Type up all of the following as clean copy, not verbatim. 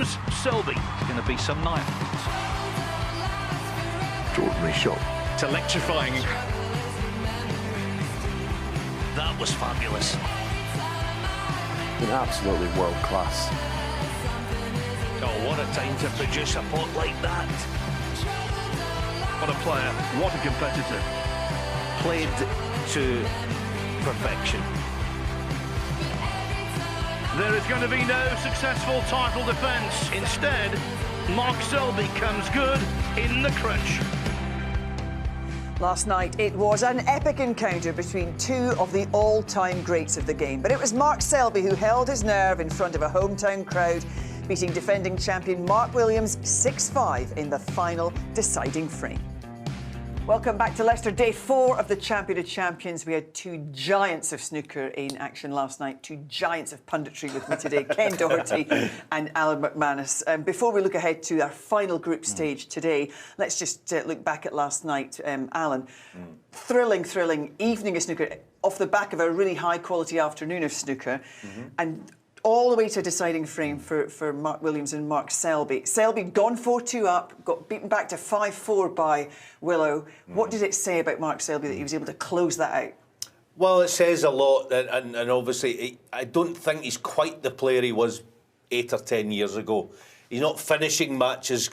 Williams, Selby. It's going to be some night. Extraordinary shot. It's electrifying. That was fabulous. Absolutely world class. Oh, what a time to produce a pot like that. What a player, what a competitor. Played to perfection. There is going to be no successful title defence. Instead, Mark Selby comes good in the crunch. Last night, it was an epic encounter between two of the all-time greats of the game. But it was Mark Selby who held his nerve in front of a hometown crowd, beating defending champion Mark Williams 6-5 in the final deciding frame. Welcome back to Leicester. Day 4 of the Champion of Champions. We had two giants of snooker in action last night, two giants of punditry with me today, Ken Doherty and Alan McManus. Before we look ahead to our final group stage today, let's just look back at last night. Alan, thrilling evening of snooker off the back of a really high-quality afternoon of snooker. And all the way to a deciding frame for Mark Williams and Mark Selby. Selby gone 4-2 up, got beaten back to 5-4 by Willow. What did it say about Mark Selby that he was able to close that out? Well, it says a lot, and obviously I don't think he's quite the player he was 8 or 10 years ago. He's not finishing matches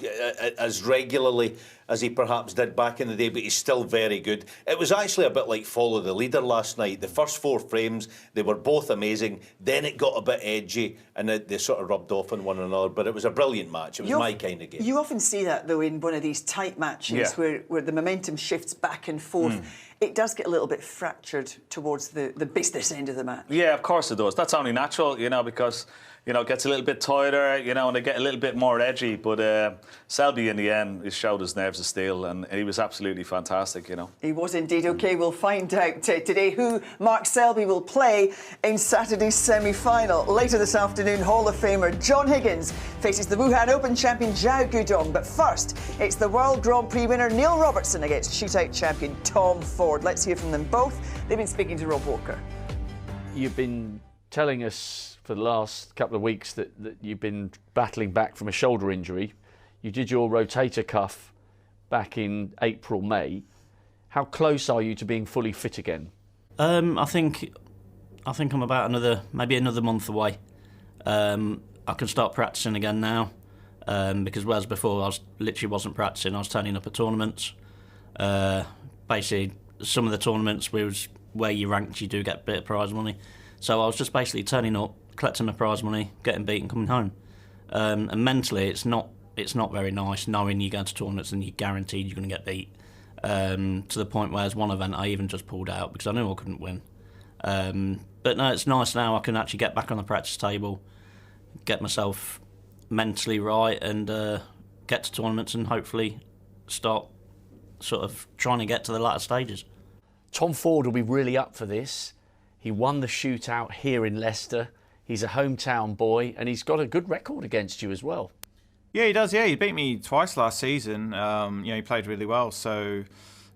as regularly as he perhaps did back in the day, but he's still very good. It was actually a bit like follow the leader last night. The first 4 frames, they were both amazing. Then it got a bit edgy and they sort of rubbed off on one another. But it was a brilliant match. It was my kind of game. You often see that, though, in one of these tight matches where the momentum shifts back and forth. It does get a little bit fractured towards the business end of the match. Yeah, of course it does. That's only natural, you know, because, you know, it gets a little bit tighter, you know, and they get a little bit more edgy. But Selby, in the end, he showed his nerves of steel, and he was absolutely fantastic, you know. He was indeed. OK, we'll find out today who Mark Selby will play in Saturday's semi-final. Later this afternoon, Hall of Famer John Higgins faces the Wuhan Open champion Xiao Guodong. But first, it's the World Grand Prix winner Neil Robertson against shootout champion Tom Ford. Let's hear from them both. They've been speaking to Rob Walker. You've been telling us for the last couple of weeks that you've been battling back from a shoulder injury. You did your rotator cuff back in April, May. How close are you to being fully fit again? I think I'm about maybe another month away. I can start practicing again now, because whereas before I literally wasn't practicing, I was turning up at tournaments. Basically, some of the tournaments where you ranked, you do get a bit of prize money. So I was just basically turning up, collecting my prize money, getting beaten, coming home. And mentally, it's not very nice knowing you go to tournaments and you're guaranteed you're going to get beat. To the point where, as one event, I even just pulled out because I knew I couldn't win. But no, it's nice now. I can actually get back on the practice table, get myself mentally right, and get to tournaments and hopefully start sort of trying to get to the latter stages. Tom Ford will be really up for this. He won the shootout here in Leicester. He's a hometown boy, and he's got a good record against you as well. Yeah, he does. Yeah, he beat me twice last season. He played really well. So,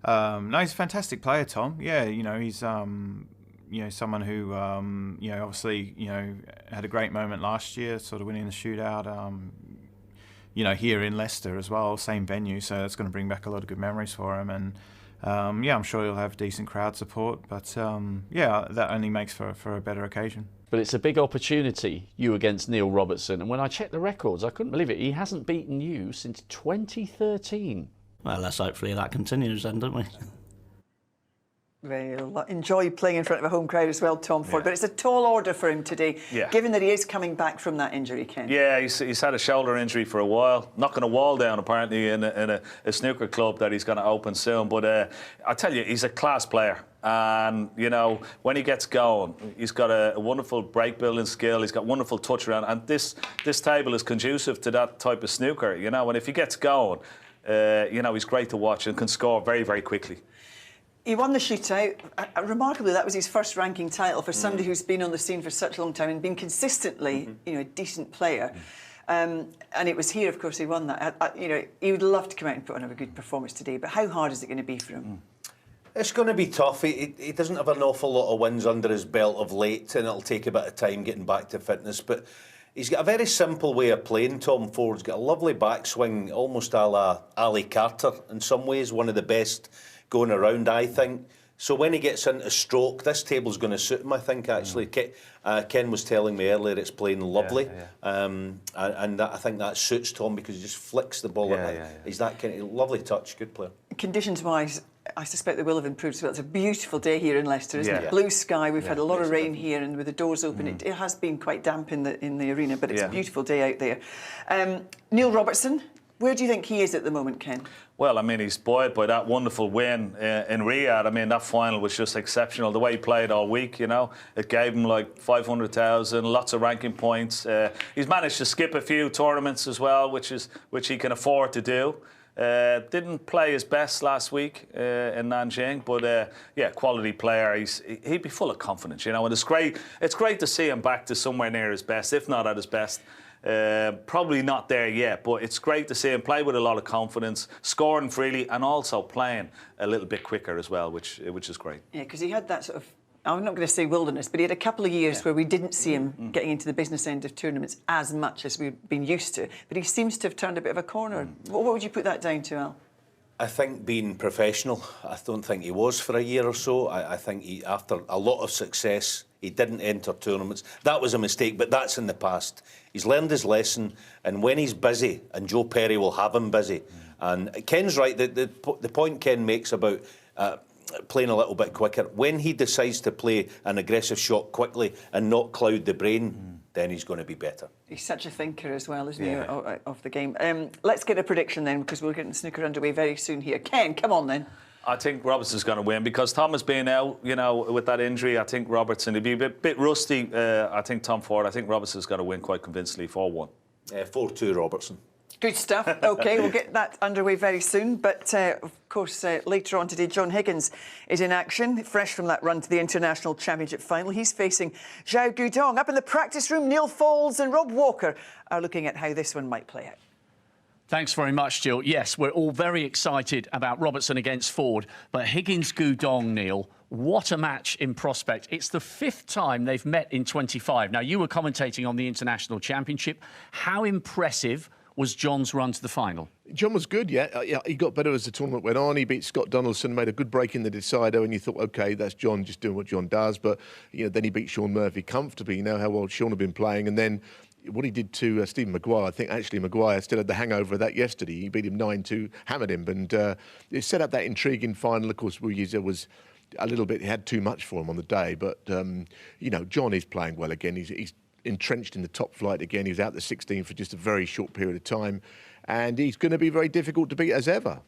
no, he's a fantastic player, Tom. Yeah, he's someone who obviously had a great moment last year, sort of winning the shootout. Here in Leicester as well, same venue, so that's going to bring back a lot of good memories for him. And I'm sure he'll have decent crowd support. But that only makes for a better occasion. But it's a big opportunity, you against Neil Robertson. And when I checked the records, I couldn't believe it. He hasn't beaten you since 2013. Well, let's hopefully that continues then, don't we? We'll enjoy playing in front of a home crowd as well, Tom Ford. But it's a tall order for him today, given that he is coming back from that injury, Ken. Yeah, he's had a shoulder injury for a while. Knocking a wall down, apparently, in a snooker club that he's going to open soon. But I tell you, he's a class player. And, when he gets going, he's got a wonderful break-building skill. He's got wonderful touch around. And this table is conducive to that type of snooker, And if he gets going, he's great to watch and can score very, very quickly. He won the shootout. Remarkably, that was his first ranking title for somebody who's been on the scene for such a long time and been consistently, a decent player. And it was here, of course, he won that. He would love to come out and put on a good performance today. But how hard is it going to be for him? It's going to be tough. He doesn't have an awful lot of wins under his belt of late, and it'll take a bit of time getting back to fitness. But He's got a very simple way of playing, Tom Ford. He's got a lovely backswing, almost a la Ali Carter in some ways, one of the best going around, I think. So when he gets into stroke, this table's going to suit him, I think, actually. Ken was telling me earlier it's playing lovely. And I think that suits Tom because he just flicks the ball. He's that kind of lovely touch, good player. Conditions-wise, I suspect they will have improved as well. It's a beautiful day here in Leicester, isn't it? Blue sky, we've had a lot of rain here, and with the doors open, it has been quite damp in the arena, but it's a beautiful day out there. Neil Robertson, where do you think he is at the moment, Ken? Well, I mean, he's buoyed by that wonderful win in Riyadh. I mean, that final was just exceptional. The way he played all week, you know, it gave him like 500,000, lots of ranking points. He's managed to skip a few tournaments as well, which he can afford to do. Didn't play his best last week in Nanjing, but yeah, quality player. He'd be full of confidence, you know, and it's great to see him back to somewhere near his best, if not at his best. Probably not there yet, but it's great to see him play with a lot of confidence, scoring freely, and also playing a little bit quicker as well, which is great. Yeah, because he had that sort of, I'm not going to say wilderness, but he had a couple of years where we didn't see him getting into the business end of tournaments as much as we've been used to. But he seems to have turned a bit of a corner. What would you put that down to, Al? I think being professional. I don't think he was for a year or so. I think after a lot of success, he didn't enter tournaments. That was a mistake, but that's in the past. He's learned his lesson, and when he's busy, and Joe Perry will have him busy. And Ken's right, the point Ken makes about playing a little bit quicker, when he decides to play an aggressive shot quickly and not cloud the brain, then he's going to be better. He's such a thinker as well, isn't he, of the game. Let's get a prediction then, because we're getting snooker underway very soon here. Ken, come on then. I think Robertson's going to win because Thomas being out, you know, with that injury. I think Robertson, he'd be a bit rusty. I think Tom Ford. I think Robertson's going to win quite convincingly 4-1. 4-2 Robertson. Good stuff. OK, we'll get that underway very soon. But, of course, later on today, John Higgins is in action, fresh from that run to the International Championship final. He's facing Xiao Guodong. Up in the practice room, Neil Foulds and Rob Walker are looking at how this one might play out. Thanks very much, Jill. Yes, we're all very excited about Robertson against Ford, but Higgins-Guodong, Neil, what a match in prospect. It's the 5th time they've met in 25. Now, you were commentating on the International Championship. How impressive was John's run to the final? John was good, yeah. He got better as the tournament went on. He beat Scott Donaldson, made a good break in the decider, and you thought, OK, that's John just doing what John does. But, you know, then he beat Sean Murphy comfortably. You know how well Sean had been playing. And then what he did to Stephen Maguire, I think actually Maguire still had the hangover of that yesterday. He beat him 9-2, hammered him, and it set up that intriguing final. Of course, Ruiz was a little bit, he had too much for him on the day, but, you know, John is playing well again. He's entrenched in the top flight again. He was out the 16 for just a very short period of time, and he's going to be very difficult to beat as ever.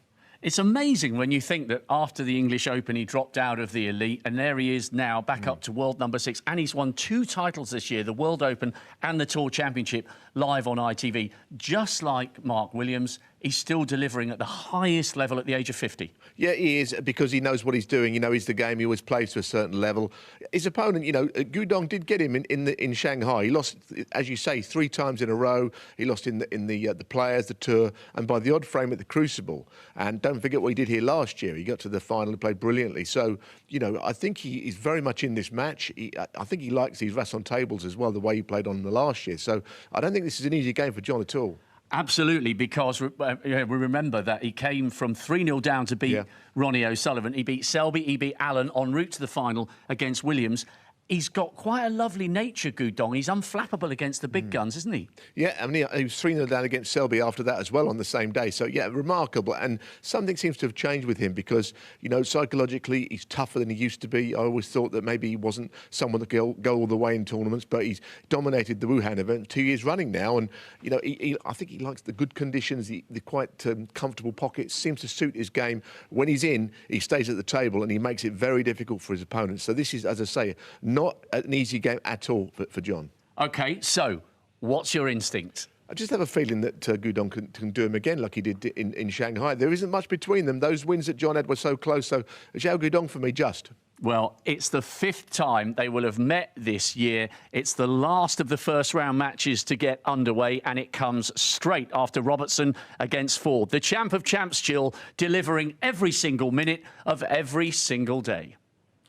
It's amazing when you think that after the English Open, he dropped out of the elite, and there he is now back up to world number 6. And he's won 2 titles this year, the World Open and the Tour Championship, live on ITV. Just like Mark Williams, he's still delivering at the highest level at the age of 50. Yeah, he is, because he knows what he's doing. He knows the game. He always plays to a certain level. His opponent, you know, Guodong did get him in Shanghai. He lost, as you say, 3 times in a row. He lost in the Players, the Tour, and by the odd frame at the Crucible. And don't forget what he did here last year. He got to the final and played brilliantly. So, you know, I think he is very much in this match. I think he likes these rest on tables as well, the way he played on the last year. So I don't think this is an easy game for John at all. Absolutely, because we remember that he came from 3-0 down to beat Ronnie O'Sullivan. He beat Selby, he beat Allen en route to the final against Williams. He's got quite a lovely nature, Guodong. He's unflappable against the big guns, isn't he? Yeah, I mean, he was 3-0 down against Selby after that as well on the same day. So, yeah, remarkable. And something seems to have changed with him because, you know, psychologically, he's tougher than he used to be. I always thought that maybe he wasn't someone that could go all the way in tournaments, but he's dominated the Wuhan event 2 years running now. And, you know, I think he likes the good conditions, the quite comfortable pockets, seems to suit his game. When he's in, he stays at the table and he makes it very difficult for his opponents. So this is, as I say, not an easy game at all for John. OK, so what's your instinct? I just have a feeling that Guodong can do him again like he did in Shanghai. There isn't much between them. Those wins that John had were so close. So Xiao Guodong for me, just. Well, it's the 5th time they will have met this year. It's the last of the first-round matches to get underway, and it comes straight after Robertson against Ford. The champ of champs, Jill, delivering every single minute of every single day.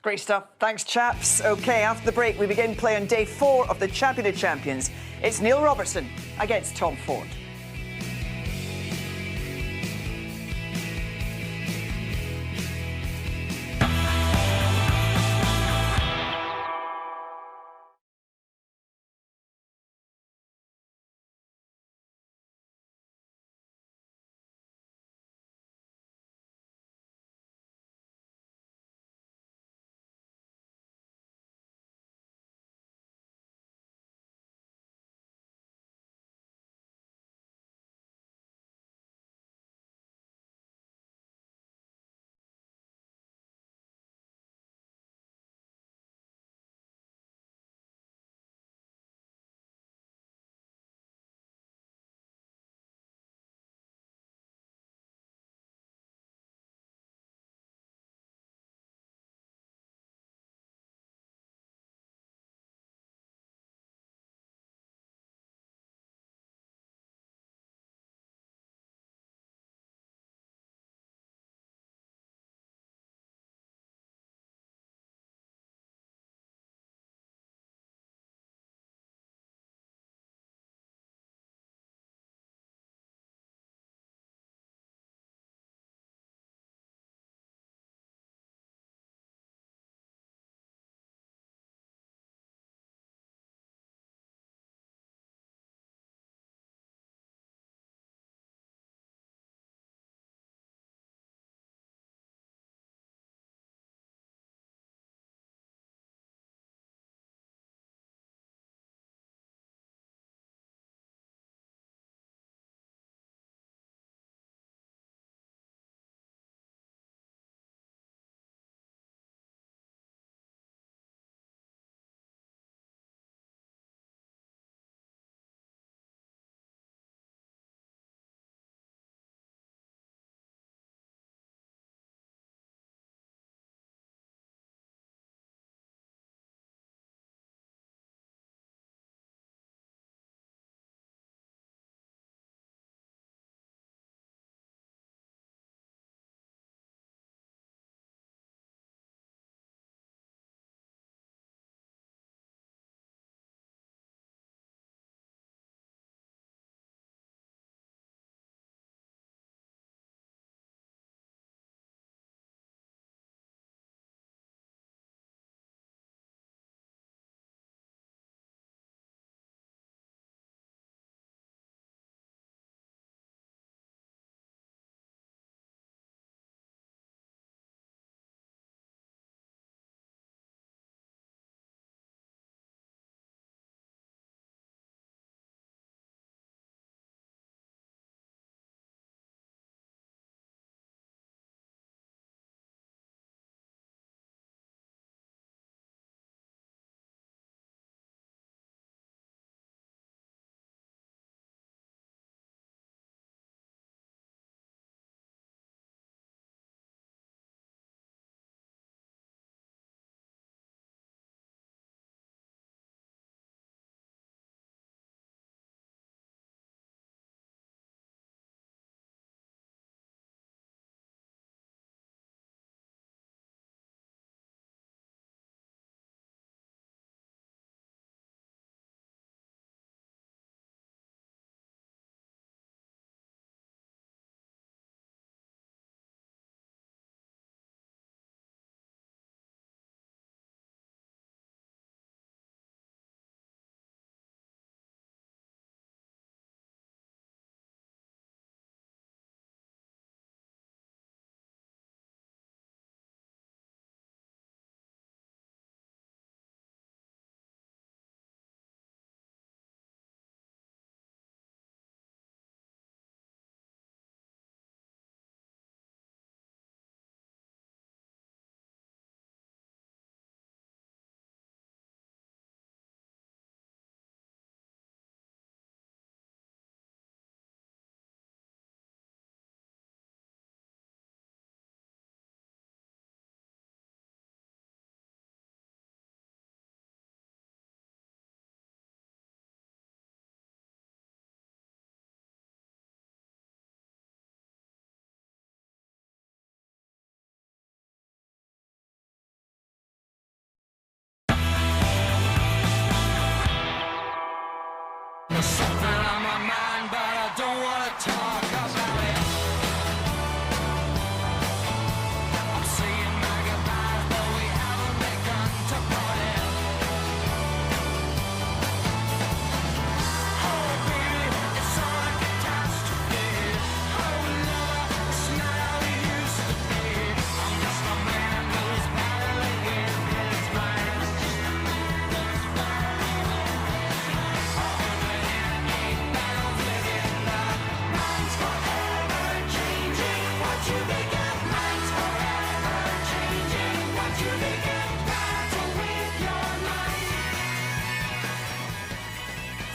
Great stuff. Thanks, chaps. OK, after the break, we begin play on day 4 of the Champion of Champions. It's Neil Robertson against Tom Ford.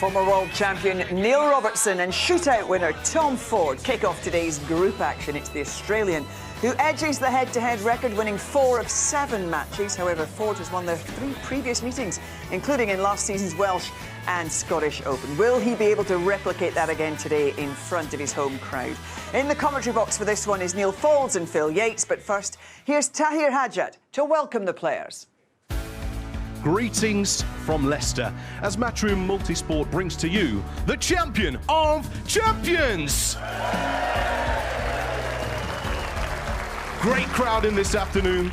Former world champion Neil Robertson and shootout winner Tom Ford kick off today's group action. It's the Australian who edges the head-to-head record, winning 4 of 7 matches. However, Ford has won their 3 previous meetings, including in last season's Welsh and Scottish Open. Will he be able to replicate that again today in front of his home crowd? In the commentary box for this one is Neil Foulds and Phil Yates. But first, here's Tahir Hajat to welcome the players. Greetings from Leicester as Matchroom Multisport brings to you the champion of champions. Great crowd in this afternoon.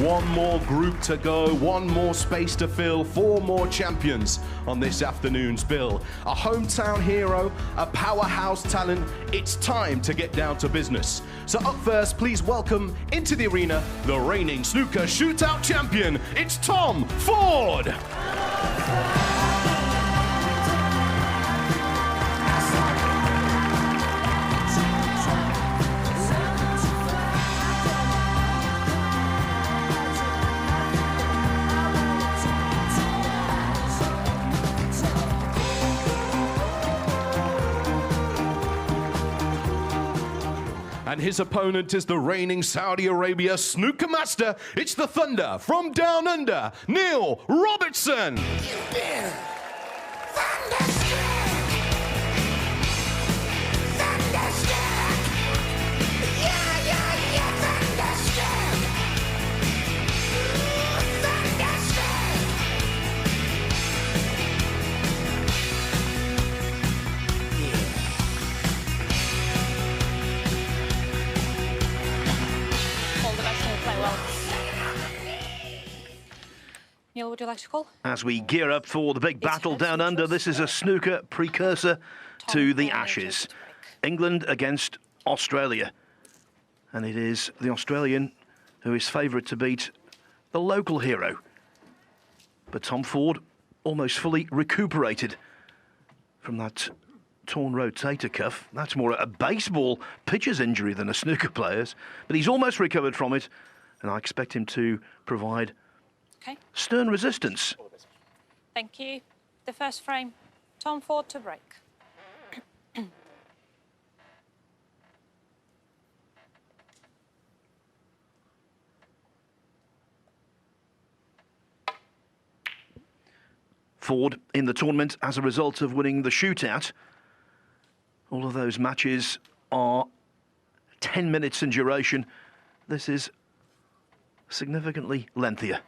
One more group to go, one more space to fill, 4 more champions on this afternoon's bill. A hometown hero, a powerhouse talent. It's time to get down to business. So up first, please welcome into the arena the reigning snooker shootout champion. It's Tom Ford. And his opponent is the reigning Saudi Arabia snooker master. It's the Thunder from Down Under, Neil Robertson. You've been thunderstruck. Thunderstruck. Yeah, thunderstruck. Neil, would you like to call? As we gear up for the big battle down under, this is a snooker precursor to the Ashes. England against Australia. And it is the Australian who is favourite to beat the local hero. But Tom Ford almost fully recuperated from that torn rotator cuff. That's more a baseball pitcher's injury than a snooker player's. But he's almost recovered from it, and I expect him to provide stern resistance. Thank you. The first frame, Tom Ford to break. Ford in the tournament as a result of winning the shootout. All of those matches are 10 minutes in duration. This is significantly lengthier.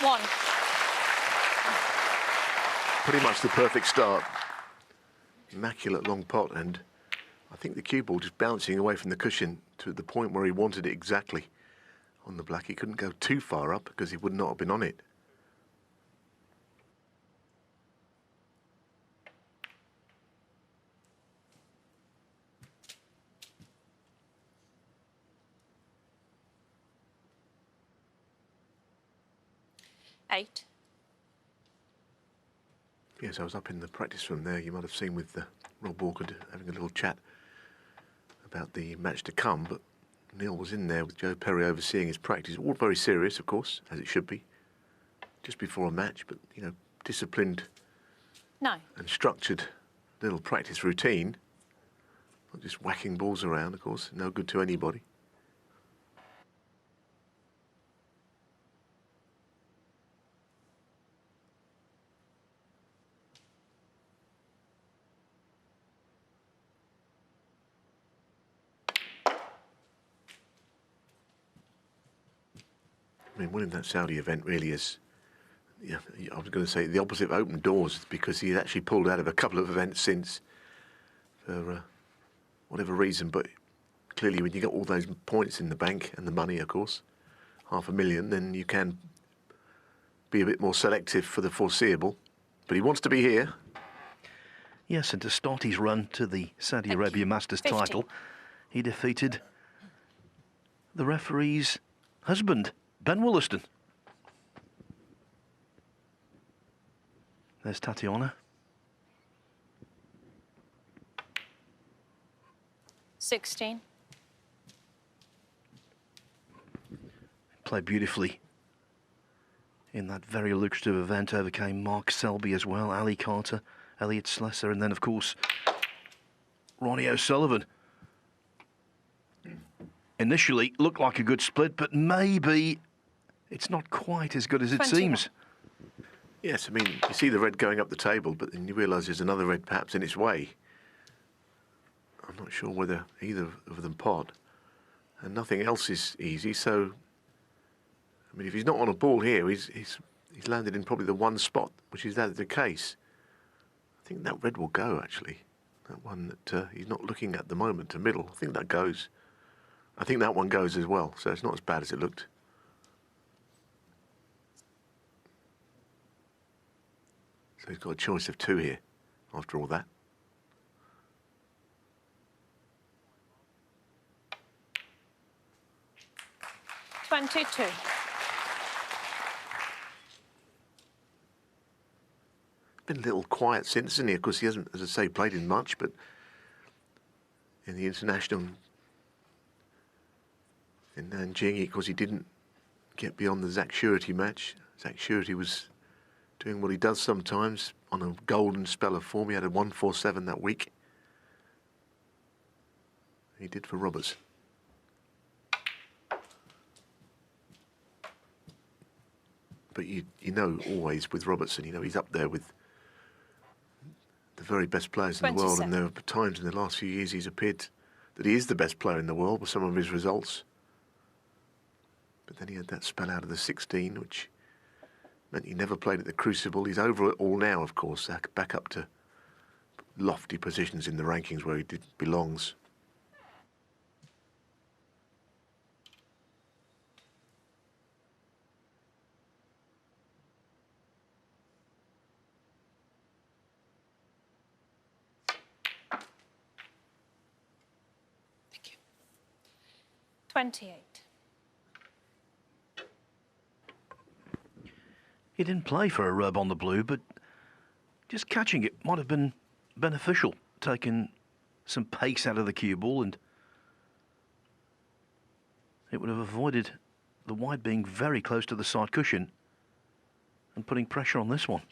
One. Pretty much the perfect start. Immaculate long pot, and I think the cue ball just bouncing away from the cushion to the point where he wanted it exactly on the black. He couldn't go too far up because he would not have been on it. Eight. Yes, I was up in the practice room there. You might have seen with Rob Walker having a little chat about the match to come, but Neil was in there with Joe Perry overseeing his practice. All very serious, of course, as it should be, just before a match, but, you know, disciplined and structured little practice routine. Not just whacking balls around, of course, no good to anybody. I mean, winning that Saudi event really is, yeah, I was going to say the opposite of open doors, because he actually pulled out of a couple of events since for whatever reason. But clearly when you get all those points in the bank and the money, of course, $500,000, then you can be a bit more selective for the foreseeable. But he wants to be here. Yes, and to start his run to the Saudi Arabia Masters title, he defeated the referee's husband, Ben Wollaston. There's Tatiana. 16. Played beautifully in that very lucrative event, overcame Mark Selby as well, Ali Carter, Elliot Slesser, and then, of course, Ronnie O'Sullivan. Initially looked like a good split, but maybe it's not quite as good as it 21. seems. Yes, I mean, you see the red going up the table, but then you realise there's another red perhaps in its way. I'm not sure whether either of them pot. And nothing else is easy, so... I mean, if he's not on a ball here, he's landed in probably the one spot, which is that the case. I think that red will go, actually. That one that he's not looking at the moment, the middle. I think that goes. I think that one goes as well, so it's not as bad as it looked. So he's got a choice of 2 here, after all that. $22. Been a little quiet since, hasn't he? Of course, he hasn't, as I say, played in much, but in the international in Nanjing, of course, he didn't get beyond the Zach Surety match. Zach Surety was doing what he does sometimes on a golden spell of form. He had a 147 that week. He did for Robertson. But you know always with Robertson, you know, he's up there with the very best players in the world, and there are times in the last few years he's appeared that he is the best player in the world with some of his results. But then he had that spell out of the 16, which meant he never played at the Crucible. He's over it all now, of course, back up to lofty positions in the rankings where he belongs. Thank you. 28. He didn't play for a rub on the blue, but just catching it might have been beneficial, taking some pace out of the cue ball, and it would have avoided the wide being very close to the side cushion and putting pressure on this one.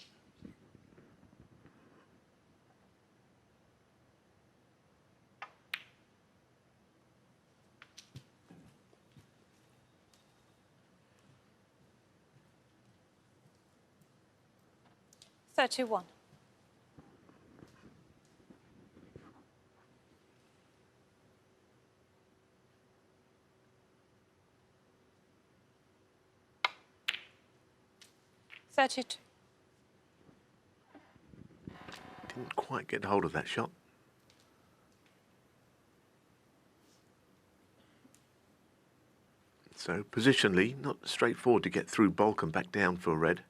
$31. $32. Didn't quite get hold of that shot. So positionally, not straightforward to get through bulk and back down for a red.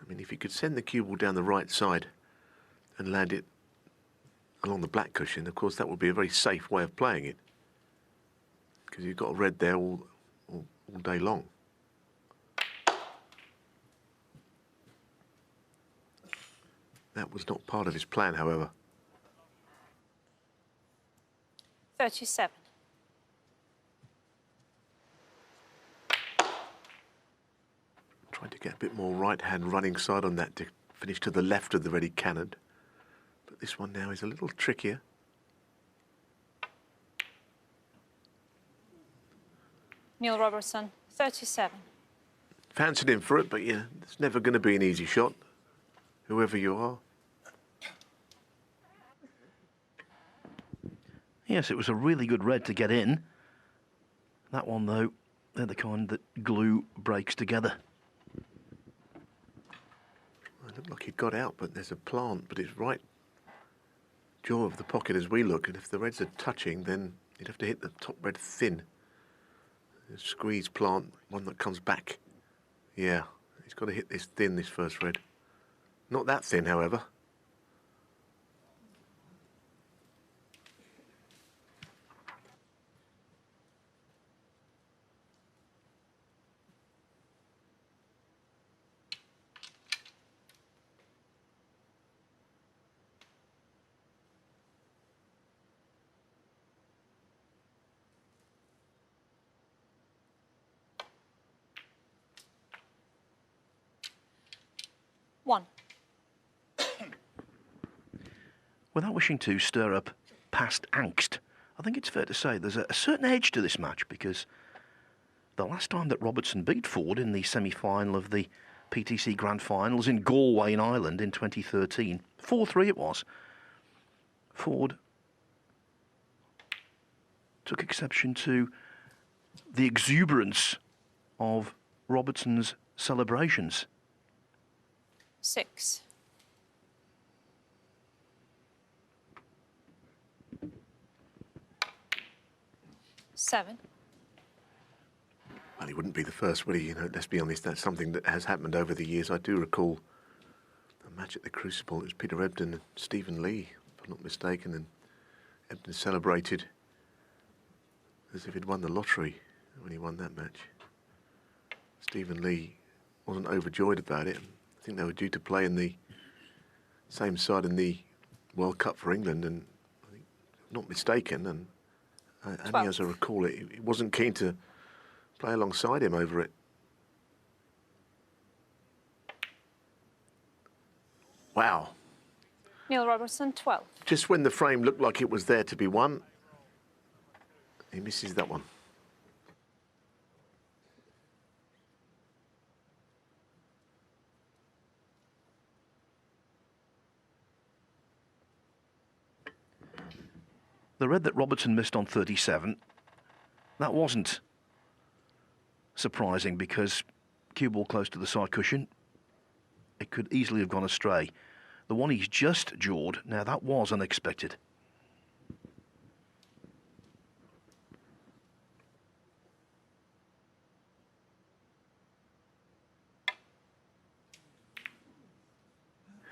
I mean, if you could send the cue ball down the right side and land it along the black cushion, of course, that would be a very safe way of playing it, because you've got a red there all day long. That was not part of his plan, however. 37. Tried to get a bit more right-hand running side on that to finish to the left of the ready cannon. But this one now is a little trickier. Neil Robertson, 37. Fancied him for it, but yeah, it's never going to be an easy shot, whoever you are. Yes, it was a really good red to get in. That one, though, they're the kind that glue breaks together. It looked like he got out, but there's a plant, but it's right jaw of the pocket as we look, and if the reds are touching, then you'd have to hit the top red thin. A squeeze plant, one that comes back. Yeah, he's got to hit this thin, this first red. Not that thin, however. 1. Without wishing to stir up past angst, I think it's fair to say there's a certain edge to this match, because the last time that Robertson beat Ford in the semi-final of the PTC Grand Finals in Galway in Ireland in 2013, 4-3 it was, Ford took exception to the exuberance of Robertson's celebrations. 6. Seven. Well, he wouldn't be the first, would he? You know, let's be honest, that's something that has happened over the years. I do recall a match at the Crucible. It was Peter Ebdon and Stephen Lee, if I'm not mistaken, and Ebdon celebrated as if he'd won the lottery when he won that match. Stephen Lee wasn't overjoyed about it. I think they were due to play in the same side in the World Cup for England, and I think, if I'm not mistaken, and only as I recall it, he wasn't keen to play alongside him over it. Wow. Neil Robertson, 12. Just when the frame looked like it was there to be won, he misses that one. The red that Robertson missed on 37, that wasn't surprising, because cue ball close to the side cushion, it could easily have gone astray. The one he's just jawed, now that was unexpected.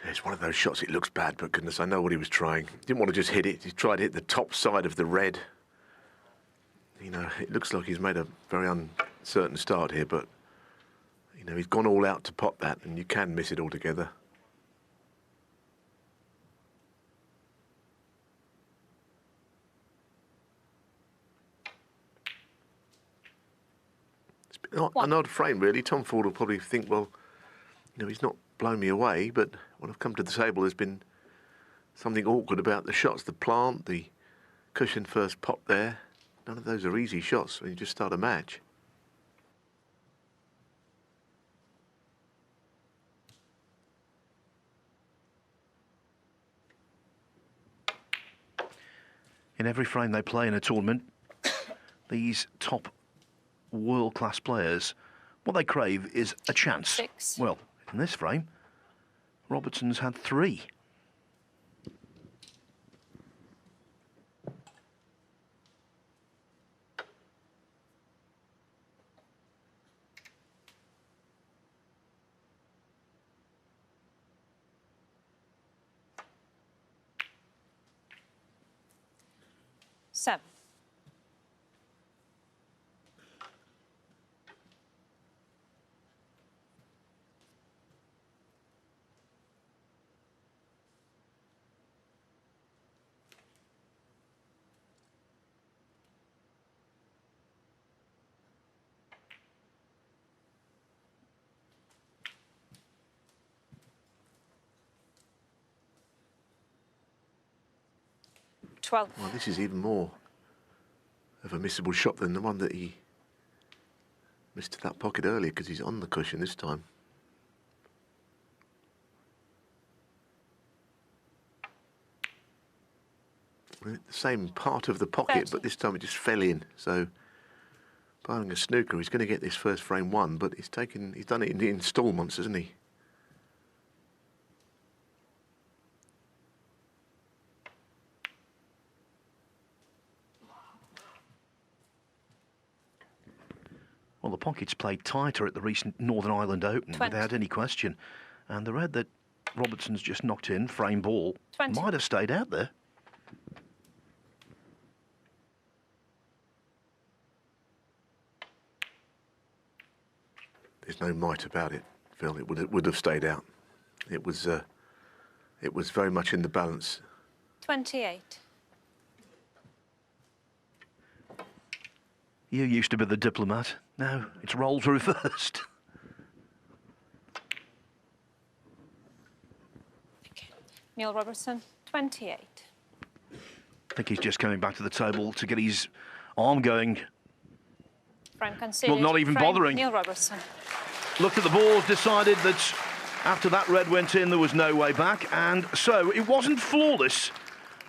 It's one of those shots, it looks bad, but goodness, I know what he was trying. He didn't want to just hit it, he tried to hit the top side of the red. You know, it looks like he's made a very uncertain start here, but, you know, he's gone all out to pot that, and you can miss it altogether. It's been an odd frame, really. Tom Ford will probably think, well, you know, he's not blown me away, but when I've come to the table, there's been something awkward about the shots. The plant, the cushion first pot there. None of those are easy shots when you just start a match. In every frame they play in a tournament, these top world-class players, what they crave is a chance. 6. Well, in this frame, Robertson's had 3. Seven. Well, this is even more of a missable shot than the one that he missed to that pocket earlier, because he's on the cushion this time. The same part of the pocket, but this time it just fell in. So, barring a snooker, he's going to get this first frame won, but he's done it in instalments, hasn't he? Well, the pockets played tighter at the recent Northern Ireland Open, 20. without any question. And the red that Robertson's just knocked in, frame ball, 20. might have stayed out there. There's no might about it, Phil. It would have stayed out. It was very much in the balance. 28. You used to be the diplomat. Now it's roles reversed. Neil Robertson, 28. I think he's just coming back to the table to get his arm going. Frame considered. Well, not even Frame, bothering. Neil Robertson. Looked at the balls, decided that after that red went in, there was no way back. And so it wasn't flawless,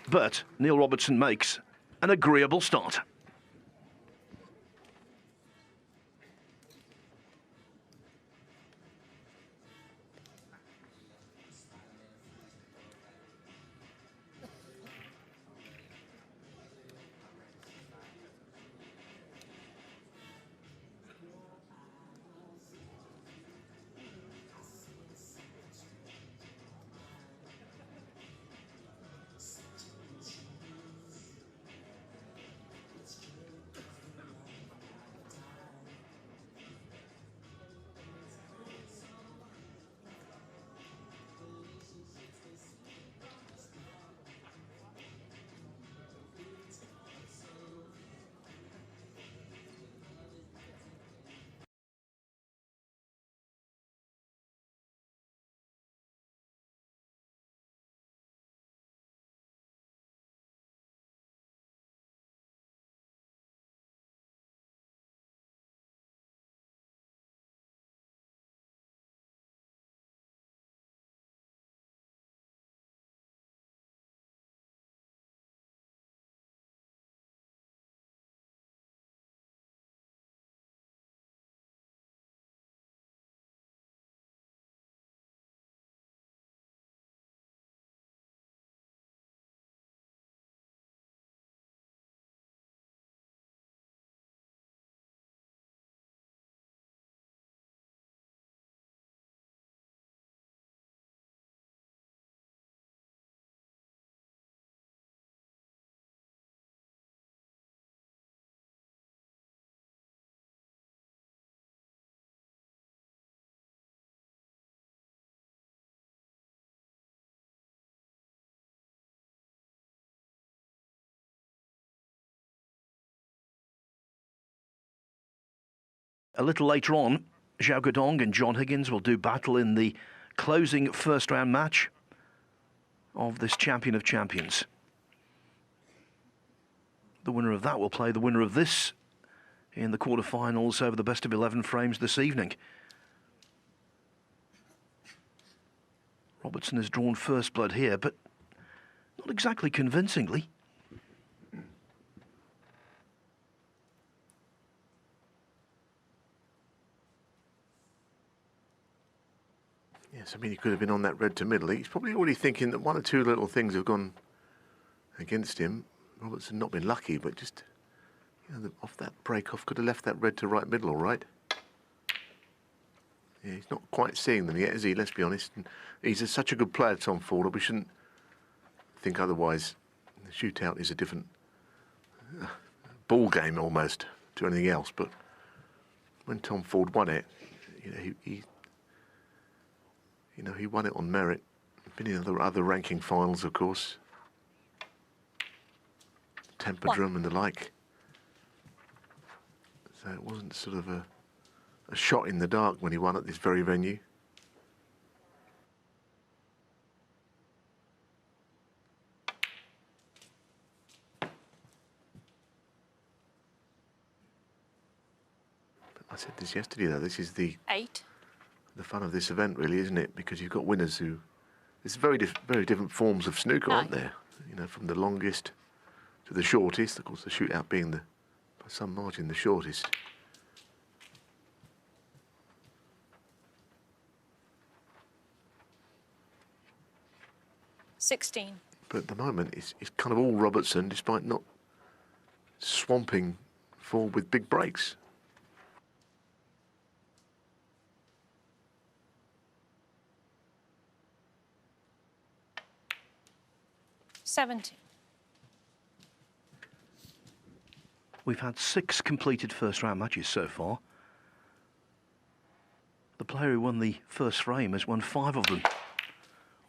but Neil Robertson makes an agreeable start. A little later on, Xiao and John Higgins will do battle in the closing first round match of this Champion of Champions. The winner of that will play the winner of this in the quarterfinals over the best of 11 frames this evening. Robertson has drawn first blood here, but not exactly convincingly. Yes, I mean, he could have been on that red to middle. He's probably already thinking that one or two little things have gone against him. Robertson not been lucky, but just, you know, off that break off, could have left that red to right middle, all right. Yeah, he's not quite seeing them yet, is he? Let's be honest. And he's such a good player, Tom Ford, that we shouldn't think otherwise. The shootout is a different ball game almost to anything else. But when Tom Ford won it, you know, he won it on merit. Been in other ranking finals, of course. Temperdrum and the like. So it wasn't sort of a shot in the dark when he won at this very venue. But I said this yesterday, though. This is the 8. The fun of this event, really, isn't it? Because you've got winners who... It's very different forms of snooker, aren't there? You know, from the longest to the shortest. Of course, the shootout being by some margin, the shortest. $16. But at the moment, it's kind of all Robertson, despite not swamping forward with big breaks. $70. We've had 6 completed first-round matches so far. The player who won the first frame has won 5 of them.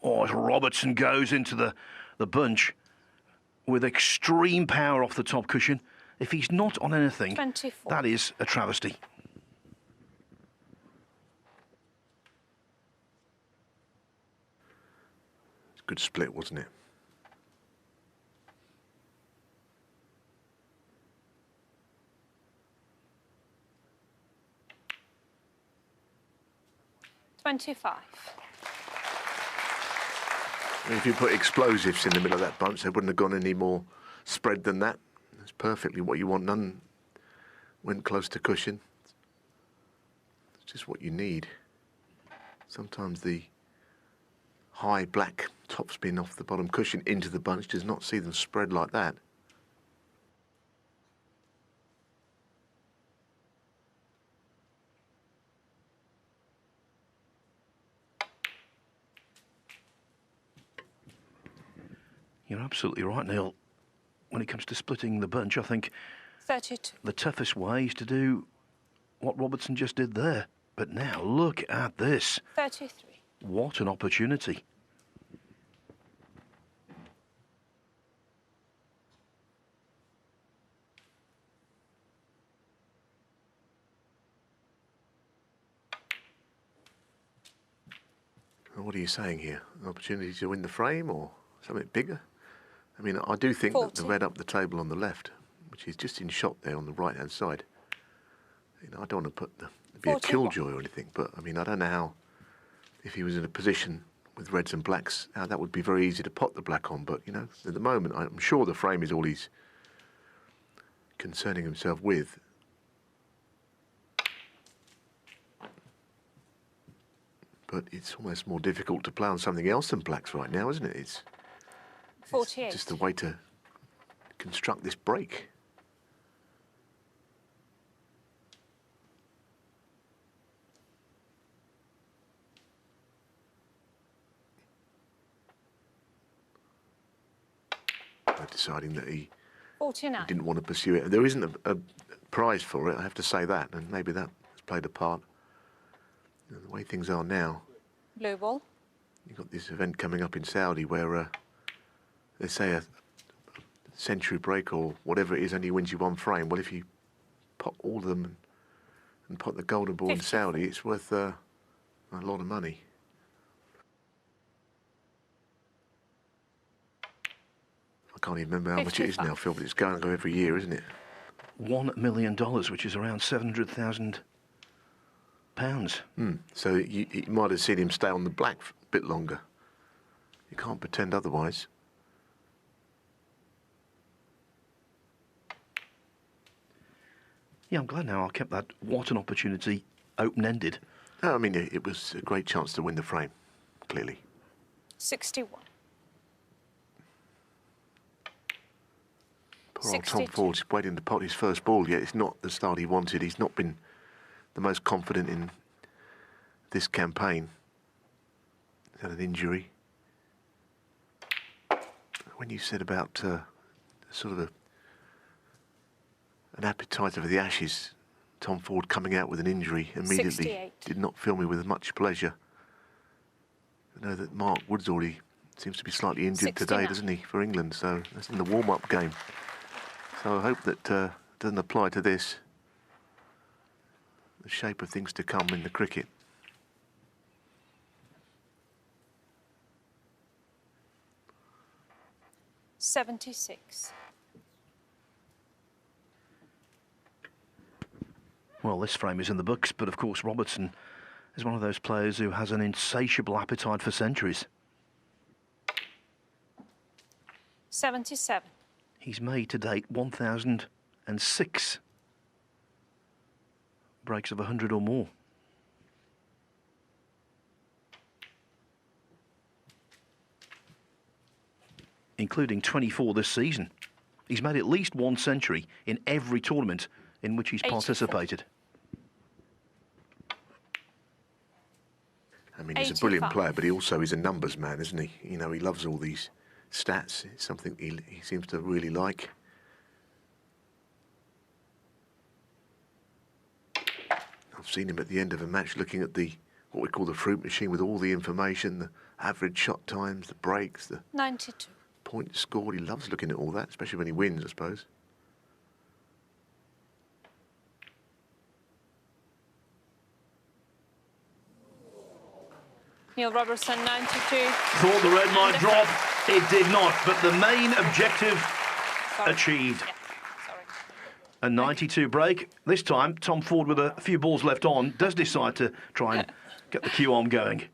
Oh, as Robertson goes into the bunch with extreme power off the top cushion. If he's not on anything, 24. That is a travesty. Good split, wasn't it? If you put explosives in the middle of that bunch, they wouldn't have gone any more spread than that. That's perfectly what you want. None went close to cushion. It's just what you need. Sometimes the high black topspin off the bottom cushion into the bunch does not see them spread like that. You're absolutely right, Neil. When it comes to splitting the bunch, I think 32. the toughest way is to do what Robertson just did there. But now, look at this. 33. What an opportunity. What are you saying here? An opportunity to win the frame or something bigger? I mean, I do think that the red up the table on the left, which is just in shot there on the right-hand side, you know, I don't want to be a killjoy or anything, but I mean, I don't know how, if he was in a position with reds and blacks, how that would be very easy to pot the black on. But, you know, at the moment, I'm sure the frame is all he's concerning himself with. But it's almost more difficult to play on something else than blacks right now, isn't it? It's 48. It's just the way to construct this break. Deciding that he 49. didn't want to pursue it. There isn't a prize for it, I have to say that, and maybe that has played a part. You know, the way things are now. Blue ball. You've got this event coming up in Saudi where they say a century break or whatever it is only wins you one frame. Well, if you pot all of them and pot the golden ball in Saudi, it's worth a lot of money. I can't even remember how much it is now, Phil, but it's going to go every year, isn't it? $1 million, which is around £700,000. So you might have seen him stay on the black a bit longer. You can't pretend otherwise. Yeah, I'm glad now I kept that what an opportunity open-ended. No, I mean, it was a great chance to win the frame, clearly. 61. Poor old Tom Ford's waiting to pot his first ball, yet it's not the start he wanted. He's not been the most confident in this campaign. He's had an injury. When you said about sort of an appetite for the Ashes, Tom Ford coming out with an injury immediately 68. did not fill me with much pleasure. I know that Mark Woods already seems to be slightly injured 69. today, doesn't he, for England? So that's in the warm-up game. So I hope that doesn't apply to this. The shape of things to come in the cricket. $76. Well, this frame is in the books, but of course Robertson is one of those players who has an insatiable appetite for centuries. 77. He's made to date 1,006 breaks of 100 or more. Including 24 this season. He's made at least one century in every tournament in which he's 84. participated. I mean, he's a brilliant player, but he also is a numbers man, isn't he? You know, he loves all these stats. It's something he seems to really like. I've seen him at the end of a match looking at what we call the fruit machine with all the information, the average shot times, the breaks, the 92. points scored. He loves looking at all that, especially when he wins, I suppose. Neil Robertson, 92. Thought the red might drop. It did not, but the main objective achieved. Yeah, sorry. A 92 break. This time, Tom Ford, with a few balls left on, does decide to try and get the cue on going.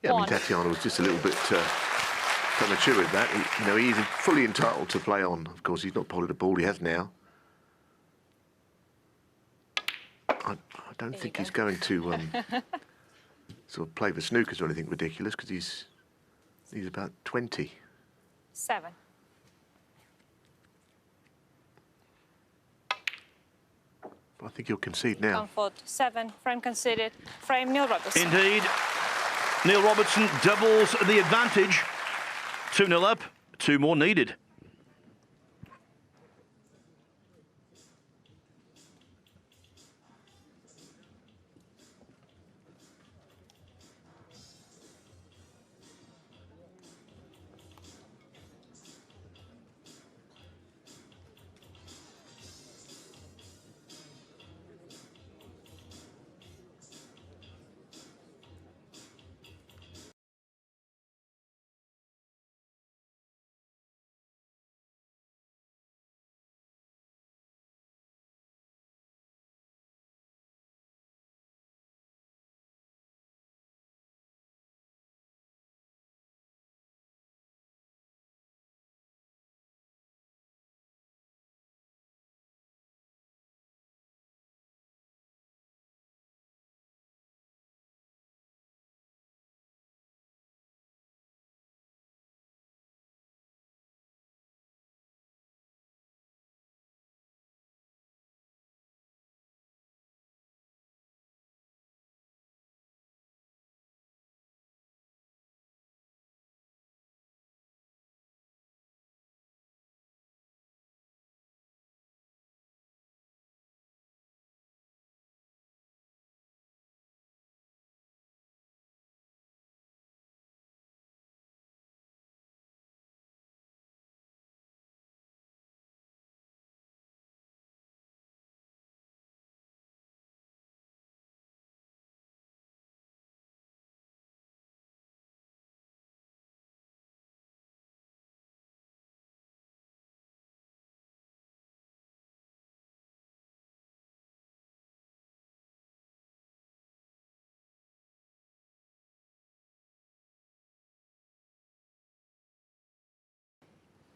Yeah, I mean, Tatiana was just a little bit premature with that. He is fully entitled to play on. Of course, he's not poled a ball. He has now. I don't think he's going to sort of play for snookers or anything ridiculous, because he's about 20. 7. I think he'll concede now. Tom Ford, 7. Frame conceded. Frame Neil Robertson. Indeed. Neil Robertson doubles the advantage. 2-0 up, 2 more needed.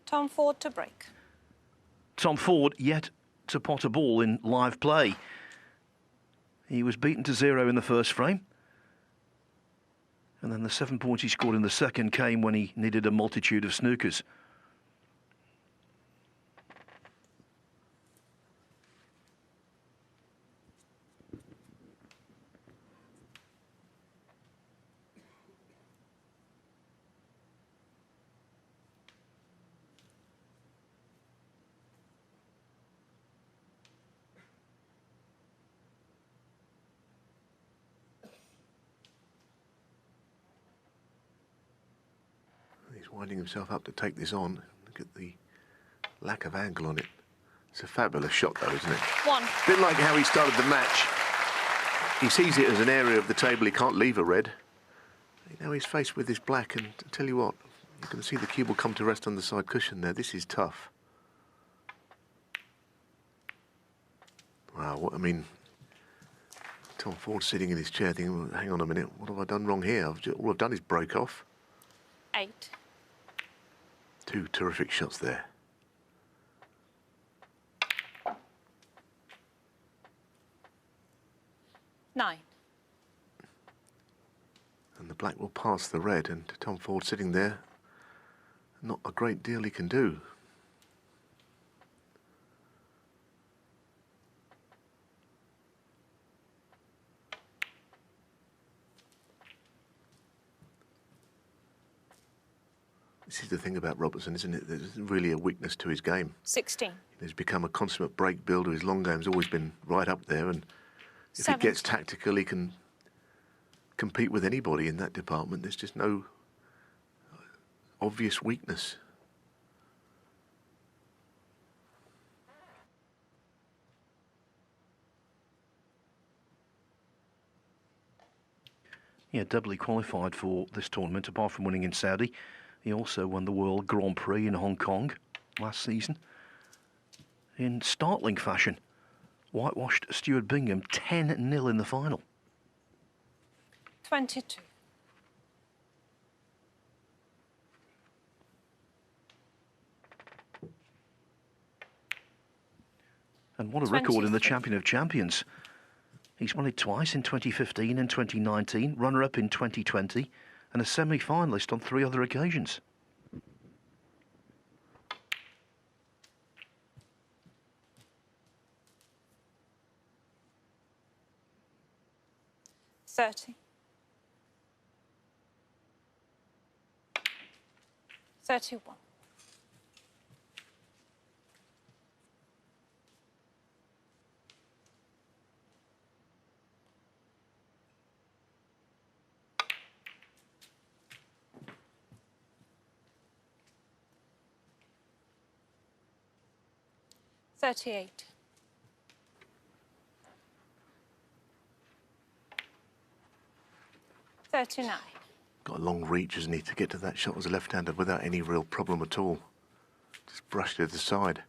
Tom Ford to break. Tom Ford yet to pot a ball in live play. He was beaten to 0 in the first frame. And then the 7 points he scored in the second came when he needed a multitude of snookers. He's winding himself up to take this on. Look at the lack of angle on it. It's a fabulous shot, though, isn't it? 1. A bit like how he started the match. He sees it as an area of the table he can't leave a red. Now he's faced with this black, and I tell you what, you can see the cube will come to rest on the side cushion there. This is tough. Wow, I mean, Tom Ford sitting in his chair thinking, well, hang on a minute, what have I done wrong here? All I've done is break off. 8. 2 terrific shots there. Nine. And the black will pass the red, and Tom Ford sitting there, not a great deal he can do. This is the thing about Robertson, isn't it? There's really a weakness to his game. 16. He's become a consummate break builder. His long game's always been right up there, and if 7. he gets tactical, he can compete with anybody in that department. There's just no obvious weakness. Yeah, doubly qualified for this tournament, apart from winning in Saudi. He also won the World Grand Prix in Hong Kong last season in startling fashion. Whitewashed Stuart Bingham 10-0 in the final. 22. And what a record in the Champion of Champions. He's won it twice, in 2015 and 2019, runner-up in 2020, and a semi-finalist on 3 other occasions. $30. 31. $38. 39. Got a long reach, isn't he, to get to that shot as a left-hander without any real problem at all. Just brushed it to the side.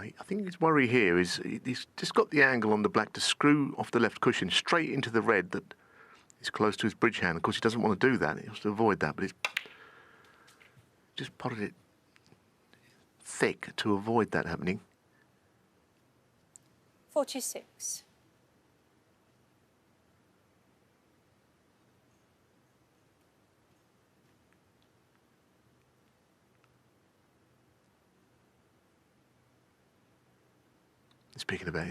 I think his worry here is he's just got the angle on the black to screw off the left cushion straight into the red that is close to his bridge hand. Of course, he doesn't want to do that. He wants to avoid that, but he's just potted it thick to avoid that happening. 46. Speaking about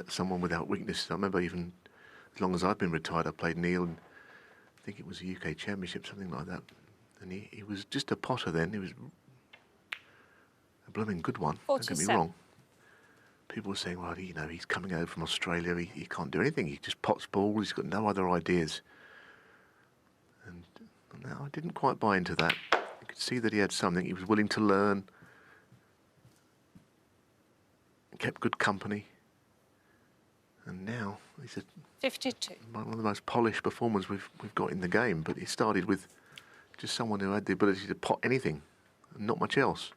someone without weakness, I remember even as long as I've been retired, I played Neil, and I think it was a UK Championship, something like that. And he was just a potter then. He was a blooming good one. 47. Don't get me wrong. People were saying, well, you know, he's coming over from Australia. He can't do anything. He just pots balls. He's got no other ideas. And no, I didn't quite buy into that. You could see that he had something. He was willing to learn. Kept good company. And now he's 52. one of the most polished performers we've got in the game. But he started with just someone who had the ability to pot anything, and not much else.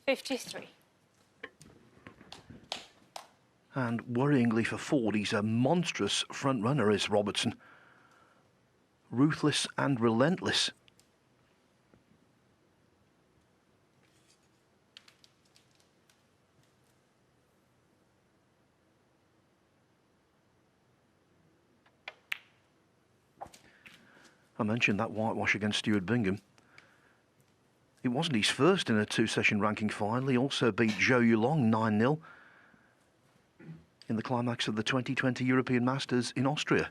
$53. And worryingly for Ford, he's a monstrous front runner, is Robertson. Ruthless and relentless. I mentioned that whitewash against Stuart Bingham. It wasn't his first in a 2-session ranking final. He also beat Zhou Yulong 9-0 in the climax of the 2020 European Masters in Austria.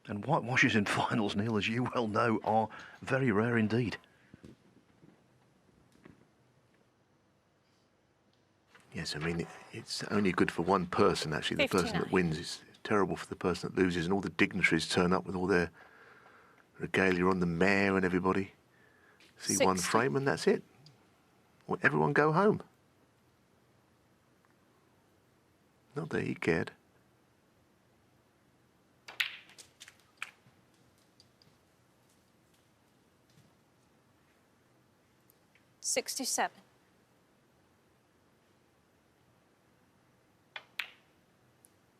And whitewashes in finals, Neil, as you well know, are very rare indeed. Yes, I mean, it's only good for one person, actually. The 59. person that wins is terrible for the person that loses, and all the dignitaries turn up with all their regalia on the mare and everybody. See 60. one frame and that's it. Well, everyone go home. Not that he cared. $67.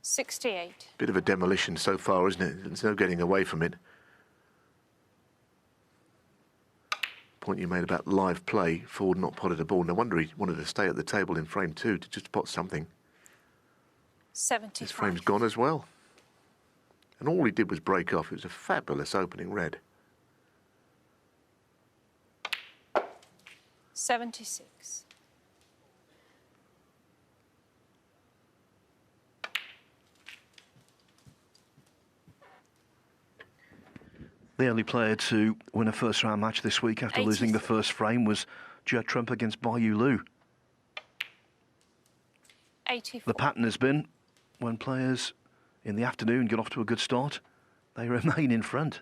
$68. Bit of a demolition so far, isn't it? There's no getting away from it. Point you made about live play, Ford not potted a ball. No wonder he wanted to stay at the table in frame 2 to just pot something. 75. This frame's gone as well. And all he did was break off. It was a fabulous opening red. 76. The only player to win a first-round match this week after losing the first frame was Judd Trump against Bayu Lu. 84. The pattern has been, when players in the afternoon get off to a good start, they remain in front.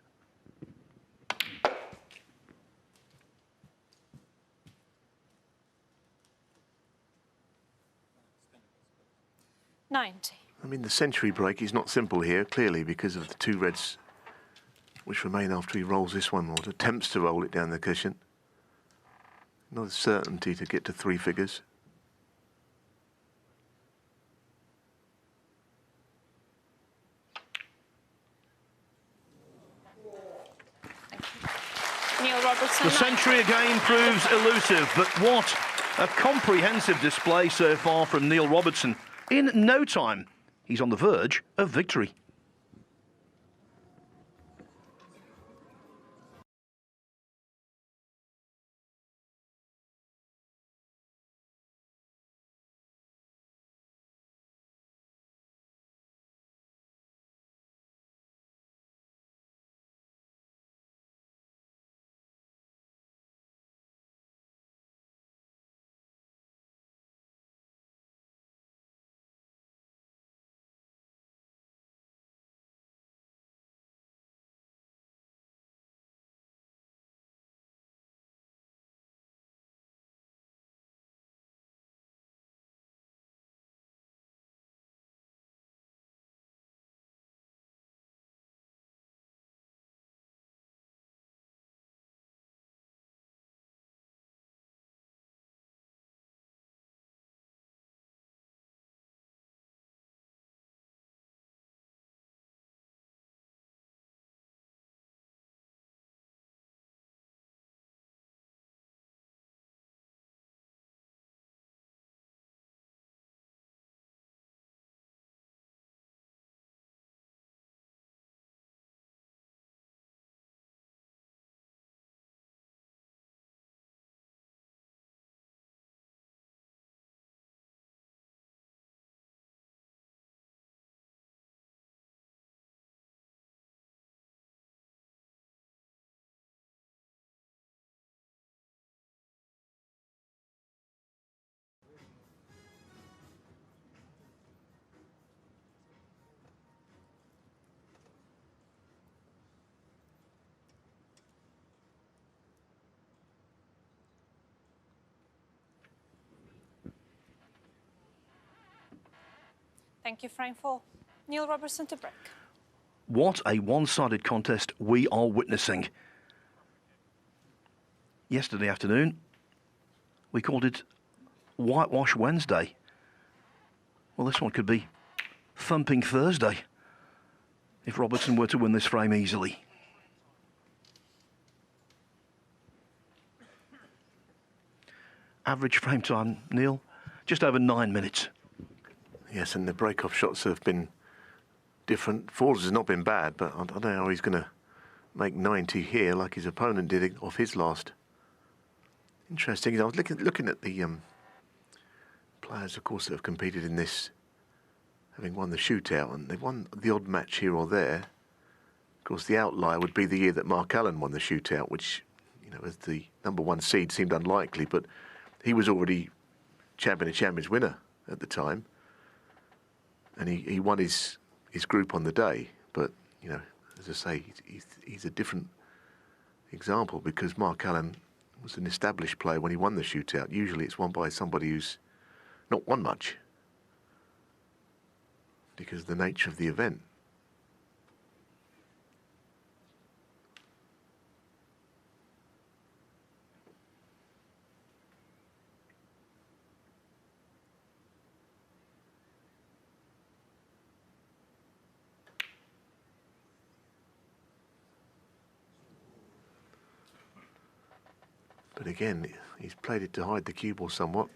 $90. I mean, the century break is not simple here, clearly, because of the two reds which remain after he rolls this one, or attempts to roll it down the cushion. Not a certainty to get to three figures. Neil Robertson. The century again proves elusive, but what a comprehensive display so far from Neil Robertson. In no time, he's on the verge of victory. Thank you, frame 4. Neil Robertson to break. What a one-sided contest we are witnessing. Yesterday afternoon, we called it Whitewash Wednesday. Well, this one could be Thumping Thursday if Robertson were to win this frame easily. Average frame time, Neil, just over 9 minutes. Yes, and the break-off shots have been different. Fours has not been bad, but I don't know how he's going to make 90 here like his opponent did off his last. Interesting. I was looking at the players, of course, that have competed in this, having won the shootout, and they've won the odd match here or there. Of course, the outlier would be the year that Mark Allen won the shootout, which, you know, as the #1 seed seemed unlikely, but he was already champion of champions winner at the time. And he won his group on the day. But, you know, as I say, he's a different example because Mark Allen was an established player when he won the shootout. Usually it's won by somebody who's not won much because of the nature of the event. But again, he's played it to hide the cue ball somewhat.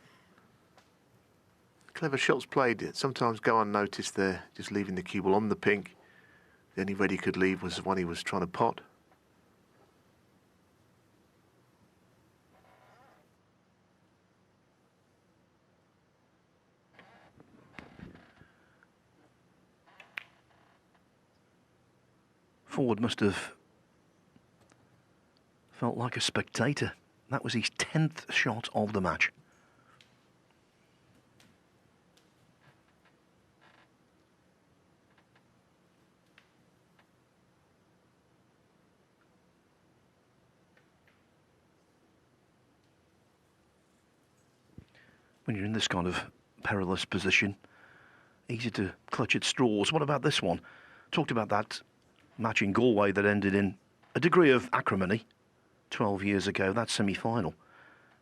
Clever shots played, sometimes go unnoticed there, just leaving the cue ball on the pink. The only red he could leave was the one he was trying to pot. Forward must have felt like a spectator. That was his 10th shot of the match. When you're in this kind of perilous position, easy to clutch at straws. What about this one? Talked about that match in Galway that ended in a degree of acrimony 12 years ago, that semi-final.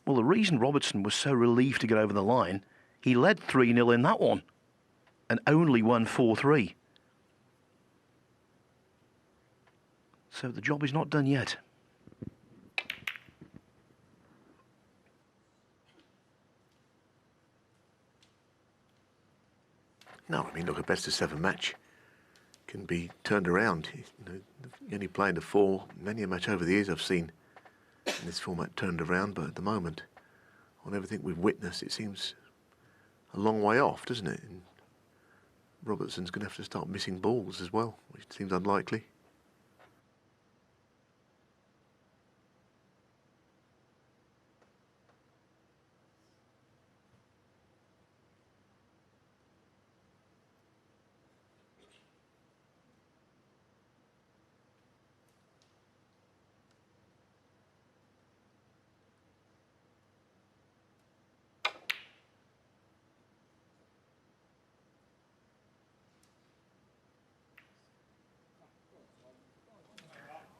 Well, the reason Robertson was so relieved to get over the line, he led 3-0 in that one and only won 4-3. So the job is not done yet. No, I mean, look, a best-of-7 match can be turned around. You know, only playing the 4, many a match over the years I've seen in this format turned around, but at the moment, on everything we've witnessed, it seems a long way off, doesn't it? And Robertson's going to have to start missing balls as well, which seems unlikely.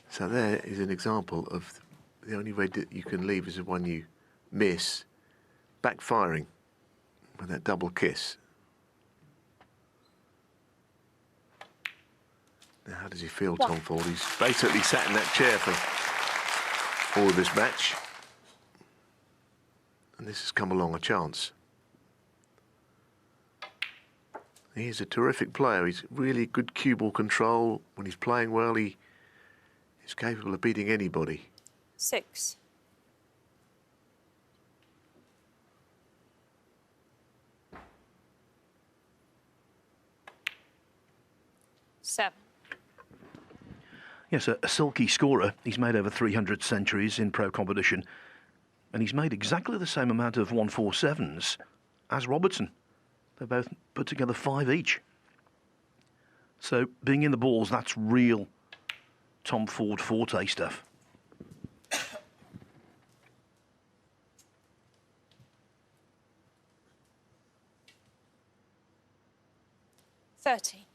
So there is an example of the only red that you can leave is the one you miss, backfiring with that double kiss. Now, how does he feel, Tom Ford? He's basically sat in that chair for all of this match. And this has come along a chance. He is a terrific player. He's really good cue ball control. When he's playing well, he is capable of beating anybody. 6. Seven. Yes, a silky scorer. He's made over 300 centuries in pro competition, and he's made exactly the same amount of 147s as Robertson. They both put together 5 each. So being in the balls, that's real Tom Ford forte stuff. $13.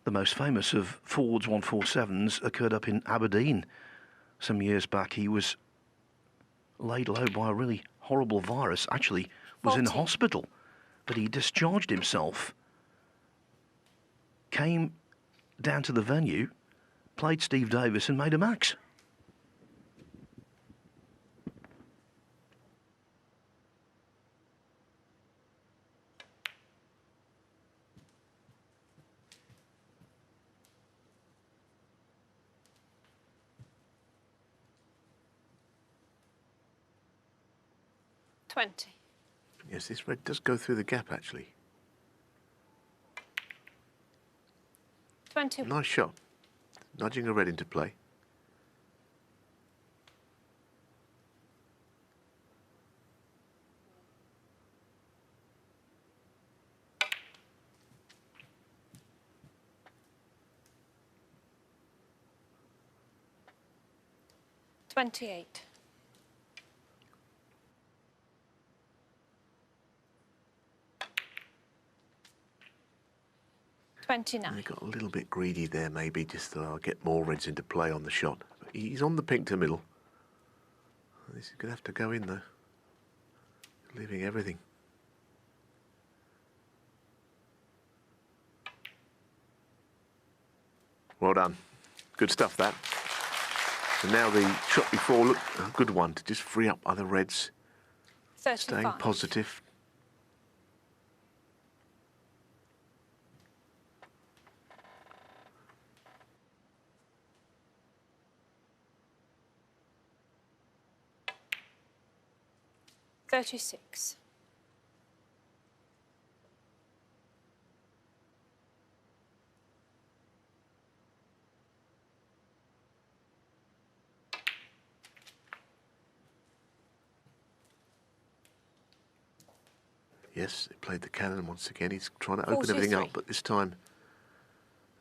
The most famous of Ford's 147s occurred up in Aberdeen some years back. He was laid low by a really horrible virus, actually was in hospital, but he discharged himself, came down to the venue, played Steve Davis and made a max. $20. Yes, this red does go through the gap, actually. 21. Nice shot. Nudging a red into play. $28. 29. He got a little bit greedy there, maybe, just to get more reds into play on the shot. But he's on the pink to middle. This is going to have to go in, though. Leaving everything. Well done. Good stuff, that. And now the shot before looked a good one to just free up other reds. 35. Staying positive. $36. Yes, he played the cannon once again. He's trying to open everything 43. up, but this time,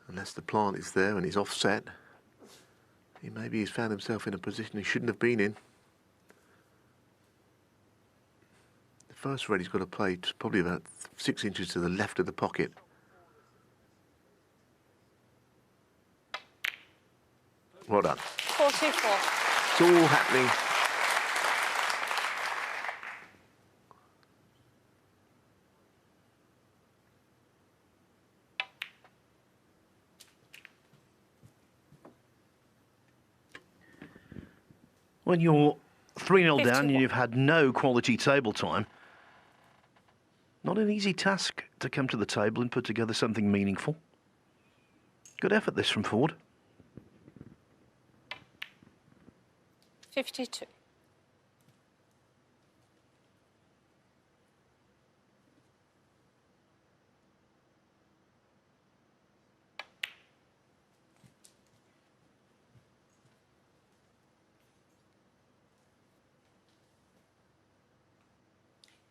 unless the plant is there and he's offset, he's found himself in a position he shouldn't have been in. The first red he's got to play probably about 6 inches to the left of the pocket. Well done. 44. It's all happening. When you're 3-0 down 51. and you've had no quality table time, not an easy task to come to the table and put together something meaningful. Good effort this from Ford. 52.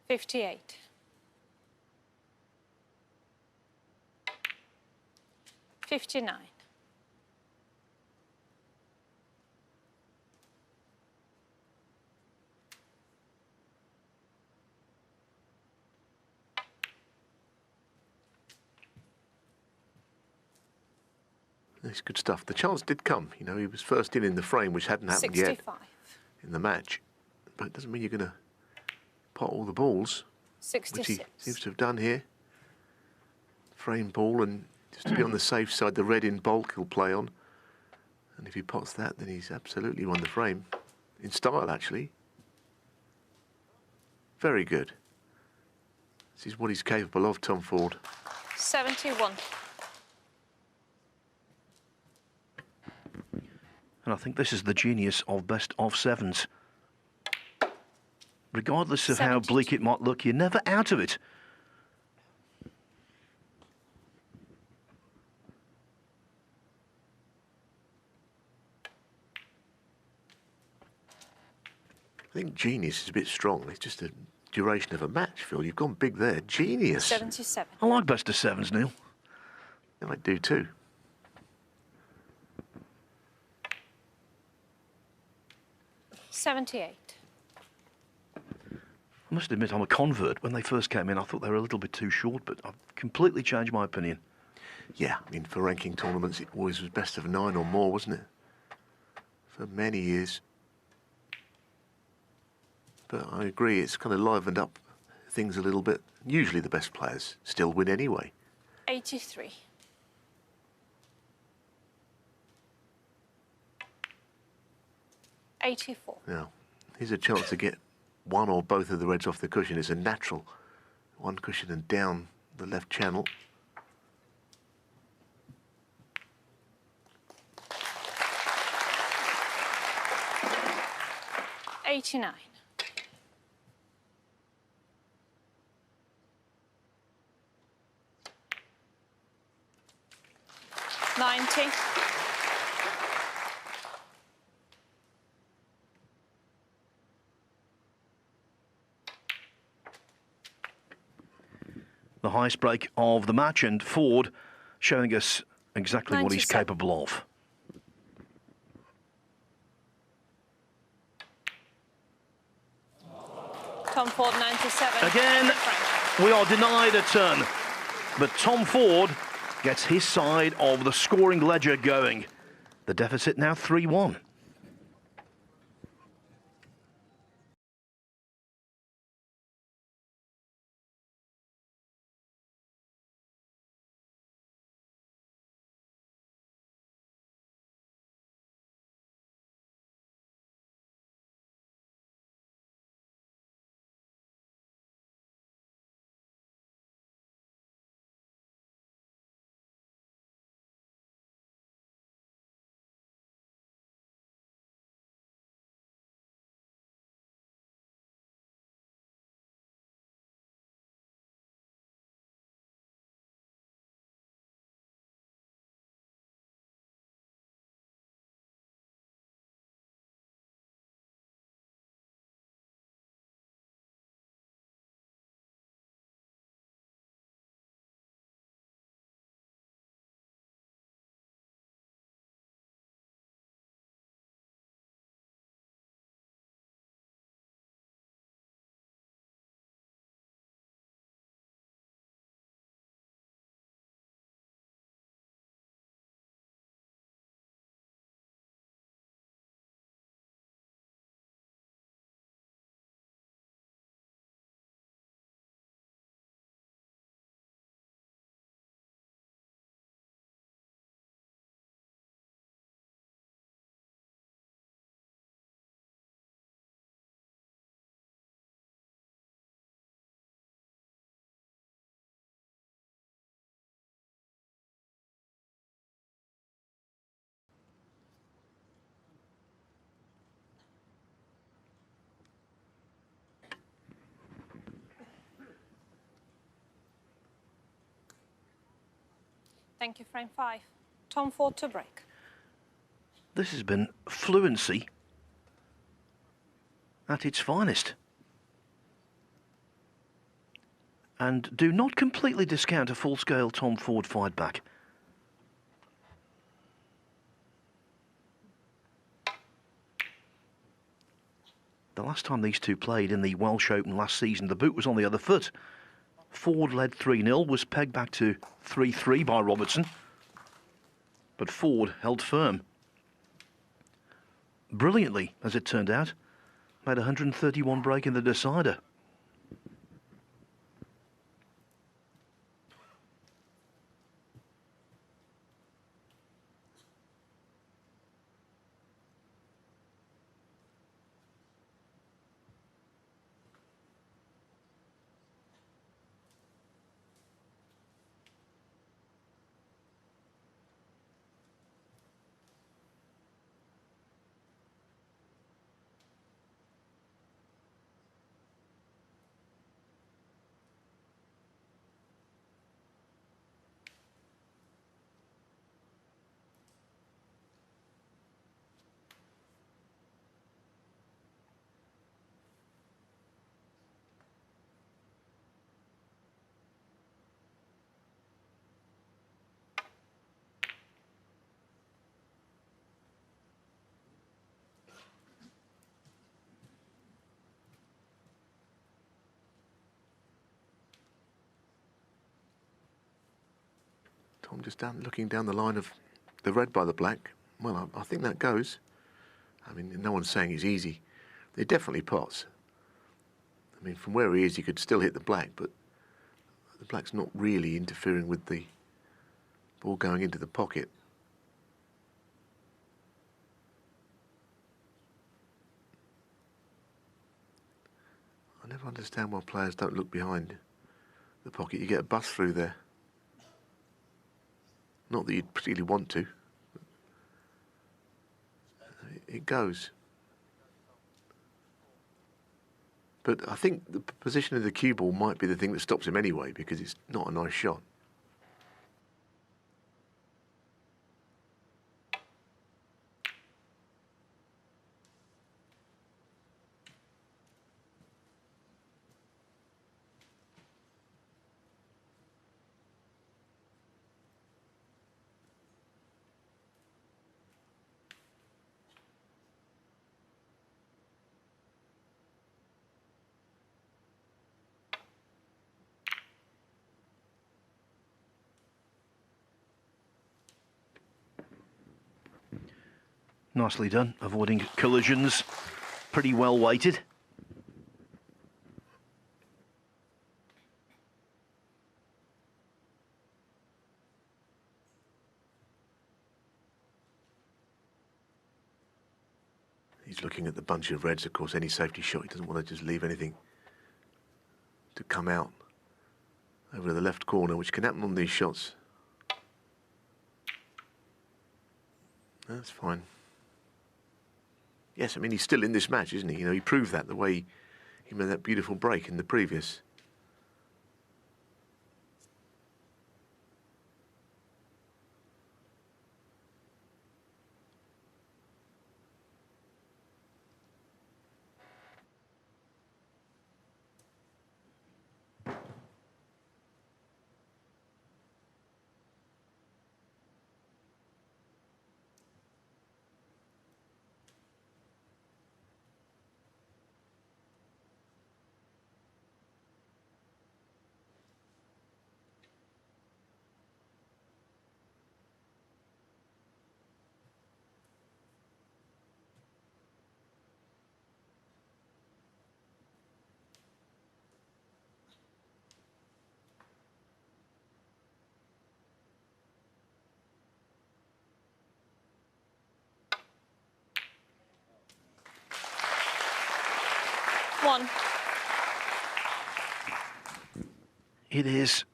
$58. 59. It's good stuff. The chance did come. You know, he was first in the frame, which hadn't happened 65. yet in the match. But it doesn't mean you're going to pot all the balls, which 66. he seems to have done here. Frame ball, and just to be on the safe side, the red in bulk he'll play on. And if he pots that, then he's absolutely won the frame. In style, actually. Very good. This is what he's capable of, Tom Ford. 71. And I think this is the genius of best of sevens. Regardless of how 72. bleak it might look, you're never out of it. I think genius is a bit strong. It's just a duration of a match, Phil. You've gone big there. Genius. 77. I like best of sevens, Neil. Yeah, I do too. $78. I must admit, I'm a convert. When they first came in, I thought they were a little bit too short, but I've completely changed my opinion. Yeah, I mean, for ranking tournaments, it always was best of 9 or more, wasn't it? For many years. But I agree, it's kind of livened up things a little bit. Usually the best players still win anyway. 83. $84. Now, here's a chance to get one or both of the reds off the cushion. It's a natural. One cushion and down the left channel. $89. 90. The highest break of the match, and Ford showing us exactly what he's 97. capable of. Tom Ford, 97. Again, we are denied a turn, but Tom Ford gets his side of the scoring ledger going. The deficit now 3-1. Thank you, frame 5. Tom Ford to break. This has been fluency at its finest. And do not completely discount a full-scale Tom Ford fight back. The last time these two played in the Welsh Open last season, the boot was on the other foot. Ford led 3-0, was pegged back to 3-3 by Robertson. But Ford held firm. Brilliantly, as it turned out, made 131 break in the decider. Tom just looking down the line of the red by the black. Well, I think that goes. I mean, no one's saying it's easy. They're definitely pots. I mean, from where he is, he could still hit the black, but the black's not really interfering with the ball going into the pocket. I never understand why players don't look behind the pocket. You get a bust through there. Not that you'd particularly want to. It goes. But I think the position of the cue ball might be the thing that stops him anyway, because it's not a nice shot. Nicely done, avoiding collisions. Pretty well weighted. He's looking at the bunch of reds. Of course, any safety shot, he doesn't want to just leave anything to come out over to the left corner, which can happen on these shots. That's fine. Yes, I mean, he's still in this match, isn't he? You know, he proved that the way he made that beautiful break in the previous. One. It is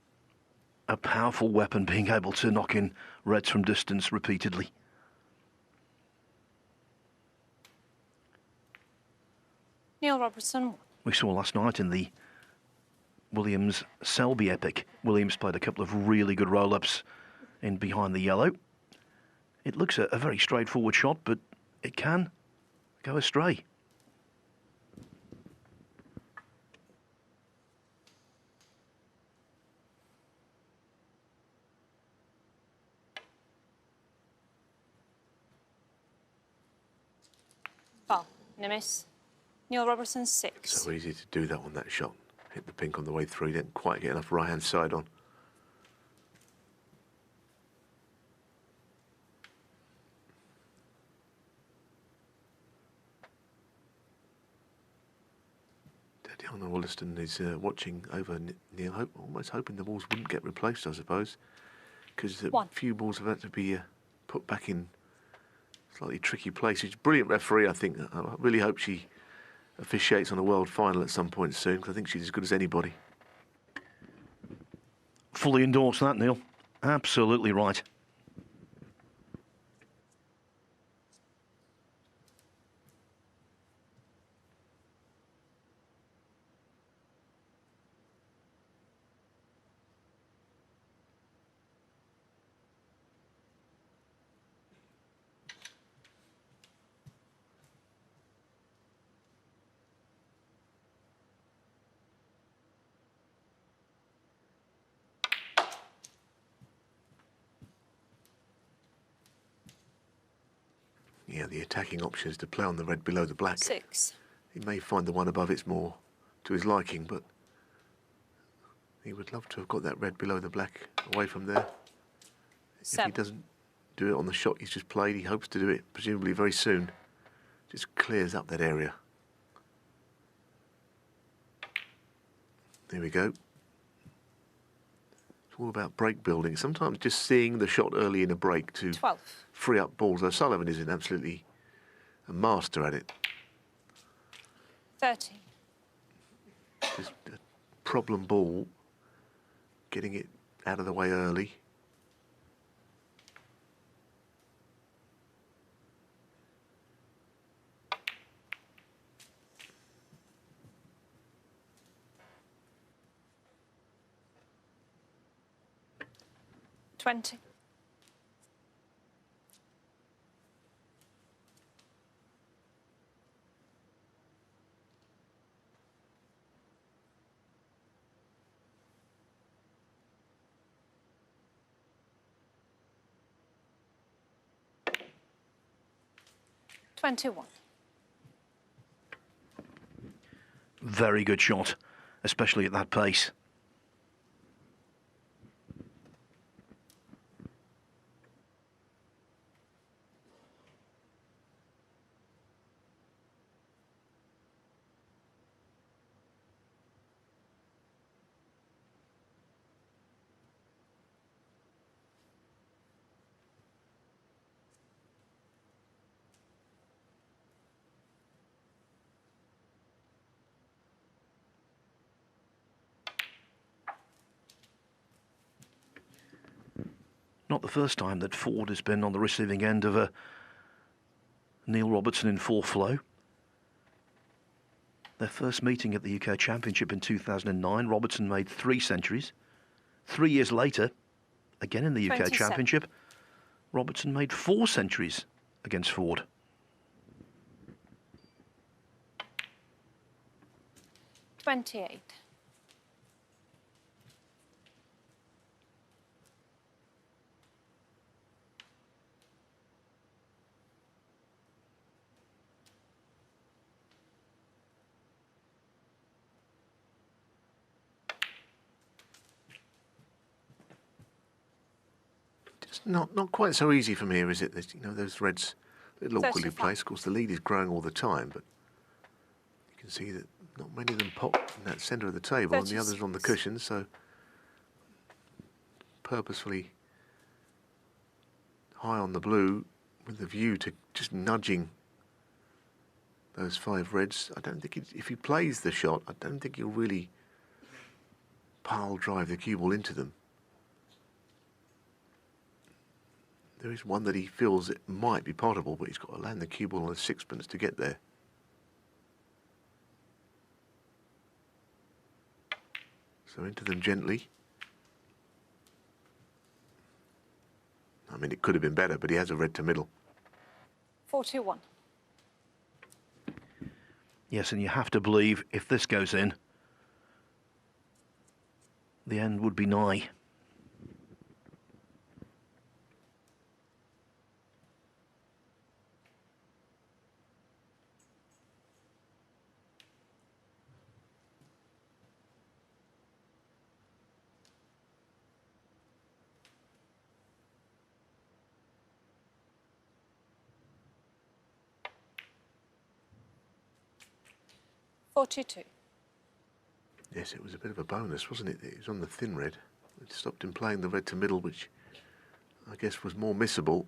a powerful weapon, being able to knock in reds from distance repeatedly. Neil Robertson. We saw last night in the Williams-Selby epic, Williams played a couple of really good roll-ups in behind the yellow. It looks a very straightforward shot, but it can go astray. Foul. No miss. Neil Robertson 6. So easy to do that on that shot. Hit the pink on the way through. Didn't quite get enough right-hand side on. Daddy on Wollaston is watching over Neil, almost hoping the balls wouldn't get replaced, I suppose, because a few balls have had to be put back in slightly tricky place. She's a brilliant referee, I think. I really hope she officiates on a world final at some point soon, because I think she's as good as anybody. Fully endorse that, Neil. Absolutely right. Yeah, the attacking option is to play on the red below the black. 6. He may find the one above it's more to his liking, but he would love to have got that red below the black away from there. 7. If he doesn't do it on the shot he's just played, he hopes to do it presumably very soon. Just clears up that area. There we go. It's all about break building. Sometimes just seeing the shot early in a break to 12. free up balls. O'Sullivan is absolutely a master at it. 13. Just a problem ball, getting it out of the way early. Twenty. Very good shot, especially at that pace. Not the first time that Ford has been on the receiving end of a Neil Robertson in full flow. Their first meeting at the UK Championship in 2009, Robertson made 3 centuries. 3 years later, again in the UK 27. Championship, Robertson made 4 centuries against Ford. 28. It's not quite so easy from here, is it? There's, those reds, a little awkwardly 35. placed. Of course, the lead is growing all the time, but you can see that not many of them pop in that centre of the table, and the others are on the cushions, so purposefully high on the blue with the view to just nudging those 5 reds. I don't think if he plays the shot, I don't think he'll really pile drive the cue ball into them. There is one that he feels it might be potable, but he's got to land the cue ball on a 6pence to get there. So into them gently. mean, it could have been better, but he has a red to middle. 41. Yes, and you have to believe if this goes in, the end would be nigh. Yes, it was a bit of a bonus, wasn't it? It was on the thin red. It stopped him playing the red to middle, which I guess was more missable.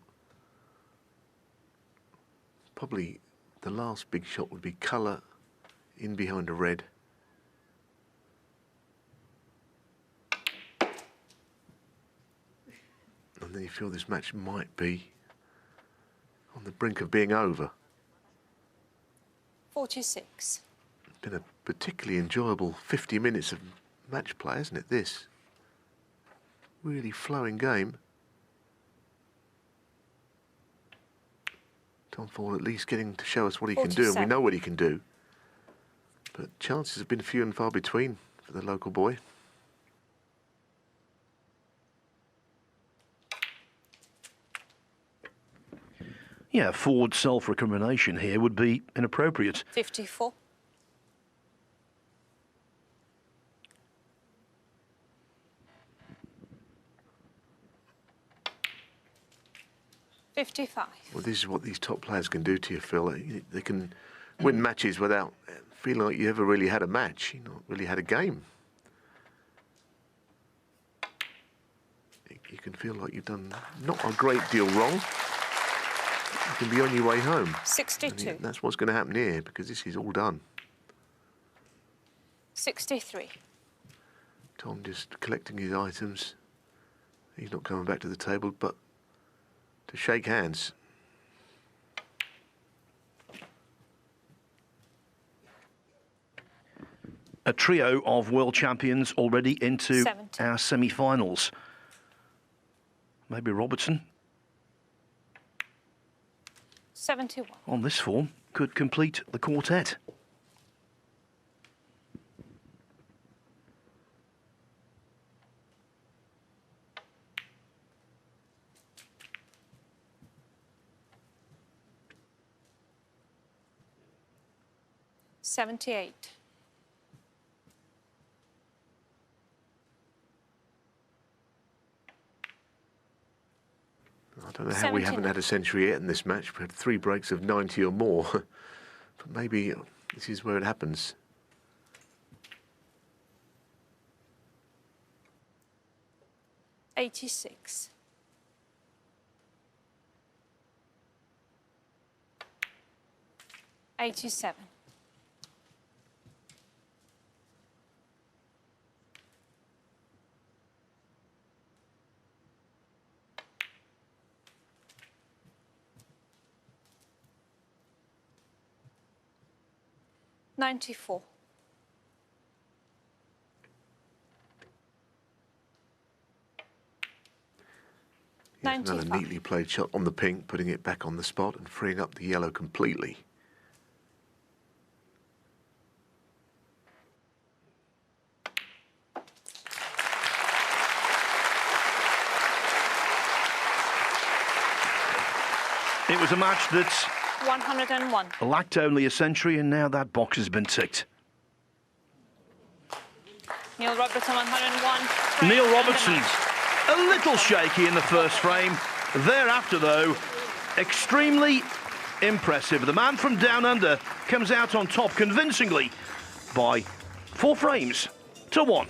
Probably the last big shot would be colour in behind a red. And then you feel this match might be on the brink of being over. 46. It's been a particularly enjoyable 50 minutes of match play, hasn't it, this? Really flowing game. Tom Ford at least getting to show us what he can do, and we know what he can do. But chances have been few and far between for the local boy. Yeah, Ford's self-recrimination here would be inappropriate. 54. 55. Well, this is what these top players can do to you, Phil. They can win matches without feeling like you ever really had a match, you not really had a game. You can feel like you've done not a great deal wrong. You can be on your way home. 62. And that's what's going to happen here, because this is all done. 63. Tom just collecting his items. He's not coming back to the table, but to shake hands. A trio of world champions already into 70. our semi-finals. Maybe Robertson, 71. on this form, could complete the quartet. $78. I don't know how we haven't had a century yet in this match. We had 3 breaks of 90 or more. But maybe this is where it happens. $86. 87. 94. Here's another neatly played shot on the pink, putting it back on the spot and freeing up the yellow completely. It was a match that 101. lacked only a century, and now that box has been ticked. Neil Robertson, 101. Neil Robertson, a little shaky in the first frame. Thereafter, though, extremely impressive. The man from Down Under comes out on top convincingly by 4 frames to 1.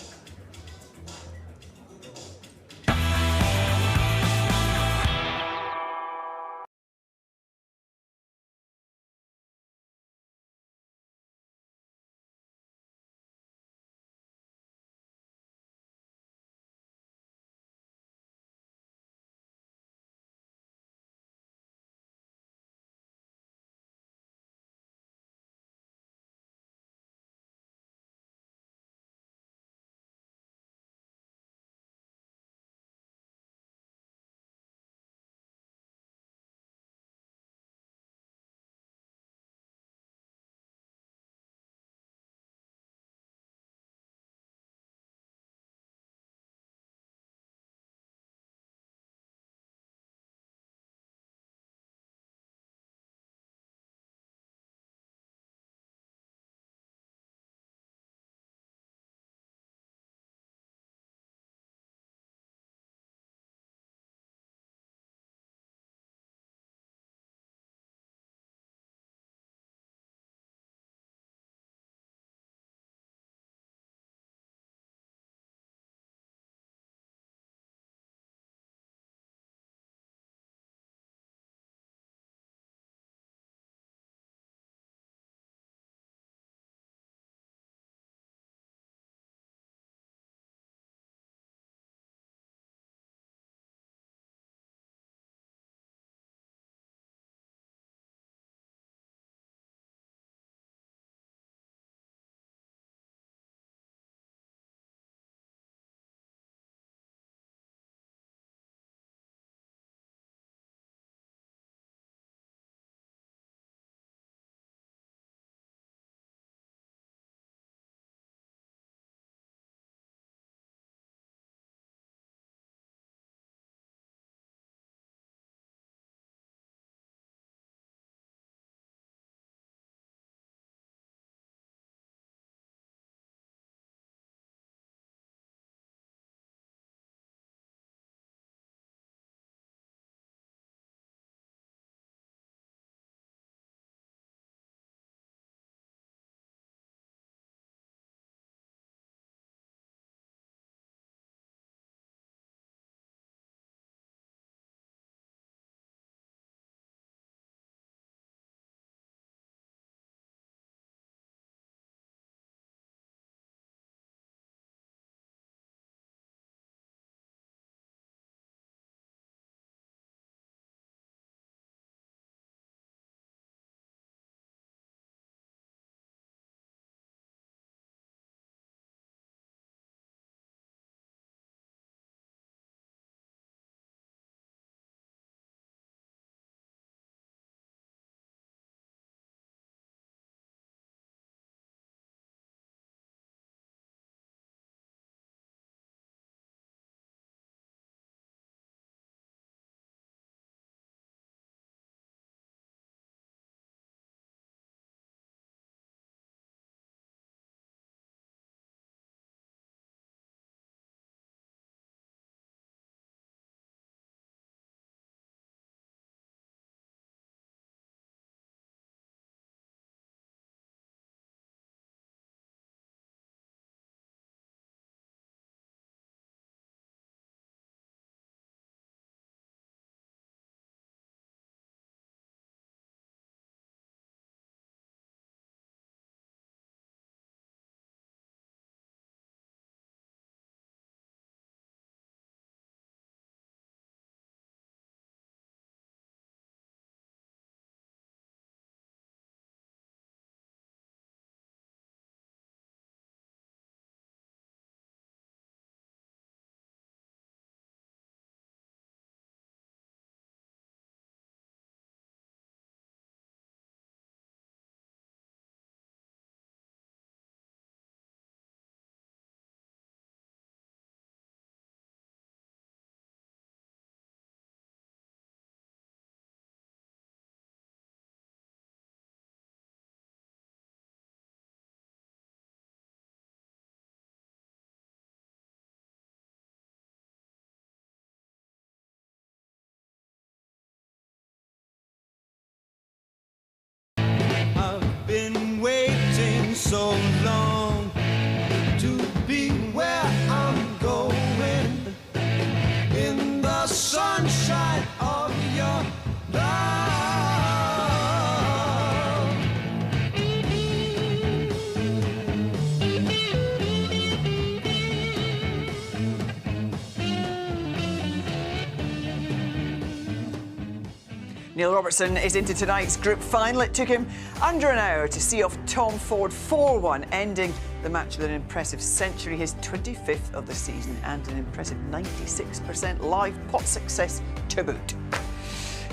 Neil Robertson is into tonight's group final. It took him under an hour to see off Tom Ford 4-1, ending the match with an impressive century, his 25th of the season, and an impressive 96% live pot success to boot.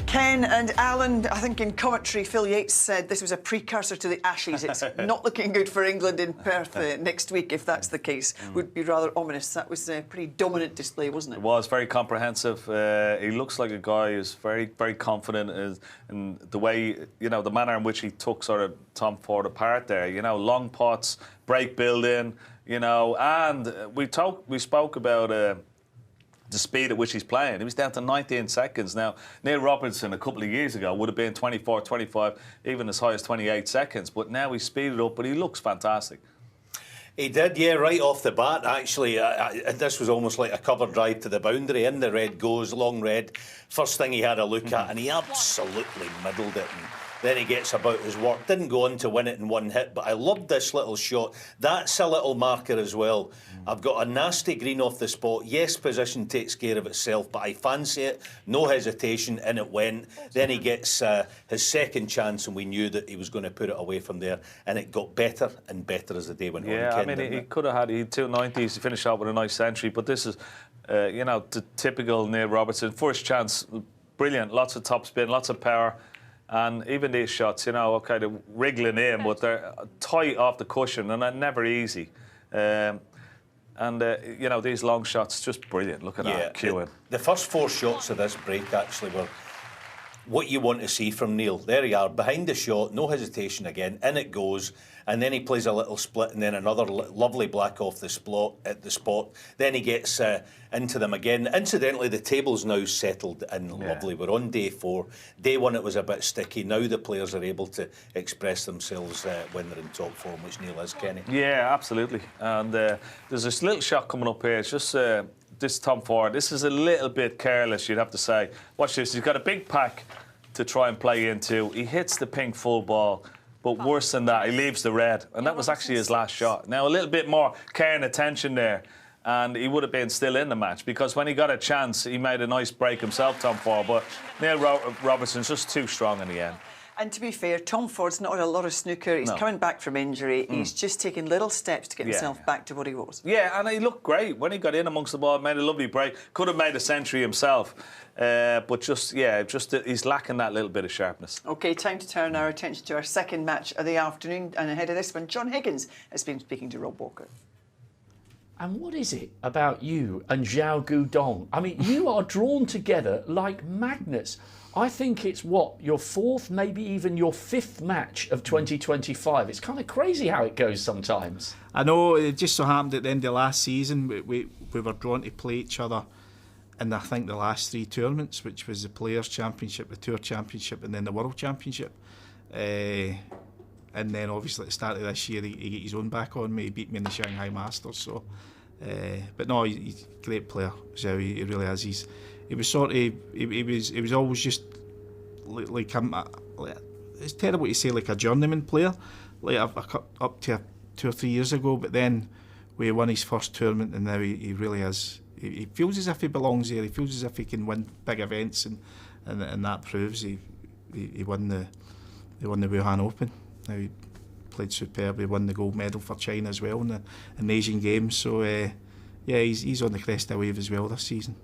Ken and Alan, I think in commentary, Phil Yates said this was a precursor to the Ashes. It's not looking good for England in Perth next week, if that's the case. Would be rather ominous. That was a pretty dominant display, wasn't it? It was very comprehensive. He looks like a guy who's very, very confident in the way, the manner in which he took sort of Tom Ford apart there. Long pots, break building, and we spoke about the speed at which he's playing. He was down to 19 seconds. Now, Neil Robertson a couple of years ago would have been 24, 25, even as high as 28 seconds. But now he's speeded up, but he looks fantastic. He did, yeah, right off the bat, actually. This was almost like a cover drive to the boundary. In the red goes, long red. First thing he had a look at, and he absolutely middled it. And then he gets about his work. Didn't go on to win it in one hit, but I loved this little shot. That's a little marker as well. I've got a nasty green off the spot. Yes, position takes care of itself, but I fancy it. No hesitation, and it went. Then he gets his second chance, and we knew that he was going to put it away from there. And it got better and better as the day went on. Yeah, I mean, he could have had 290s to finish out with a nice century, but this is, the typical Neil Robertson. First chance, brilliant. Lots of top spin, lots of power. And even these shots, they're wriggling in, but they're tight off the cushion, and they're never easy. These long shots, just brilliant. Look at that, queuing. The first 4 shots of this break actually were what you want to see from Neil. There you are, behind the shot, no hesitation again, in it goes, and then he plays a little split, and then another lovely black off the spot. Then he gets into them again. Incidentally, the table's now settled and lovely. We're on day 4. Day 1 it was a bit sticky. Now the players are able to express themselves when they're in top form, which Neil is, Kenny. Yeah, absolutely. And there's this little shot coming up here. It's just this Tom Ford. This is a little bit careless, you'd have to say. Watch this. He's got a big pack to try and play into. He hits the pink full ball. But worse than that, he leaves the red. And that was actually his last shot. Now, a little bit more care and attention there. And he would have been still in the match, because when he got a chance, he made a nice break himself, Tom Ford. But Neil Robertson's just too strong in the end. And to be fair, Tom Ford's not had a lot of snooker. He's coming back from injury. He's just taking little steps to get himself back to what he was. Yeah, and he looked great. When he got in amongst the ball, made a lovely break. Could have made a century himself. But he's lacking that little bit of sharpness. OK, time to turn our attention to our second match of the afternoon. And ahead of this one, John Higgins has been speaking to Rob Walker. And what is it about you and Xiao Guodong? I mean, you are drawn together like magnets. I think it's your 4th, maybe even your 5th match of 2025. It's kind of crazy how it goes sometimes. I know, it just so happened at the end of last season, we were drawn to play each other in, I think, the last 3 tournaments, which was the Players' Championship, the Tour Championship, and then the World Championship. And then, obviously, at the start of this year, he got his own back on me. He beat me in the Shanghai Masters. So, but no, he's a great player. So he really is. He was always just like it's terrible to say, like a journeyman player. Like up to 2 or 3 years ago, but then we won his first tournament, and now he really is. He feels as if he belongs there. He feels as if he can win big events, and that proves he won the Wuhan Open. Now he played superbly, won the gold medal for China as well in the Asian Games. So he's on the crest of a wave as well this season.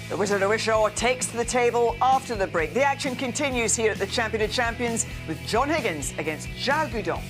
The Wizard of Xiao takes to the table after the break. The action continues here at the Champion of Champions with John Higgins against Xiao Guodong.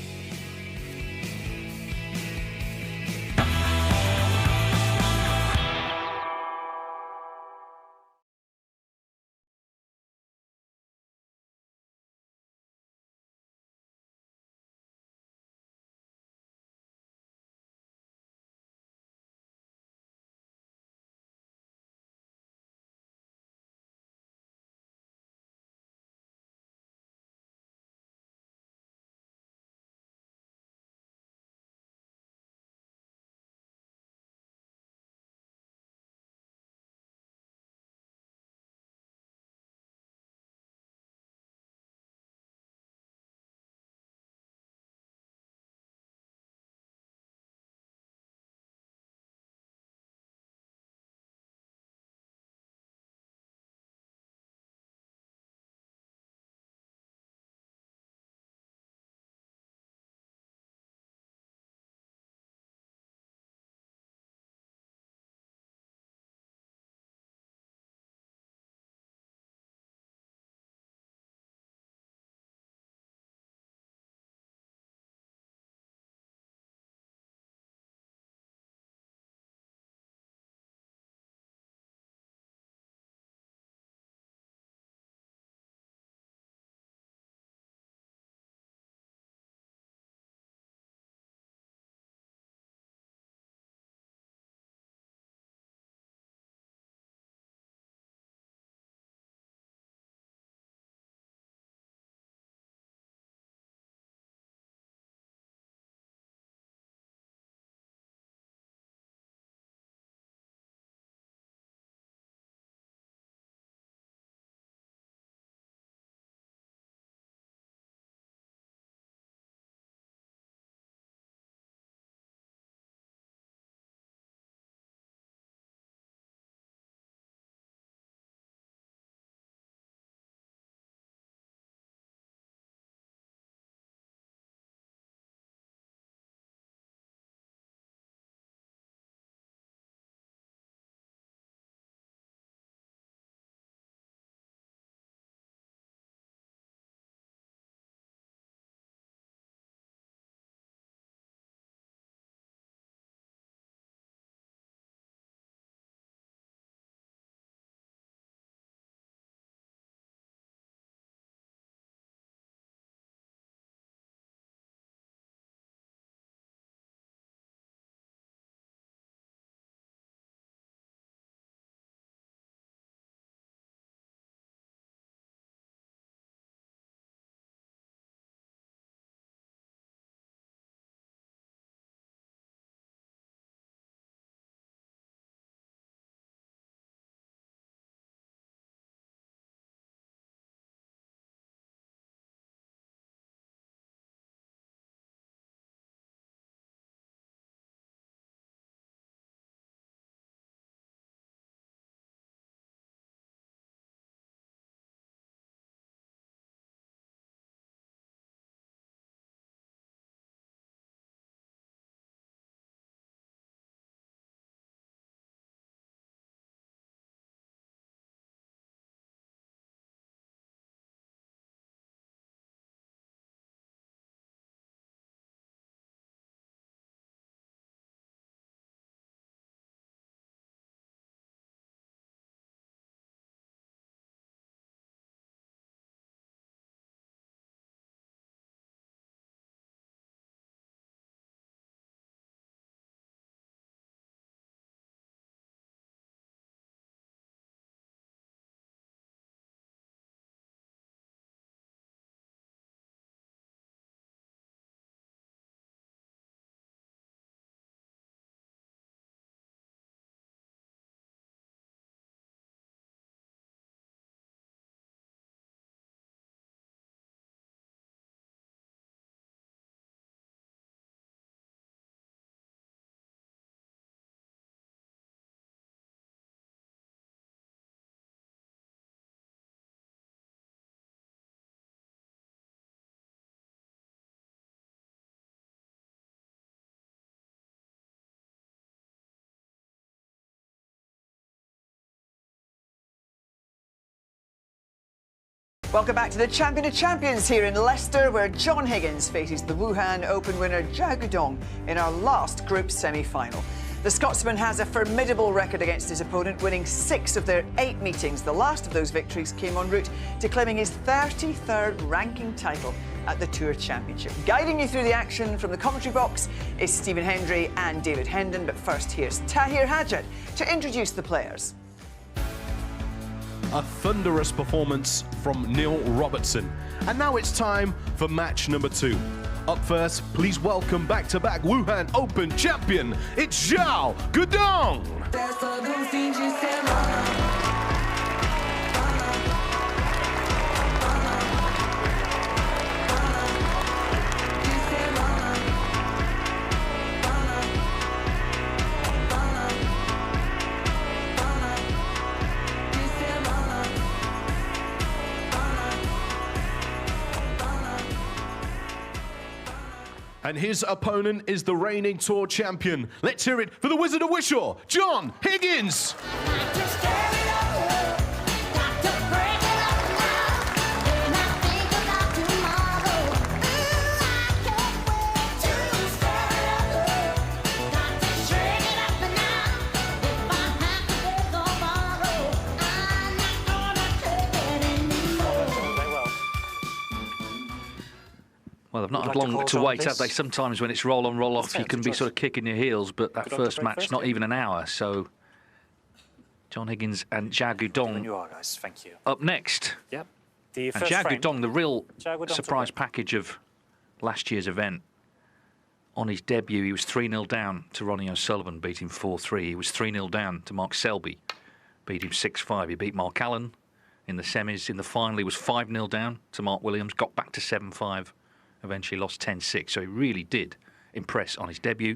Welcome back to the Champion of Champions here in Leicester, where John Higgins faces the Wuhan Open winner Xiao Guodong in our last group semi-final. The Scotsman has a formidable record against his opponent, winning 6 of their 8 meetings. The last of those victories came en route to claiming his 33rd ranking title at the Tour Championship. Guiding you through the action from the commentary box is Stephen Hendry and David Hendon. But first, here's Tahir Hadjat to introduce the players. A thunderous performance from Neil Robertson. And now it's time for match number 2. Up first, please welcome back-to-back Wuhan Open champion, it's Xiao Guodong. And his opponent is the reigning tour champion. Let's hear it for the Wizard of Wishaw, John Higgins. Well, they've not had long to wait, have they? Sometimes when it's roll on, roll off, you can be sort of kicking your heels, but that first match, not even an hour. So, John Higgins and Xiao Guodong You are, guys. Thank you. up next. Yep. And Xiao Guodong, the real surprise package of last year's event. On his debut, he was 3-0 down to Ronnie O'Sullivan, beat him 4-3. He was 3-0 down to Mark Selby, beat him 6-5. He beat Mark Allen in the semis. In the final, he was 5-0 down to Mark Williams, got back to 7-5. Eventually lost 10-6, so he really did impress on his debut.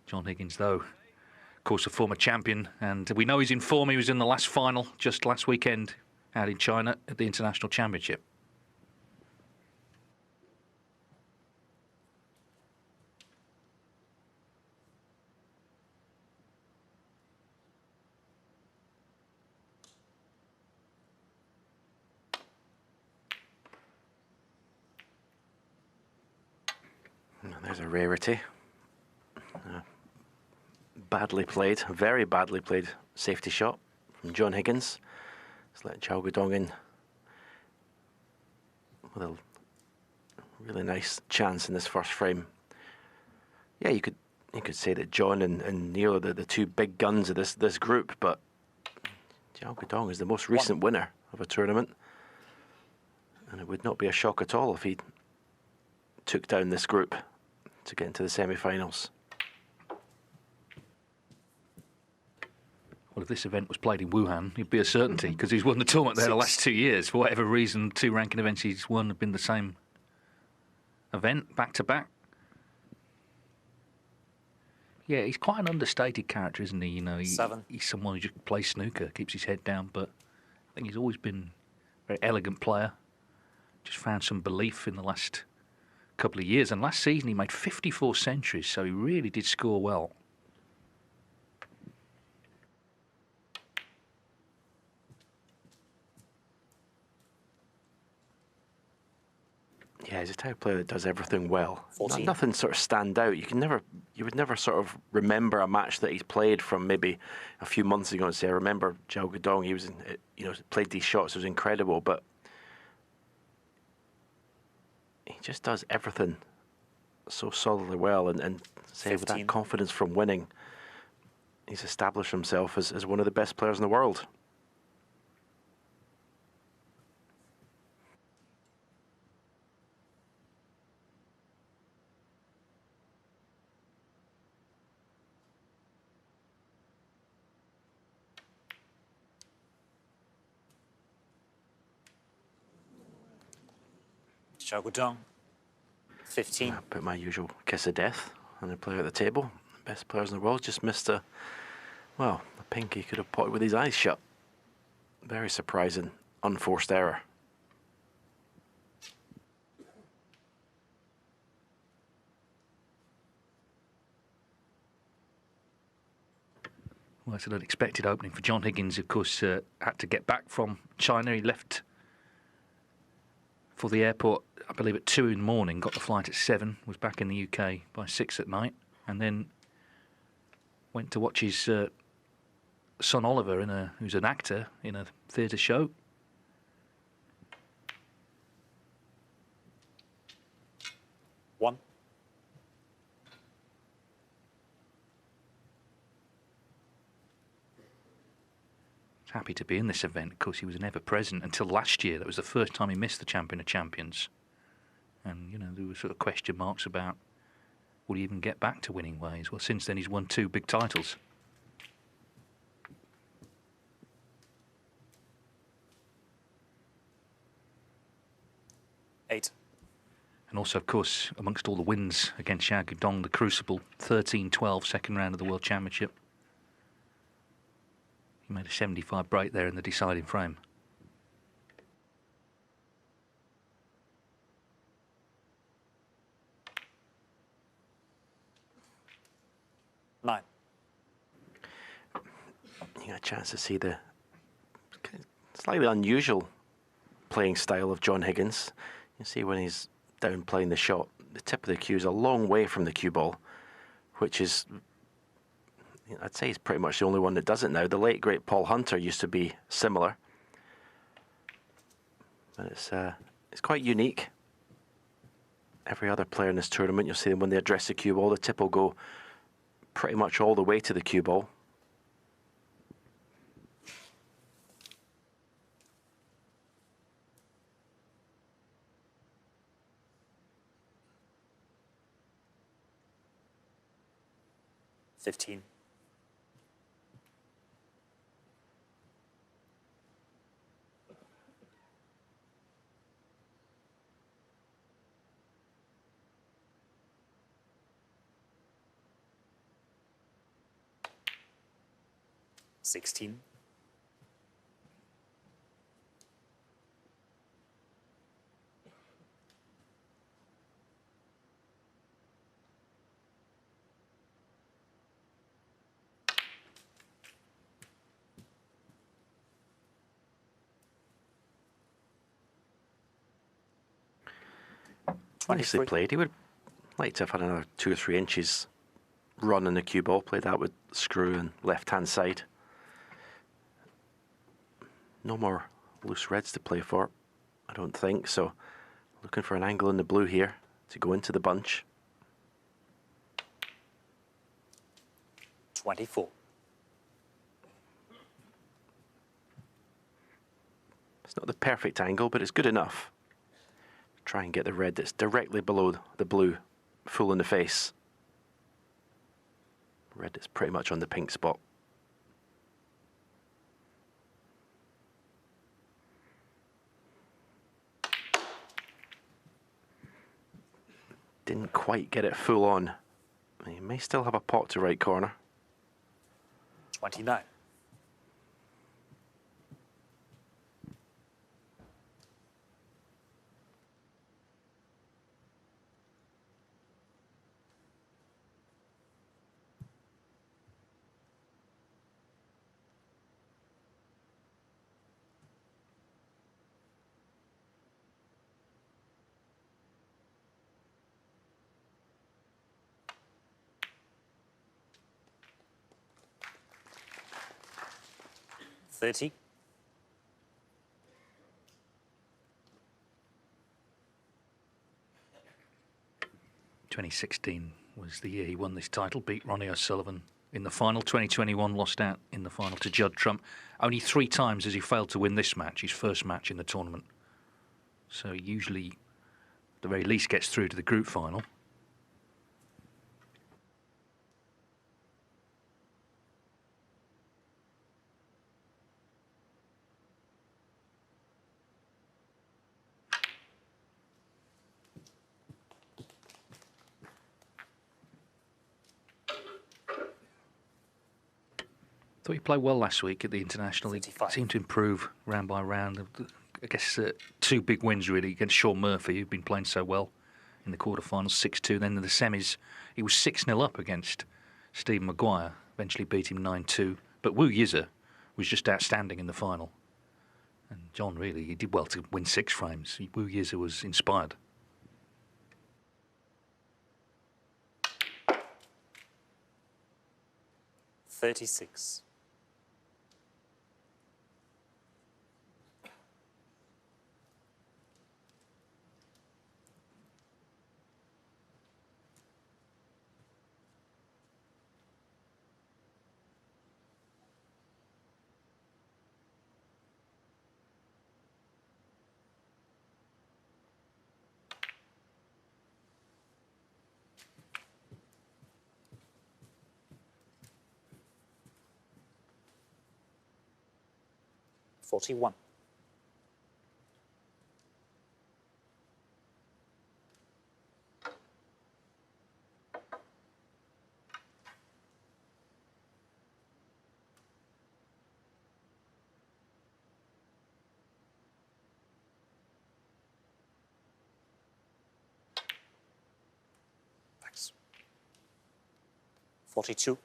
John Higgins, though, of course, a former champion, and we know he's in form. He was in the last final just last weekend out in China at the International Championship. There's a rarity. Badly played, very badly played safety shot from John Higgins. Let's let Xiao Guodong in with a really nice chance in this first frame. Yeah, you could say that John and Neil are the two big guns of this group, but Xiao Guodong is the most recent winner of a tournament, and it would not be a shock at all if he took down this group to get into the semi-finals. Well, if this event was played in Wuhan, it'd be a certainty, because he's won the tournament there the last 2 years. For whatever reason, 2 ranking events he's won have been the same event, back-to-back. Yeah, he's quite an understated character, isn't he? You know, he's someone who just plays snooker, keeps his head down, but I think he's always been a very elegant player. Just found some belief in the last couple of years, and last season he made 54 centuries, so he really did score well. Yeah, he's a type of player that does everything well. Nothing sort of stand out. You would never sort of remember a match that he's played from maybe a few months ago and say, I remember Xiao Guodong, he was played these shots, it was incredible, but he just does everything so solidly well, and say with that confidence from winning, he's established himself as one of the best players in the world. Xiao Guodong, 15. I put my usual kiss of death on the player at the table. Best players in the world, just missed a pink he could have potted with his eyes shut. Very surprising, unforced error. Well, it's an unexpected opening for John Higgins. Of course, had to get back from China. He left for the airport, I believe, at 2 in the morning, got the flight at 7, was back in the UK by 6 at night, and then went to watch his son Oliver, who's an actor, in a theatre show. One. Happy to be in this event. Of course, he was never present until last year. That was the first time he missed the Champion of Champions. And, you know, there were sort of question marks about would he even get back to winning ways. Well, since then, he's won 2 big titles. Eight. And also, of course, amongst all the wins against Xiao Guodong, the Crucible, 13-12, second round of the World Championship. He made a 75 break there in the deciding frame. Nine. You got a chance to see the slightly unusual playing style of John Higgins. You see when he's down playing the shot, the tip of the cue is a long way from the cue ball, which is, I'd say he's pretty much the only one that does it now. The late, great Paul Hunter used to be similar. But it's quite unique. Every other player in this tournament, you'll see them when they address the cue ball, the tip will go pretty much all the way to the cue ball. $15. $16. Nicely played. He would like to have had another 2 or 3 inches run in the cue ball. Play that with screw and left-hand side. No more loose reds to play for, I don't think. So looking for an angle in the blue here to go into the bunch. 24. It's not the perfect angle, but it's good enough. Try and get the red that's directly below the blue full in the face. Red is pretty much on the pink spot. Didn't quite get it full on. He may still have a pot to right corner. 29. $30. 2016 was the year he won this title, beat Ronnie O'Sullivan in the final. 2021 lost out in the final to Judd Trump. Only 3 times has he failed to win this match, his first match in the tournament. So he usually, at the very least, gets through to the group final. Thought he played well last week at the International. He seemed to improve round by round. I guess 2 big wins really against Sean Murphy, who'd been playing so well in the quarterfinals, 6-2. Then in the semis, he was 6-0 up against Stephen Maguire. Eventually beat him 9-2. But Wu Yize was just outstanding in the final. And John, really, he did well to win 6 frames. Wu Yizi was inspired. $36. $41. Thanks. 42.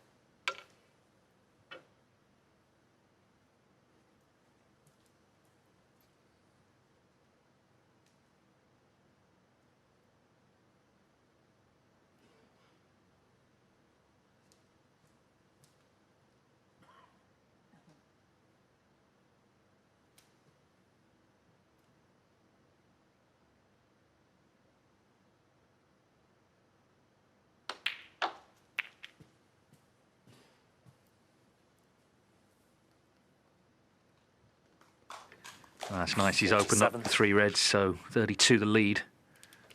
That's nice. He's opened up 3 reds, so 32 the lead.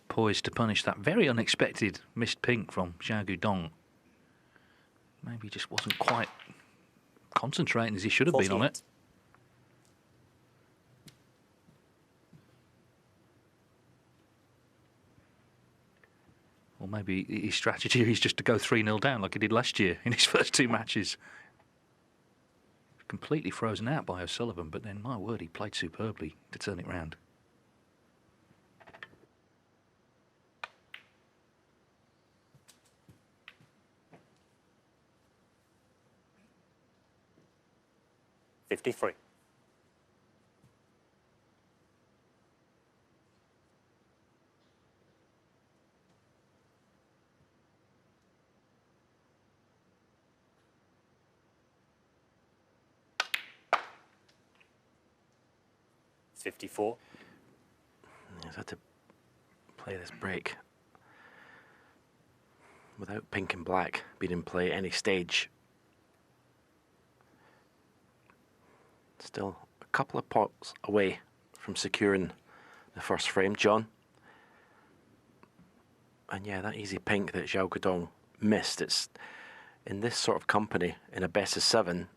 Poised to punish that very unexpected missed pink from Xiao Guodong. Maybe he just wasn't quite concentrating as he should have been on it. Or maybe his strategy is just to go 3-0 down like he did last year in his first 2 matches. Completely frozen out by O'Sullivan, but then, my word, he played superbly to turn it round. $53. $54. He's had to play this break without pink and black being in play at any stage. Still a couple of pots away from securing the first frame, John. And yeah, that easy pink that Xiao Guodong missed, it's in this sort of company, in a best of 7,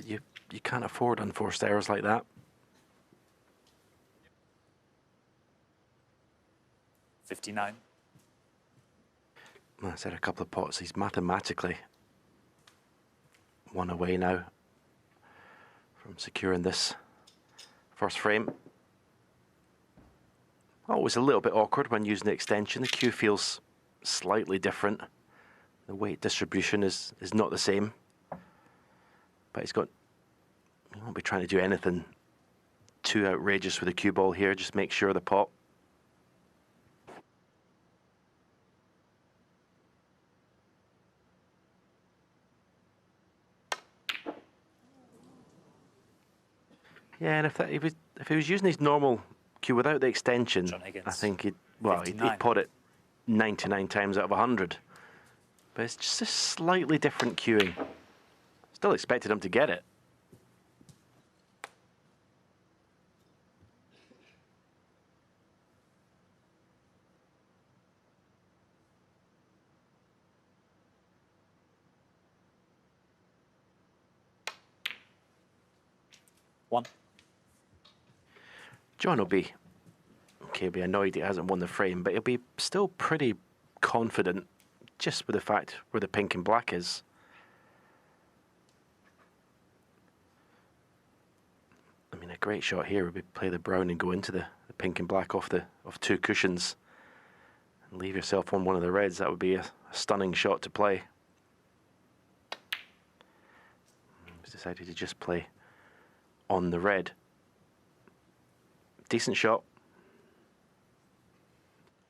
you can't afford unforced errors like that. 59. I said a couple of pots. He's mathematically 1 away now from securing this first frame. Always a little bit awkward when using the extension. The cue feels slightly different. The weight distribution is not the same. But he won't be trying to do anything too outrageous with the cue ball here. Just make sure the pot. Yeah, and if he was using his normal cue without the extension, I think he'd pot it 99 times out of 100. But it's just a slightly different cueing. Still expected him to get it. John will be annoyed he hasn't won the frame, but he'll be still pretty confident just with the fact where the pink and black is. I mean, a great shot here would be play the brown and go into the pink and black off 2 cushions and leave yourself on one of the reds. That would be a stunning shot to play. He's decided to just play on the red. Decent shot.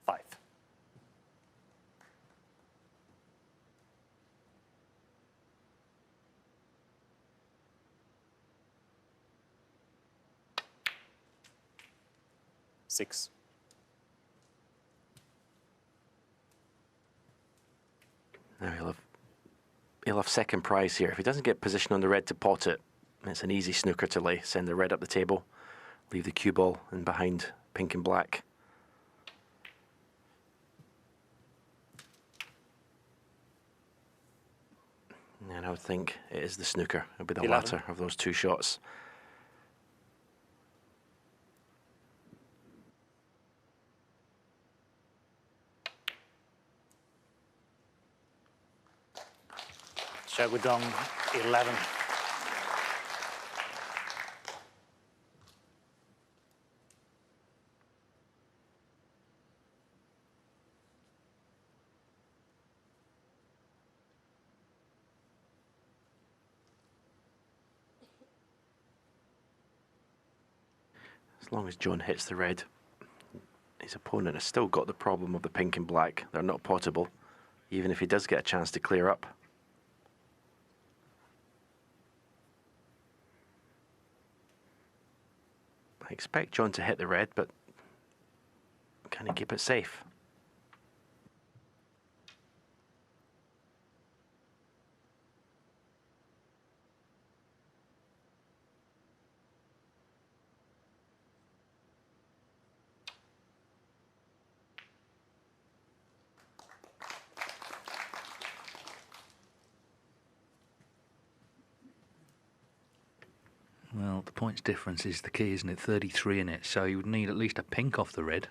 5. Six. Now he'll have second prize here. If he doesn't get position on the red to pot it, it's an easy snooker to lay. Send the red up the table, leave the cue ball in behind pink and black. And I would think it is the snooker. It'll be the 11. latter of those two shots. Xiao Dong, 11. As long as John hits the red, his opponent has still got the problem of the pink and black. They're not potable, even if he does get a chance to clear up. I expect John to hit the red, but can he keep it safe? Well, the points difference is the key, isn't it? 33 in it, so you would need at least a pink off the red.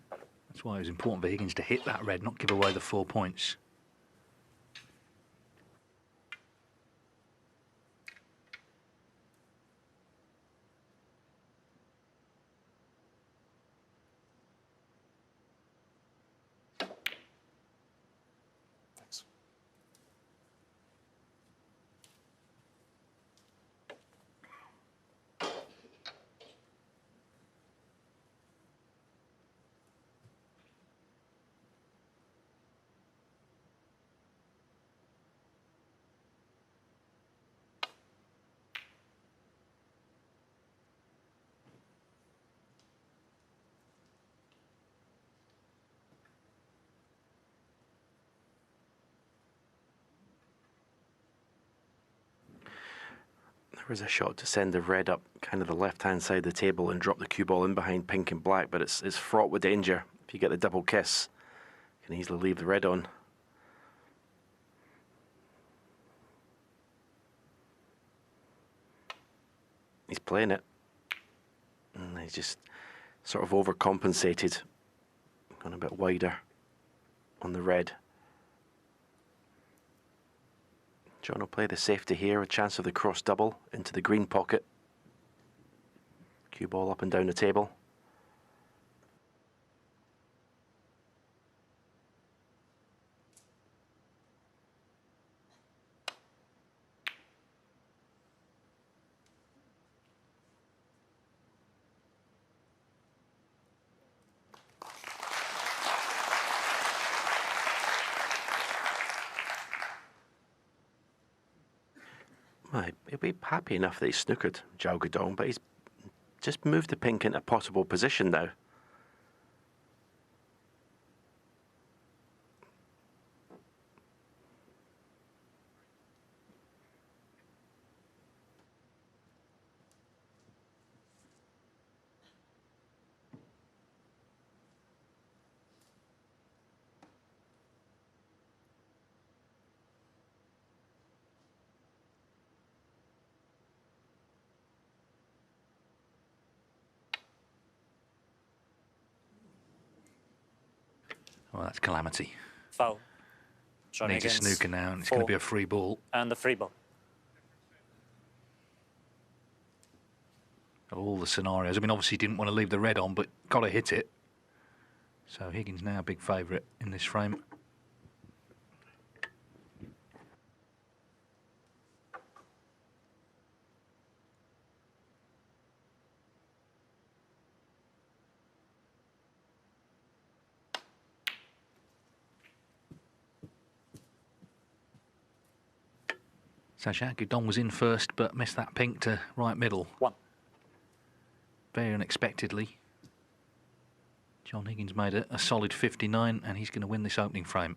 That's why it was important for Higgins to hit that red, not give away the 4 points. There was a shot to send the red up kind of the left-hand side of the table and drop the cue ball in behind pink and black, but it's fraught with danger. If you get the double kiss, you can easily leave the red on. He's playing it. And he's just sort of overcompensated. Gone a bit wider on the red. John will play the safety here, a chance of the cross double into the green pocket. Cue ball up and down the table. He'll be happy enough that he's snookered Xiao Guodong, but he's just moved the pink into a possible position now. Well, that's calamity. Foul. John Needs a Higgins, snooker now, and it's going to be a free ball. And the free ball. All the scenarios. I mean, obviously, he didn't want to leave the red on, but got to hit it. So Higgins now a big favourite in this frame. So Xiao Guodong was in first, but missed that pink to right middle. 1. Very unexpectedly. John Higgins made a solid 59, and he's going to win this opening frame.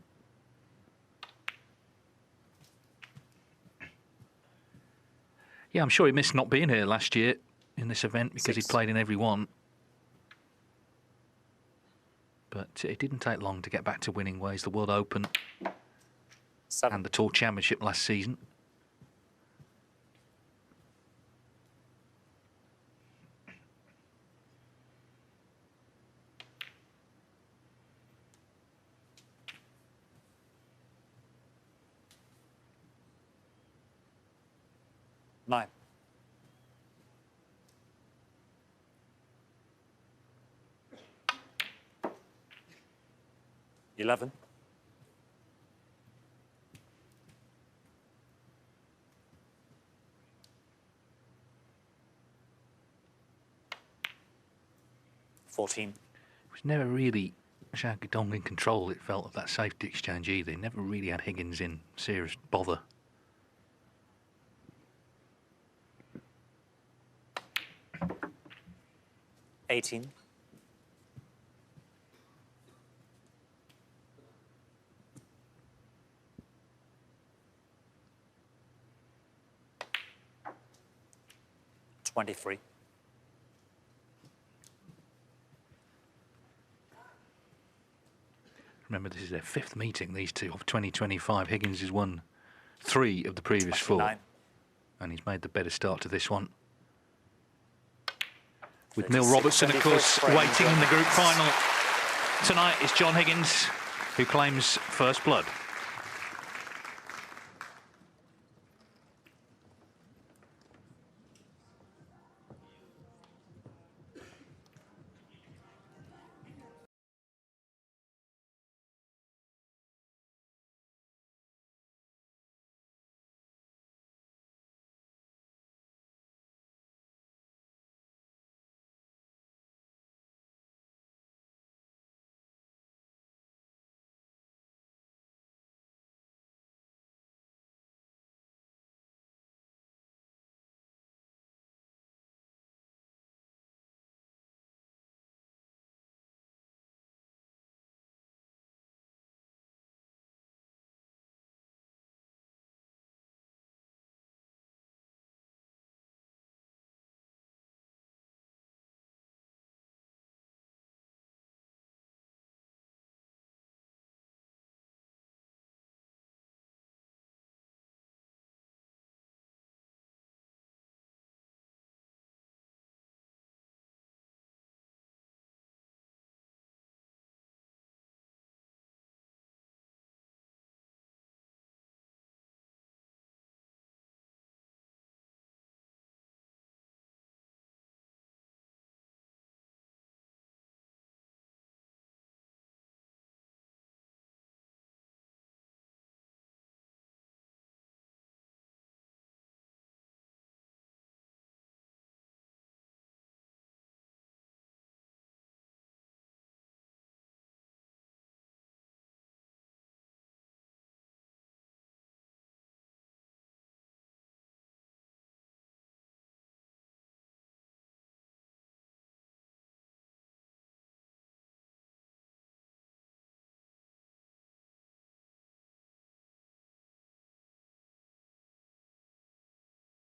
Yeah, I'm sure he missed not being here last year in this event because he played in every one. But it didn't take long to get back to winning ways. The World Open 7. and the Tour Championship last season. Nine. 11. 14. It was never really Xiao Guodong in control, it felt, of that safety exchange either. He never really had Higgins in serious bother. $18. 23. Remember, this is their 5th meeting, these two, of 2025. Higgins has won 3 of the previous 4. And he's made the better start to this one. With Neil Robertson, of course, waiting in the group final. Tonight is John Higgins, who claims first blood.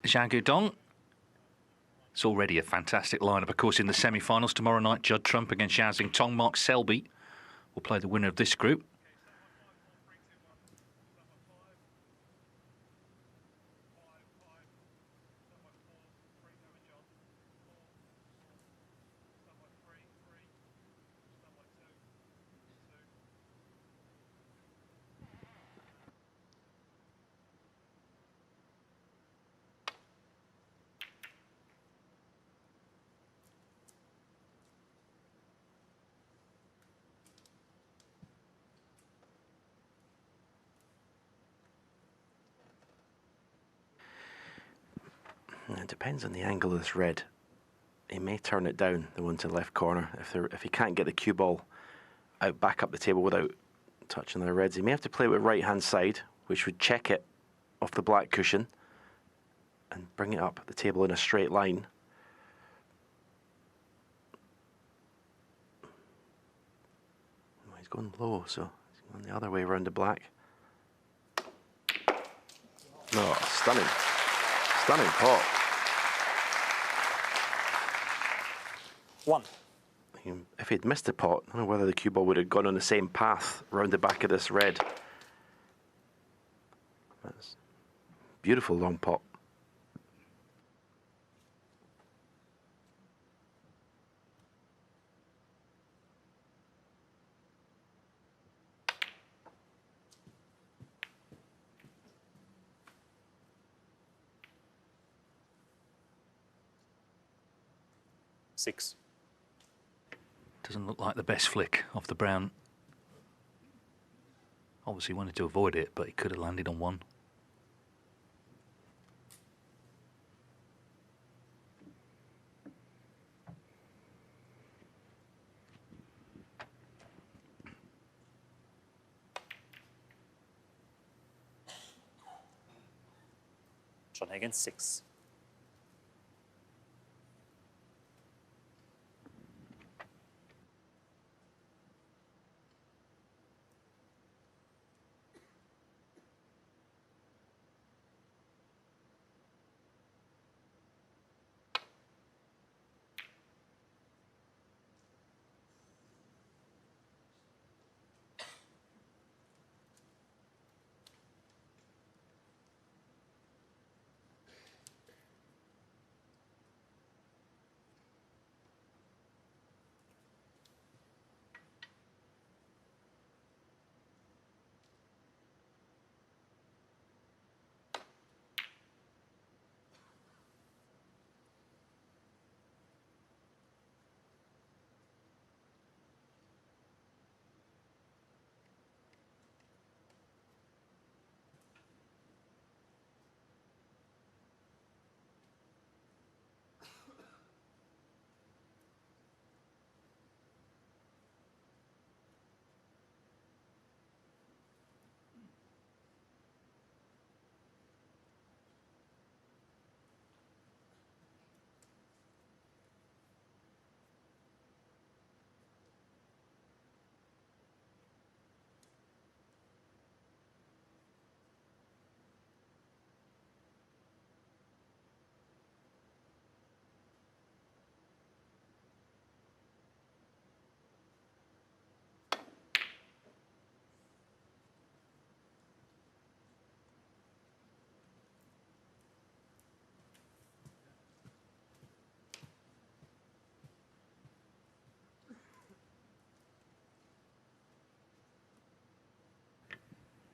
Xiao Guodong. It's already a fantastic lineup. Of course, in the semi-finals tomorrow night, Judd Trump against Xiao Xingtong. Mark Selby will play the winner of this group. It depends on the angle of this red. He may turn it down, the one to the left corner. If he can't get the cue ball out back up the table without touching the reds, he may have to play with right hand side, which would check it off the black cushion. and bring it up the table in a straight line. Oh, he's going low, so he's going the other way around the black. Oh, stunning. Stunning pot. One. If he'd missed the pot, I don't know whether the cue ball would have gone on the same path round the back of this red. That's beautiful long pot. Six. Doesn't look like the best flick off the brown. Obviously wanted to avoid it, but he could have landed on one. John Higgins, 6.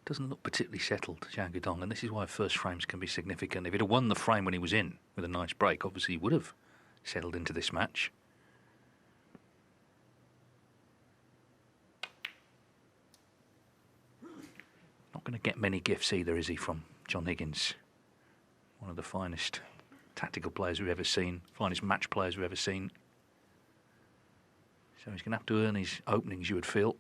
Doesn't look particularly settled, Xiao Guodong, and this is why first frames can be significant. If he'd have won the frame when he was in with a nice break, obviously he would have settled into this match. Not going to get many gifts either, is he, from John Higgins? One of the finest tactical players we've ever seen, finest match players we've ever seen. So he's going to have to earn his openings, you would feel.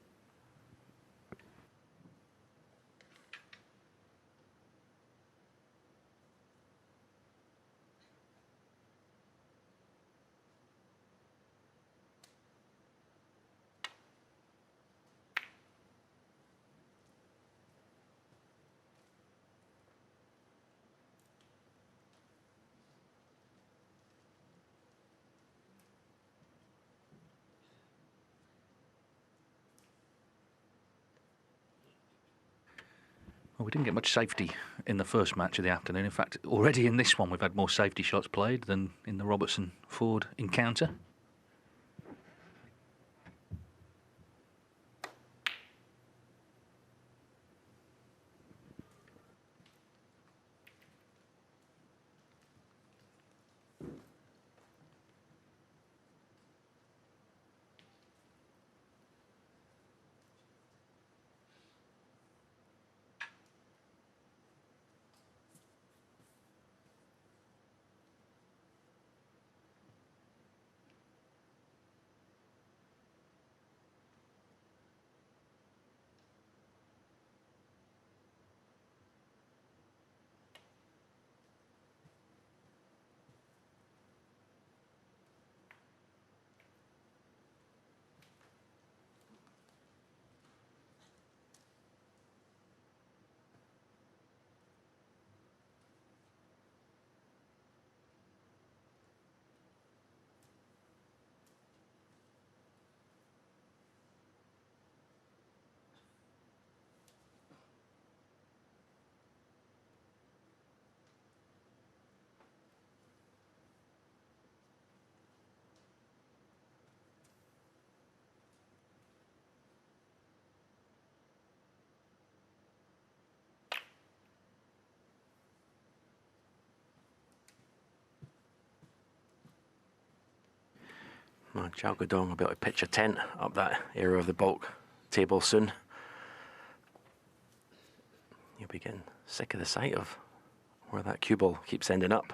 Well, we didn't get much safety in the first match of the afternoon. In fact, already in this one, we've had more safety shots played than in the Robertson-Ford encounter. Well, Xiao Guodong will be able to pitch a tent up that area of the bulk table soon. You'll be getting sick of the sight of where that cue ball keeps ending up.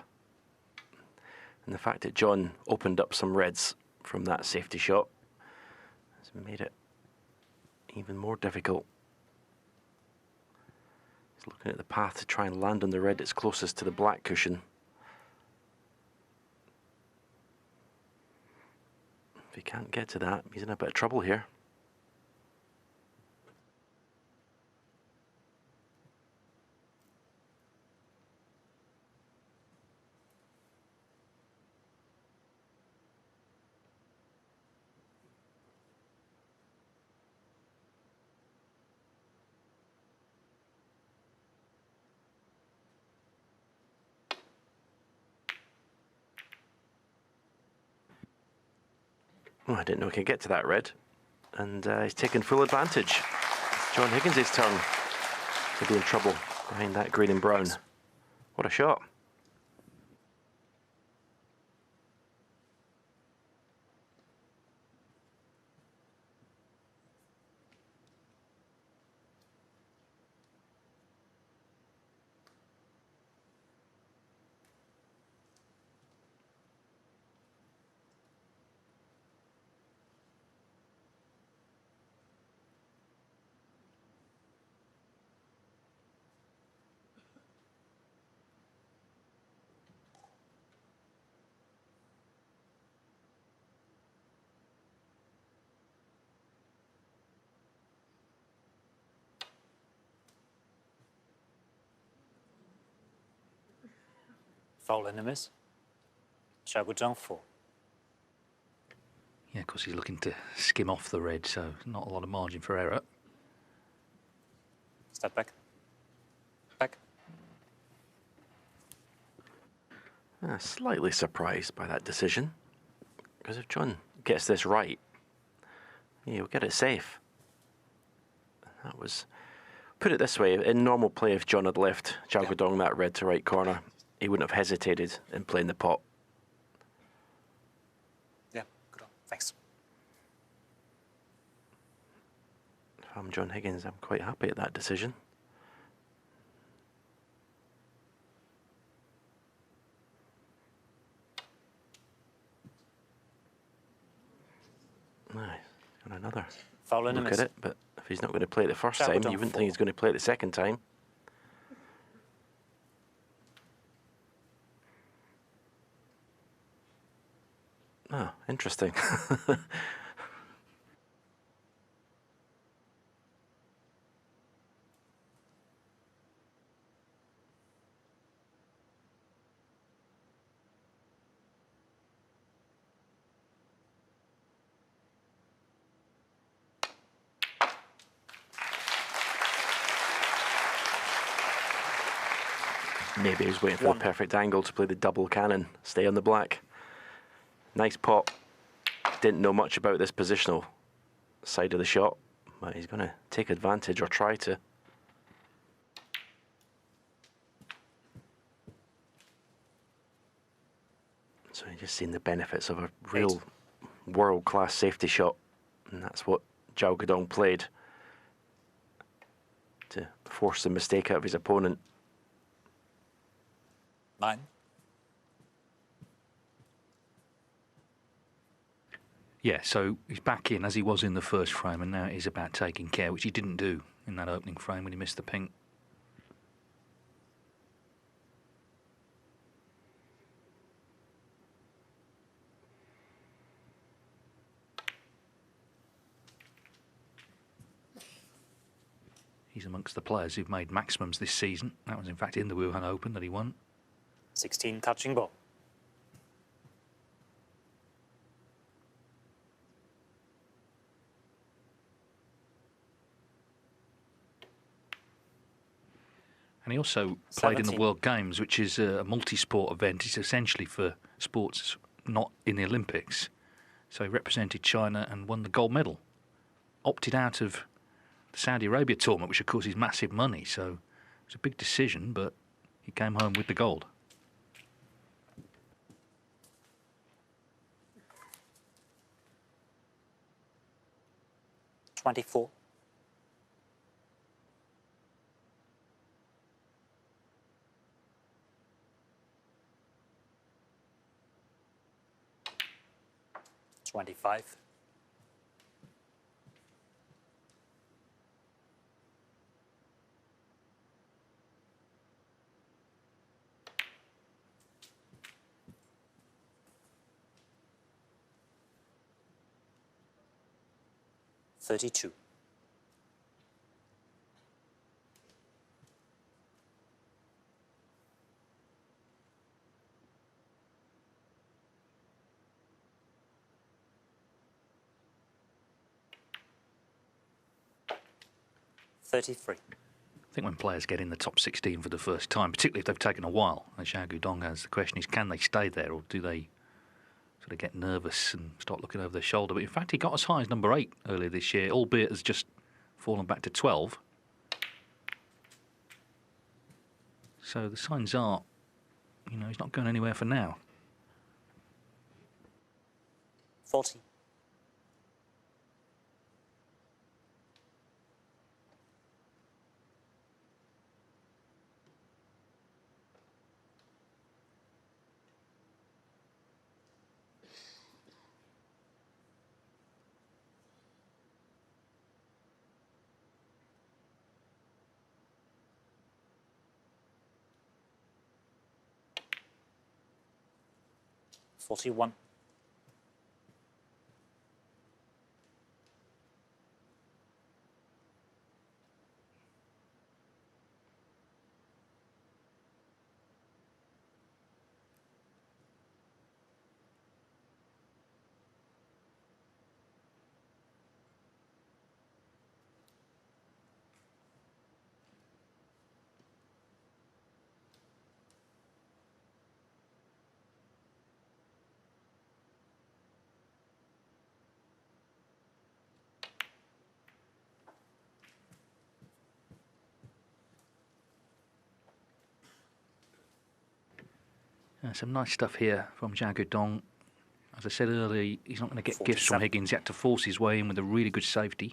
And the fact that John opened up some reds from that safety shot has made it even more difficult. He's looking at the path to try and land on the red that's closest to the black cushion. If he can't get to that, he's in a bit of trouble here. Oh, I didn't know he could get to that red. And he's taken full advantage. John Higgins' turn to be in trouble behind that green and brown. What a shot. Foul and a miss. Xiao Guodong 4. Yeah, of course he's looking to skim off the red, so not a lot of margin for error. Step back. Back. Slightly surprised by that decision. Because if John gets this right, he'll get it safe. That was... Put it this way, in normal play, if John had left Xiao Guodong that red to right corner, he wouldn't have hesitated in playing the pot. Yeah, good on. Thanks. If I'm John Higgins, I'm quite happy at that decision. Nice. Got another Foul and a look miss. at it, but if he's not going to play it the first time, you wouldn't think he's going to play it the second time. Ah, interesting. Maybe he's waiting for the perfect angle to play the double cannon, stay on the black. Nice pot. Didn't know much about this positional side of the shot, but he's going to take advantage or try to. So you've just seen the benefits of a real world-class safety shot, and that's what Xiao Guodong played to force the mistake out of his opponent. 9. Yeah, so he's back in as he was in the first frame, and now it is about taking care, which he didn't do in that opening frame when he missed the pink. He's amongst the players who've made maximums this season. That was in fact in the Wuhan Open that he won. 16 touching ball. And he also played in the World Games, which is a multi-sport event. It's essentially for sports not in the Olympics. So he represented China and won the gold medal. Opted out of the Saudi Arabia tournament, which of course is massive money. So it was a big decision, but he came home with the gold. 24. 25. 32. 33. I think when players get in the top 16 for the first time, particularly if they've taken a while, as Xiao Guodong has, the question is, can they stay there, or do they sort of get nervous and start looking over their shoulder? But in fact, he got as high as number 8 earlier this year, albeit has just fallen back to 12. So the signs are, you know, he's not going anywhere for now. 40. 41. Some nice stuff here from Xiao Guodong. As I said earlier, he's not going to get gifts from 47. Higgins. He had to force his way in with a really good safety.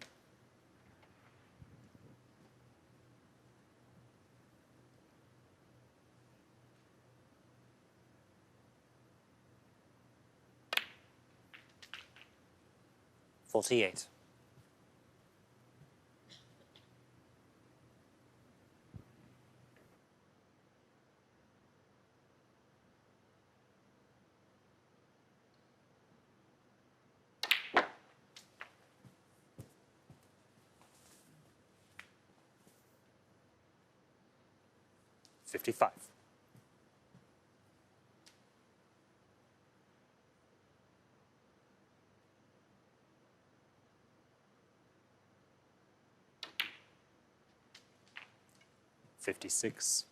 $48. 55. 56.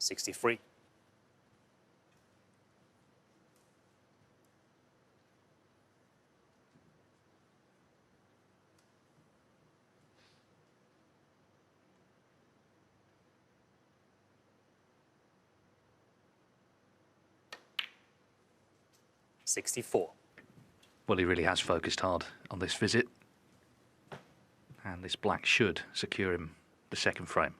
63. 64. Well, he really has focused hard on this visit. And this black should secure him the second frame.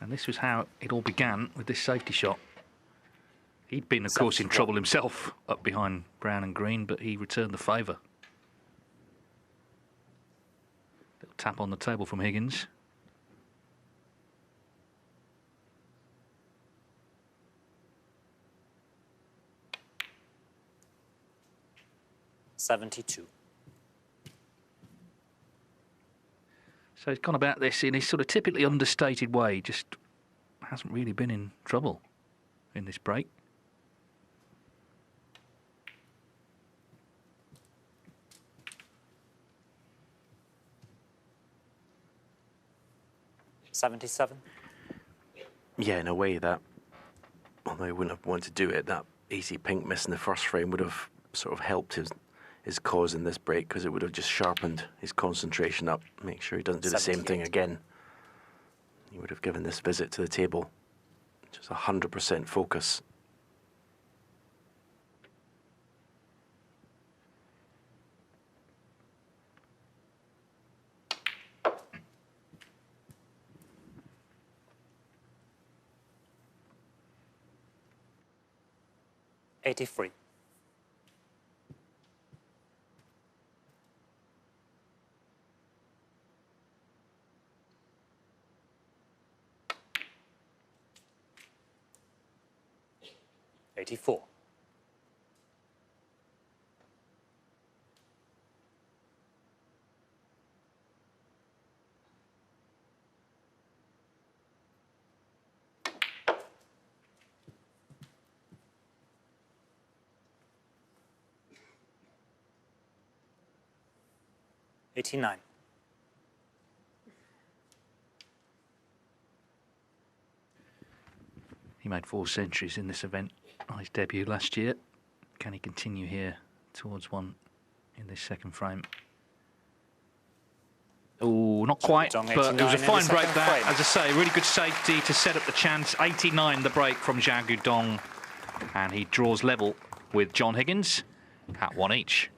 And this was how it all began with this safety shot. He'd been, of course, in trouble himself up behind brown and green, but he returned the favour. Little tap on the table from Higgins. $72. So he's gone about this in his sort of typically understated way, just hasn't really been in trouble in this break. 77. Yeah, in a way that, although he wouldn't have wanted to do it, that easy pink miss in the first frame would have sort of helped his cause in this break, because it would have just sharpened his concentration up, make sure he doesn't do the same thing again. He would have given this visit to the table just 100% focus. '83. '84. '89. He made 4 centuries in this event on his debut last year. Can he continue here towards one in this second frame? Oh, not quite, but it was a fine break that. As I say, really good safety to set up the chance. 89 the break from Xiao Guodong, and he draws level with John Higgins at 1 each.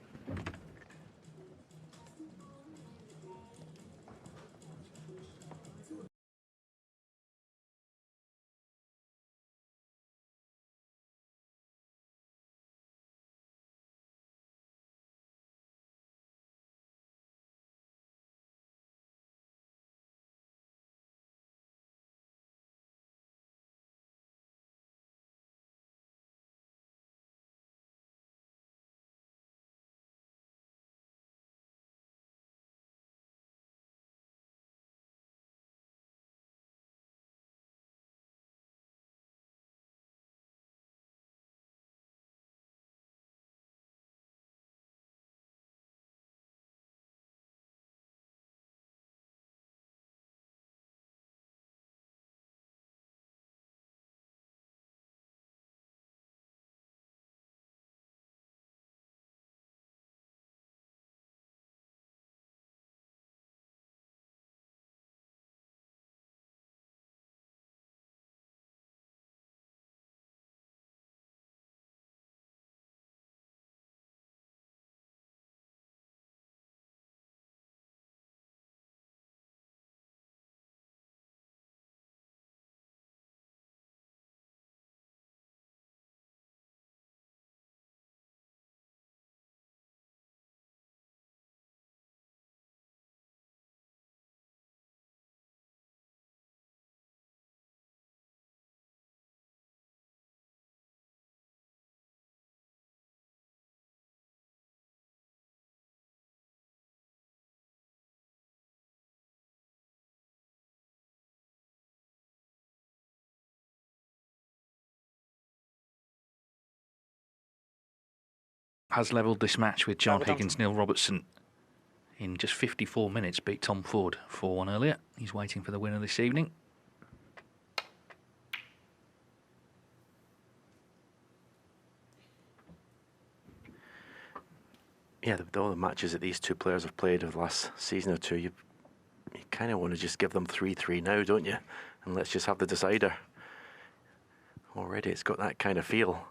Has levelled this match with John Higgins. Neil Robertson, in just 54 minutes, beat Tom Ford 4-1 earlier. He's waiting for the winner this evening. Yeah, with all the matches that these two players have played over the last season or two, you kind of want to just give them 3-3 now, don't you? And let's just have the decider. Already it's got that kind of feel.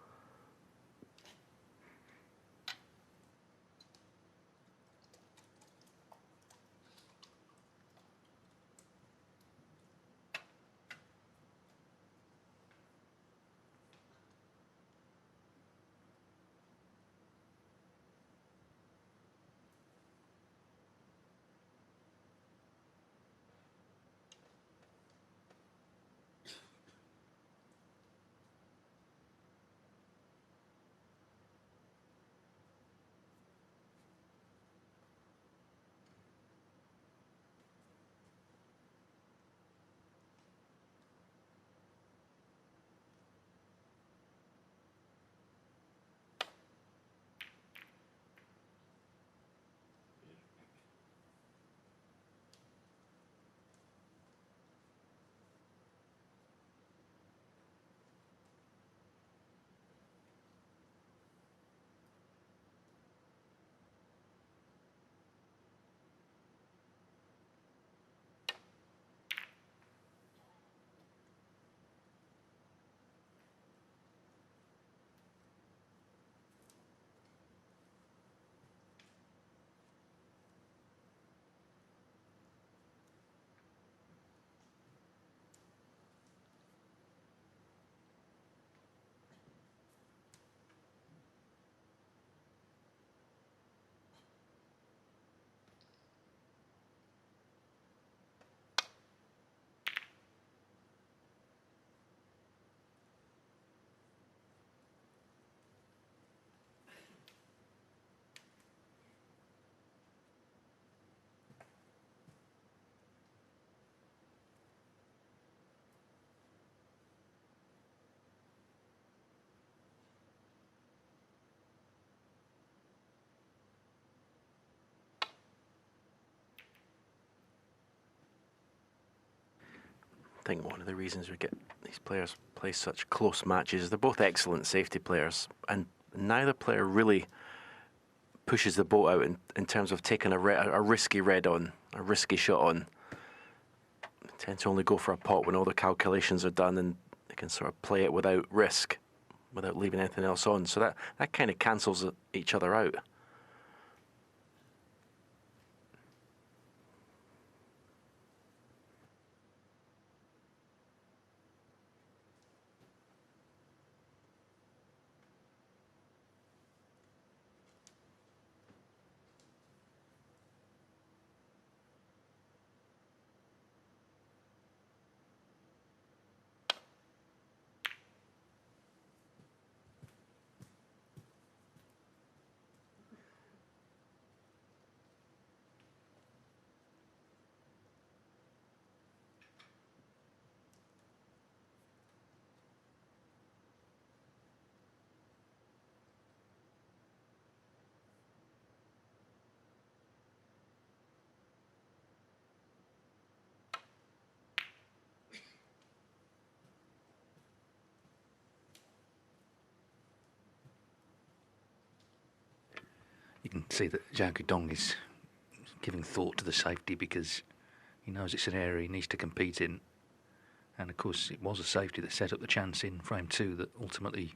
think one of the reasons we get these players play such close matches is they're both excellent safety players, and neither player really pushes the boat out in terms of taking a risky red on, a risky shot on. They tend to only go for a pot when all the calculations are done and they can sort of play it without risk, without leaving anything else on. So that kind of cancels each other out. You can see that Xiao Guodong is giving thought to the safety because he knows it's an area he needs to compete in. And of course, it was a safety that set up the chance in frame 2 that ultimately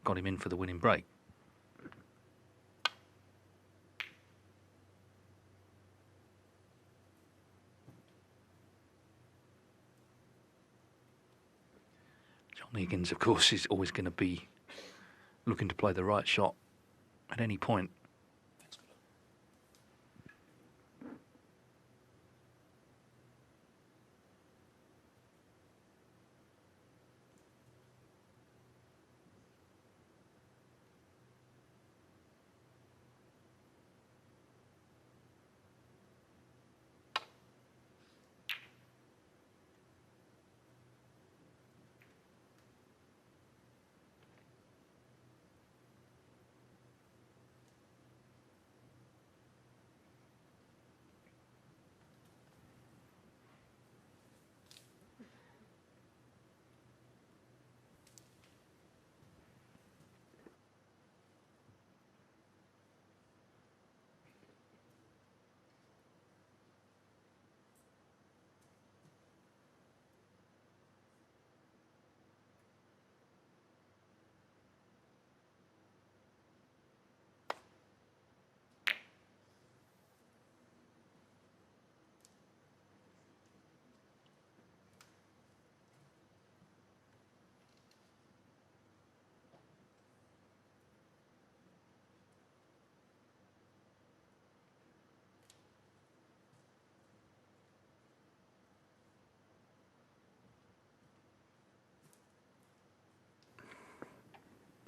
got him in for the winning break. John Higgins, of course, is always going to be looking to play the right shot at any point.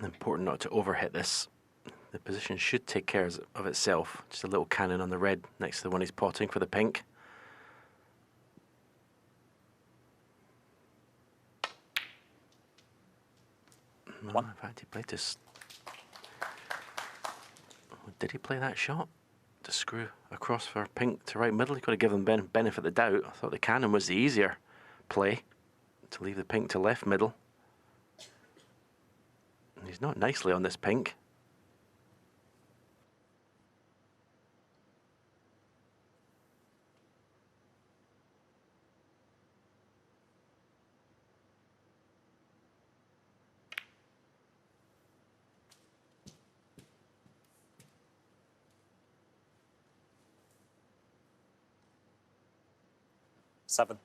Important not to overhit this. The position should take care of itself. Just a little cannon on the red next to the one he's potting for the pink. No, in fact, he played this. Did he play that shot to screw across for pink to right middle? He could have given benefit of the doubt. I thought the cannon was the easier play to leave the pink to left middle. He's not nicely on this pink. Seven.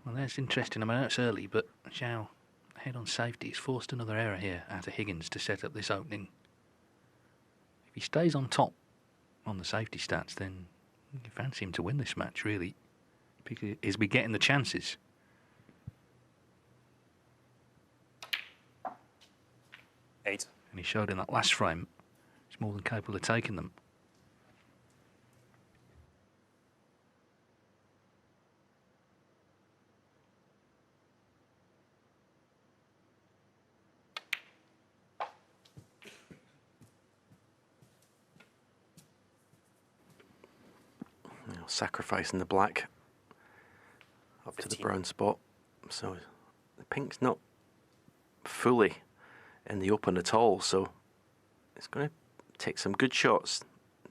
Well, that's interesting. I mean, it's early, but Xiao, head on safety, he's forced another error here out of Higgins to set up this opening. If he stays on top on the safety stats, then you fancy him to win this match, really, because he's be getting the chances. Eight. And he showed in that last frame, he's more than capable of taking them. sacrificing the black up 15. To the brown spot. So the pink's not fully in the open at all, so it's going to take some good shots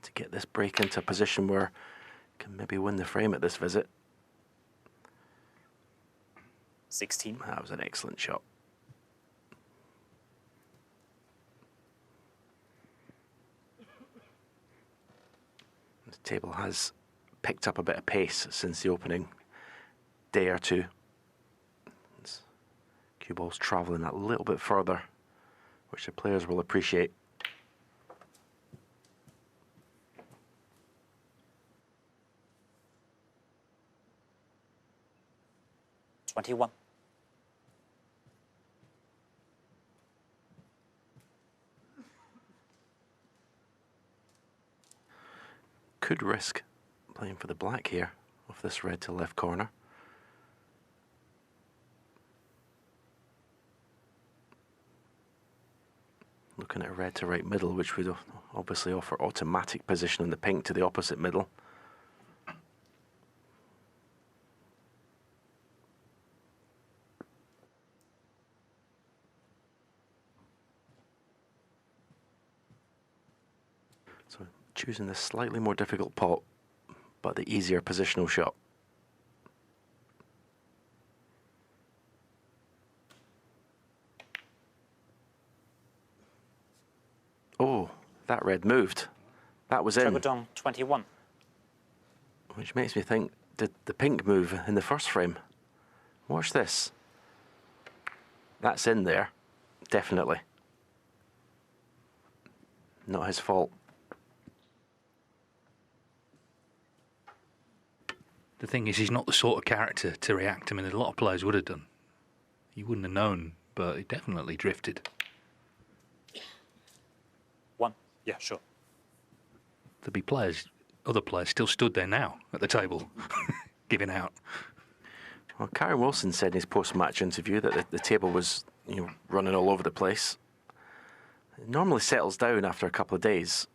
to get this break into a position where it can maybe win the frame at this visit. 16. That was an excellent shot. The table has picked up a bit of pace since the opening day or two. Cue ball's travelling a little bit further, which the players will appreciate. $21. Could risk playing for the black here off this red to left corner. Looking at a red to right middle, which would obviously offer automatic position on the pink to the opposite middle. So choosing the slightly more difficult pot, but the easier positional shot. Oh, that red moved. That was in. 21. Which makes me think, did the pink move in the first frame? Watch this. That's in there, definitely. Not his fault. The thing is, he's not the sort of character to react. I mean, a lot of players would have done. He wouldn't have known, but he definitely drifted. 1. Yeah, sure. There'd be players, other players still stood there now at the table, giving out. Well, Karen Wilson said in his post-match interview that the table was, running all over the place. It normally settles down after a couple of days,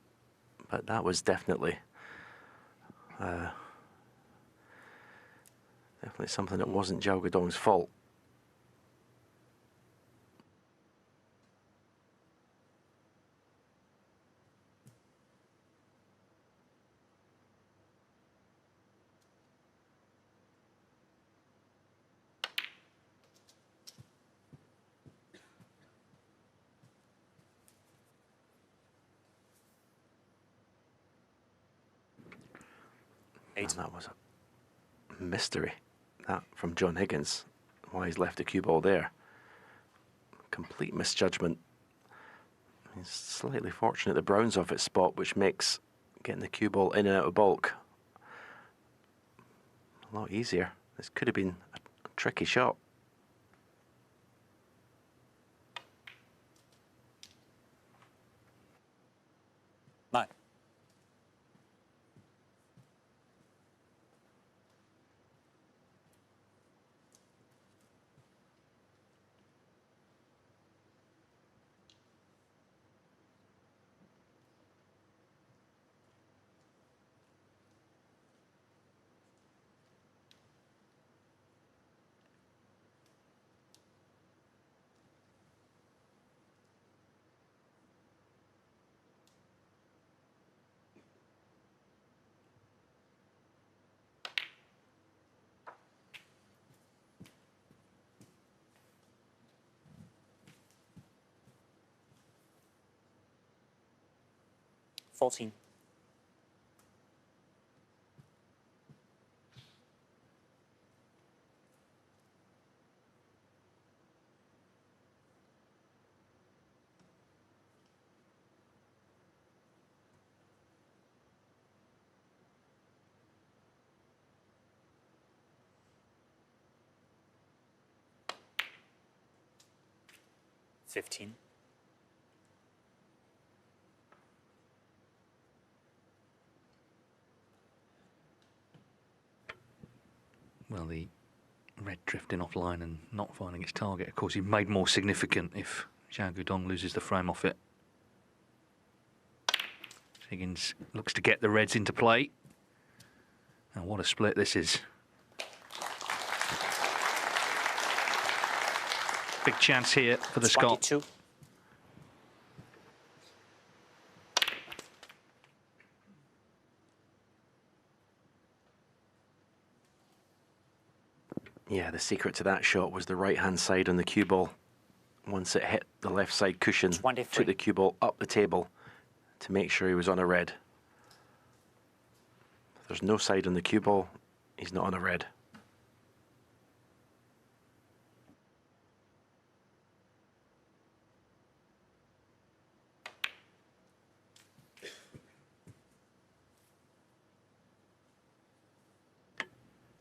but that was definitely something that wasn't Xiao Guodong's fault. And that was a mystery, that from John Higgins, why he's left the cue ball there. Complete misjudgment. He's slightly fortunate the brown's off its spot, which makes getting the cue ball in and out of bulk a lot easier. This could have been a tricky shot. Nine. $14. $15. Well, the red drifting offline and not finding its target, of course, is made more significant if Xiao Guodong loses the frame off it. Higgins looks to get the reds into play. And what a split this is. Big chance here for the Scot. 22. Yeah, the secret to that shot was the right-hand side on the cue ball. Once it hit the left side cushion, 23. took the cue ball up the table to make sure he was on a red. If there's no side on the cue ball, he's not on a red.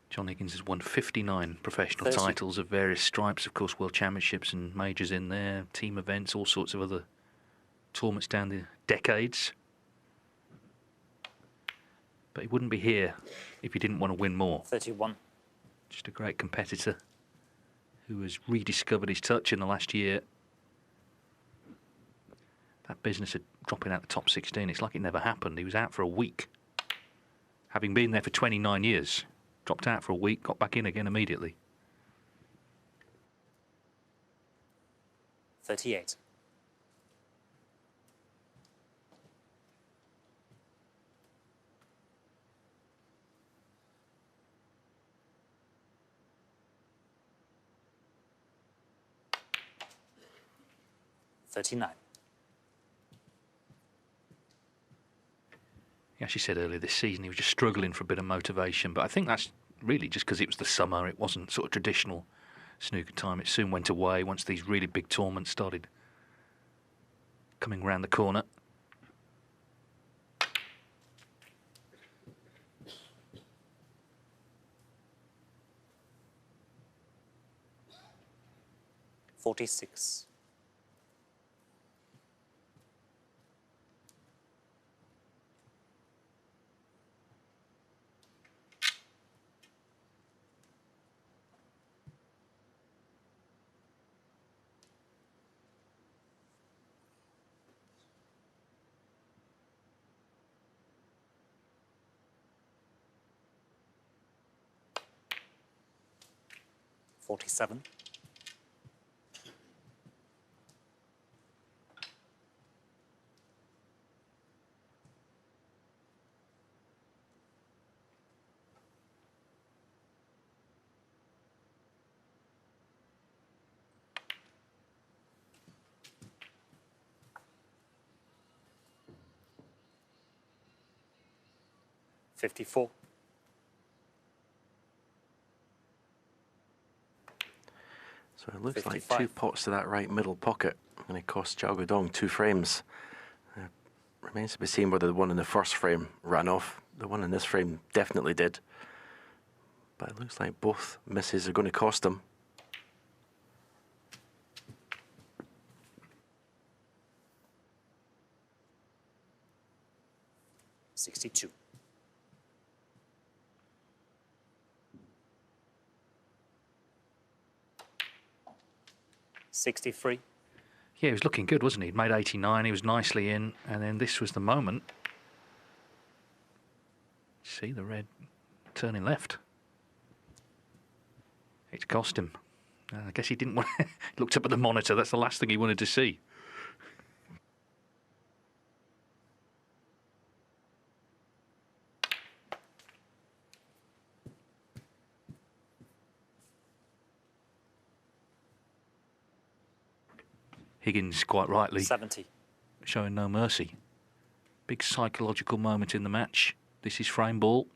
John Higgins has won 59 professional 30. titles of various stripes, of course, World Championships and majors in there, team events, all sorts of other tournaments down the decades. But he wouldn't be here if he didn't want to win more. 31. Just a great competitor who has rediscovered his touch in the last year. That business of dropping out the top 16, it's like it never happened. He was out for a week. Having been there for 29 years. Dropped out for a week, got back in again immediately. 38. He actually said earlier this season he was just struggling for a bit of motivation, but I think that's really just because it was the summer. It wasn't sort of traditional snooker time. It soon went away once these really big tournaments started coming around the corner. .46. .47. .54. So it looks 55. like 2 pots to that right middle pocket, and it cost Xiao Guodong 2 frames. Remains to be seen whether the one in the first frame ran off. The one in this frame definitely did. But it looks like both misses are going to cost him. .62. .63. Yeah, he was looking good, wasn't he? He'd made 89, he was nicely in, and then this was the moment. See the red turning left. It's cost him. I guess he didn't want he looked up at the monitor, that's the last thing he wanted to see. Higgins, quite rightly, 70. showing no mercy. Big psychological moment in the match. This is frame ball.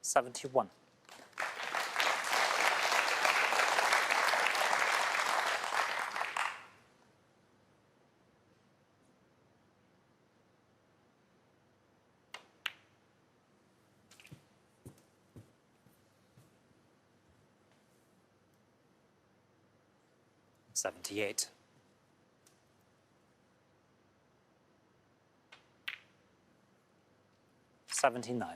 .71. .78. .79.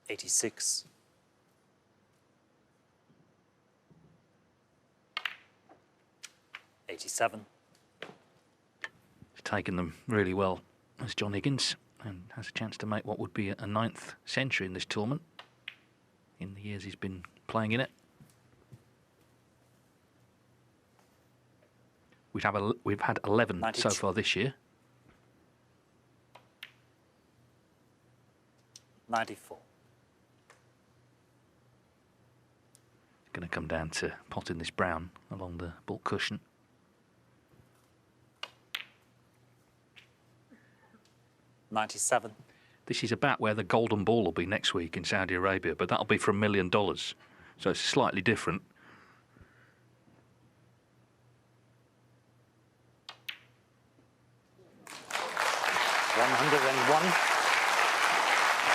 86. 87. He's taken them really well as John Higgins and has a chance to make what would be a 9th century in this tournament in the years he's been playing in it. We've had 11 so far this year. 94. Going to come down to potting this brown along the ball cushion. $97. This is about where the golden ball will be next week in Saudi Arabia, but that'll be for $1 million. So it's slightly different.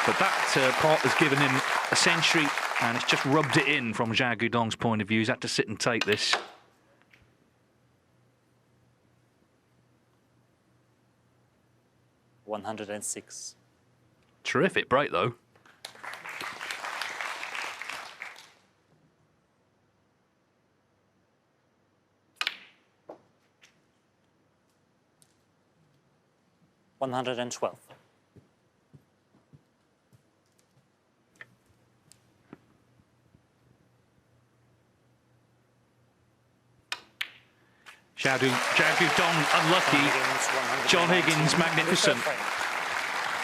But that pot has given him a century, and it's just rubbed it in from Xiao Guodong's point of view. He's had to sit and take this. $106. Terrific break, though. $112. Xiao Guodong unlucky. John Higgins magnificent.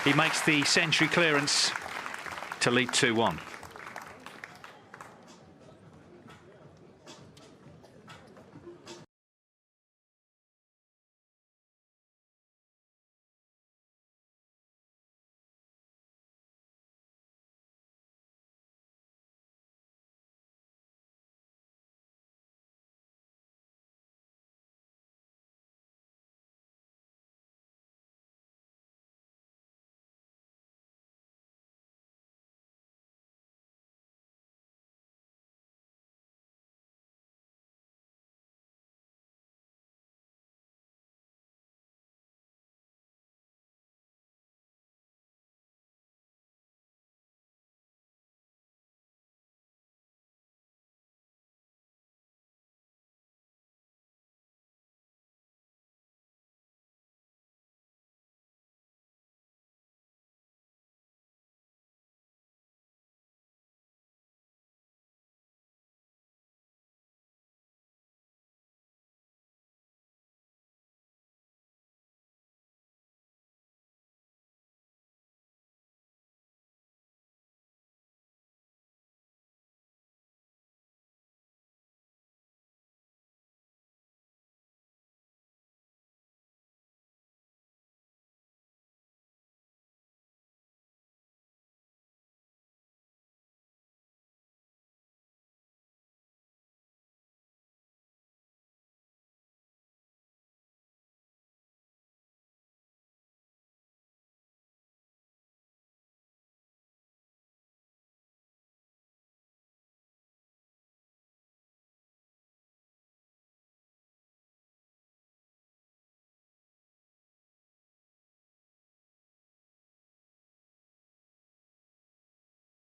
He makes the century clearance to lead 2-1.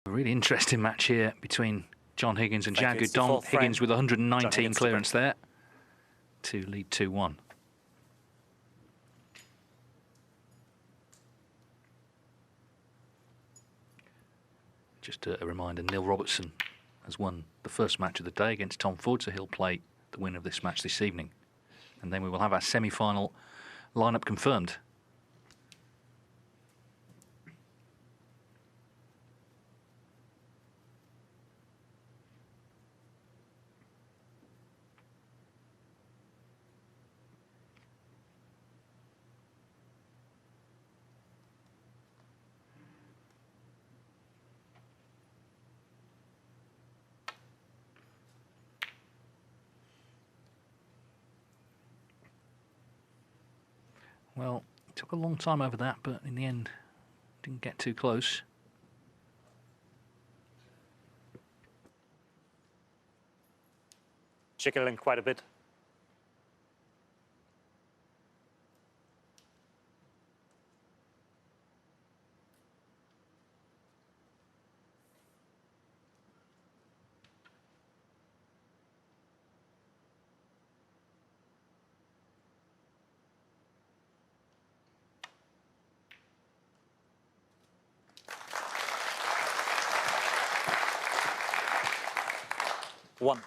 A really interesting match here between John Higgins and Xiao Guodong. Higgins with 119 clearance there to lead 2-1. Just a reminder, Neil Robertson has won the first match of the day against Tom Ford, so he'll play the winner of this match this evening. And then we will have our semi-final lineup confirmed. Well, it took a long time over that, but in the end, didn't get too close. Jiggling quite a bit. 1.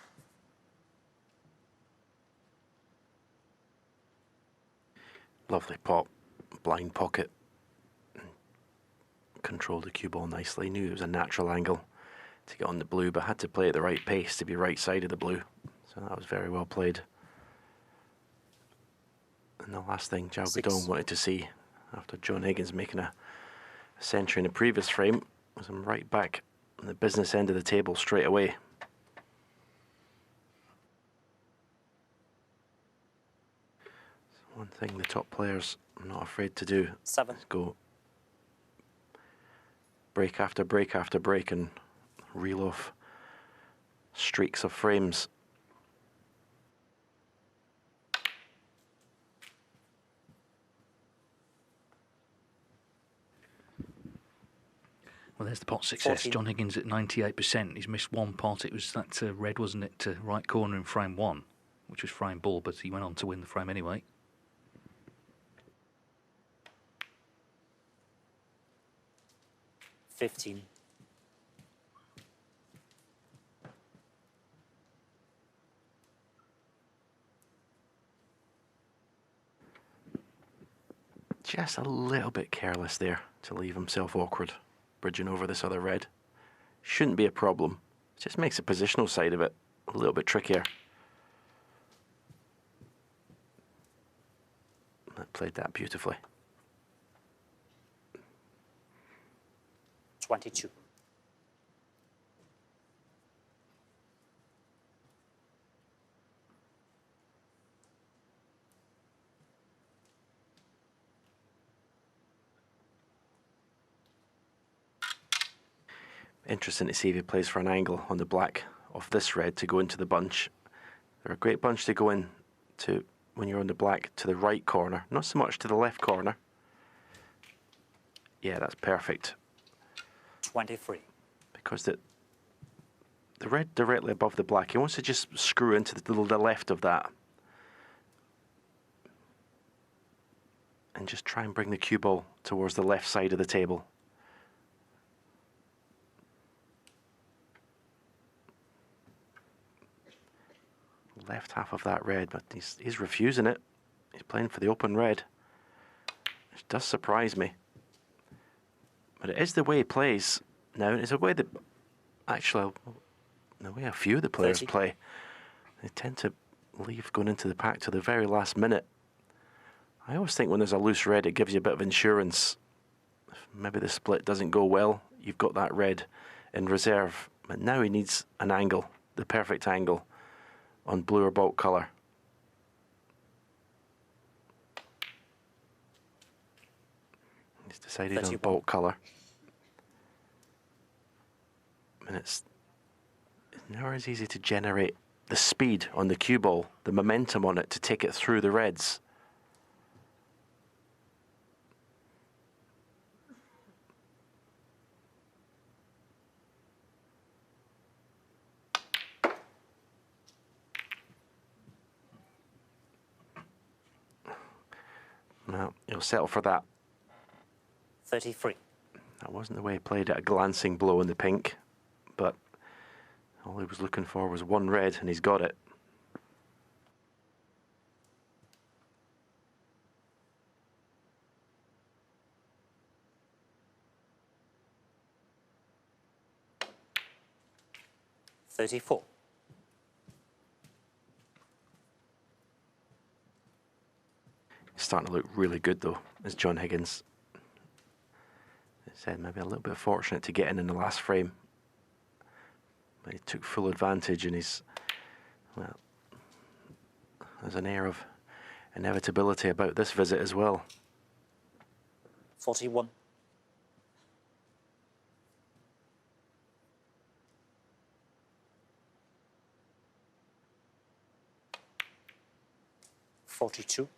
Lovely pop, blind pocket. Controlled the cue ball nicely. Knew it was a natural angle to get on the blue, but had to play at the right pace to be right side of the blue. So that was very well played. And the last thing Xiao Guodong wanted to see after John Higgins making a century in the previous frame was him right back on the business end of the table straight away. So one thing the top players are not afraid to do 7. is go break after break after break and reel off streaks of frames. Well, there's the pot success. 14. John Higgins at 98%. He's missed one pot. It was that red, wasn't it, to right corner in frame 1, which was frame ball, but he went on to win the frame anyway. $15. Just a little bit careless there to leave himself awkward, bridging over this other red. Shouldn't be a problem. It just makes the positional side of it a little bit trickier. I played that beautifully. 22. Interesting to see if he plays for an angle on the black of this red to go into the bunch. They're a great bunch to go in to when you're on the black to the right corner, not so much to the left corner. Yeah, that's perfect. 23. Because the red directly above the black, he wants to just screw into the left of that. And just try and bring the cue ball towards the left side of the table. Left half of that red, but he's refusing it. He's playing for the open red, which does surprise me. But it is the way he plays now. It's a way that, actually, the way a few of the players 30. play. They tend to leave going into the pack to the very last minute. I always think when there's a loose red, it gives you a bit of insurance. If maybe the split doesn't go well, you've got that red in reserve. But now he needs an angle, the perfect angle, on blue or bulk colour. He's decided 31. on bulk colour. And it's never as easy to generate the speed on the cue ball, the momentum on it to take it through the reds. Well, he'll settle for that. 33. That wasn't the way he played it, a glancing blow in the pink, but all he was looking for was one red, and he's got it. $34. He's starting to look really good, though, as John Higgins. He said maybe a little bit fortunate to get in the last frame. But he took full advantage, and he's, well, there's an air of inevitability about this visit as well. 41. $42.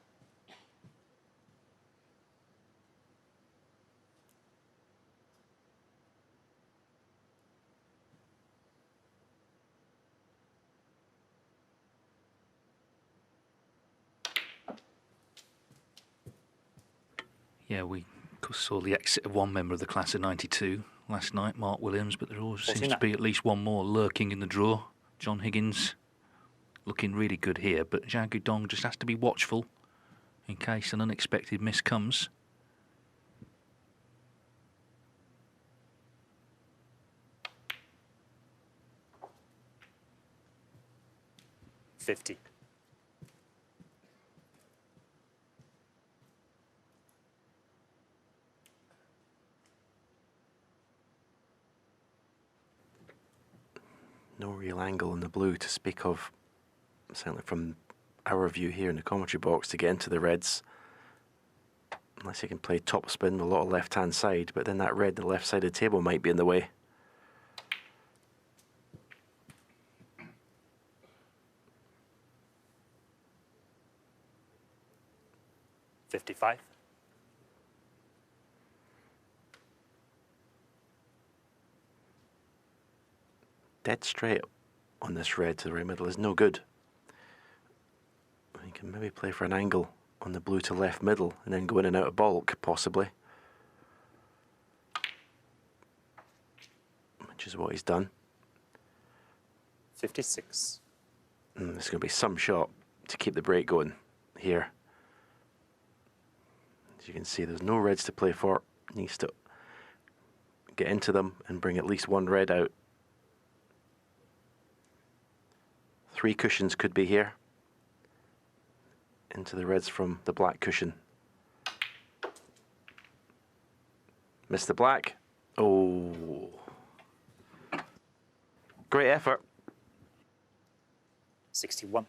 Yeah, we saw the exit of one member of the class of '92 last night, Mark Williams, but there always seems to be at least one more lurking in the draw. John Higgins looking really good here, but Xiao Guodong just has to be watchful in case an unexpected miss comes. $50. No real angle in the blue to speak of, certainly from our view here in the commentary box, to get into the reds. Unless he can play top spin with a lot of left-hand side, but then that red, the left side of the table, might be in the way. $55. Dead straight on this red to the right middle is no good. You can maybe play for an angle on the blue to left middle and then go in and out of baulk, possibly. Which is what he's done. 56. There's going to be some shot to keep the break going here. As you can see, there's no reds to play for. Needs to get into them and bring at least one red out. 3 cushions could be here. Into the reds from the black cushion. Missed the black. Oh. Great effort. 61.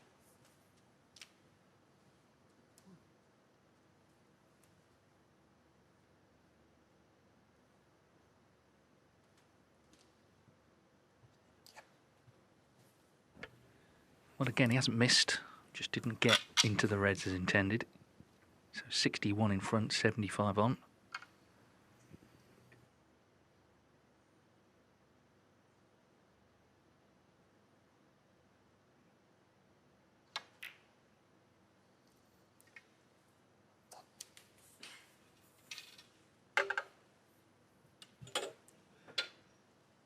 Well, again, he hasn't missed, just didn't get into the reds as intended. So 61 in front, 75 on.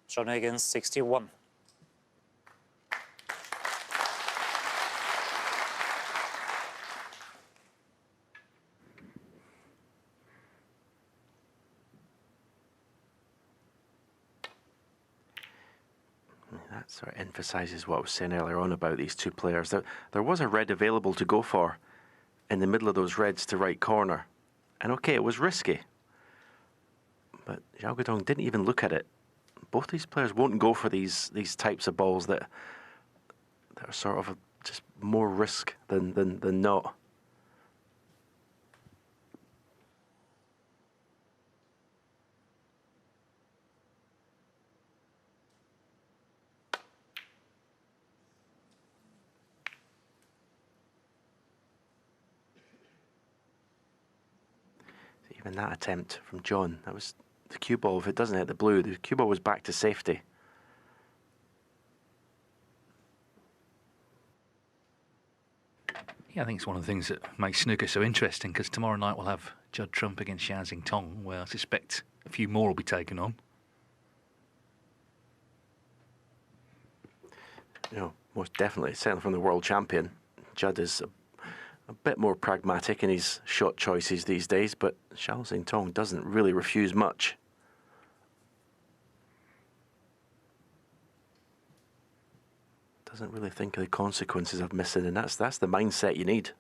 John Higgins, 61. That sort of emphasises what I was saying earlier on about these two players. There was a red available to go for in the middle of those reds to right corner. And okay, it was risky. But Xiao Guodong didn't even look at it. Both these players won't go for these types of balls that are sort of just more risk than not. Even that attempt from John, that was the cue ball. If it doesn't hit the blue, the cue ball was back to safety. Yeah, I think it's one of the things that makes snooker so interesting, because tomorrow night we'll have Judd Trump against Xiao Tong, where I suspect a few more will be taken on. You know, most definitely, certainly from the world champion. Judd is a bit more pragmatic in his shot choices these days, but Xiao Tong doesn't really refuse much. Doesn't really think of the consequences of missing, and that's the mindset you need.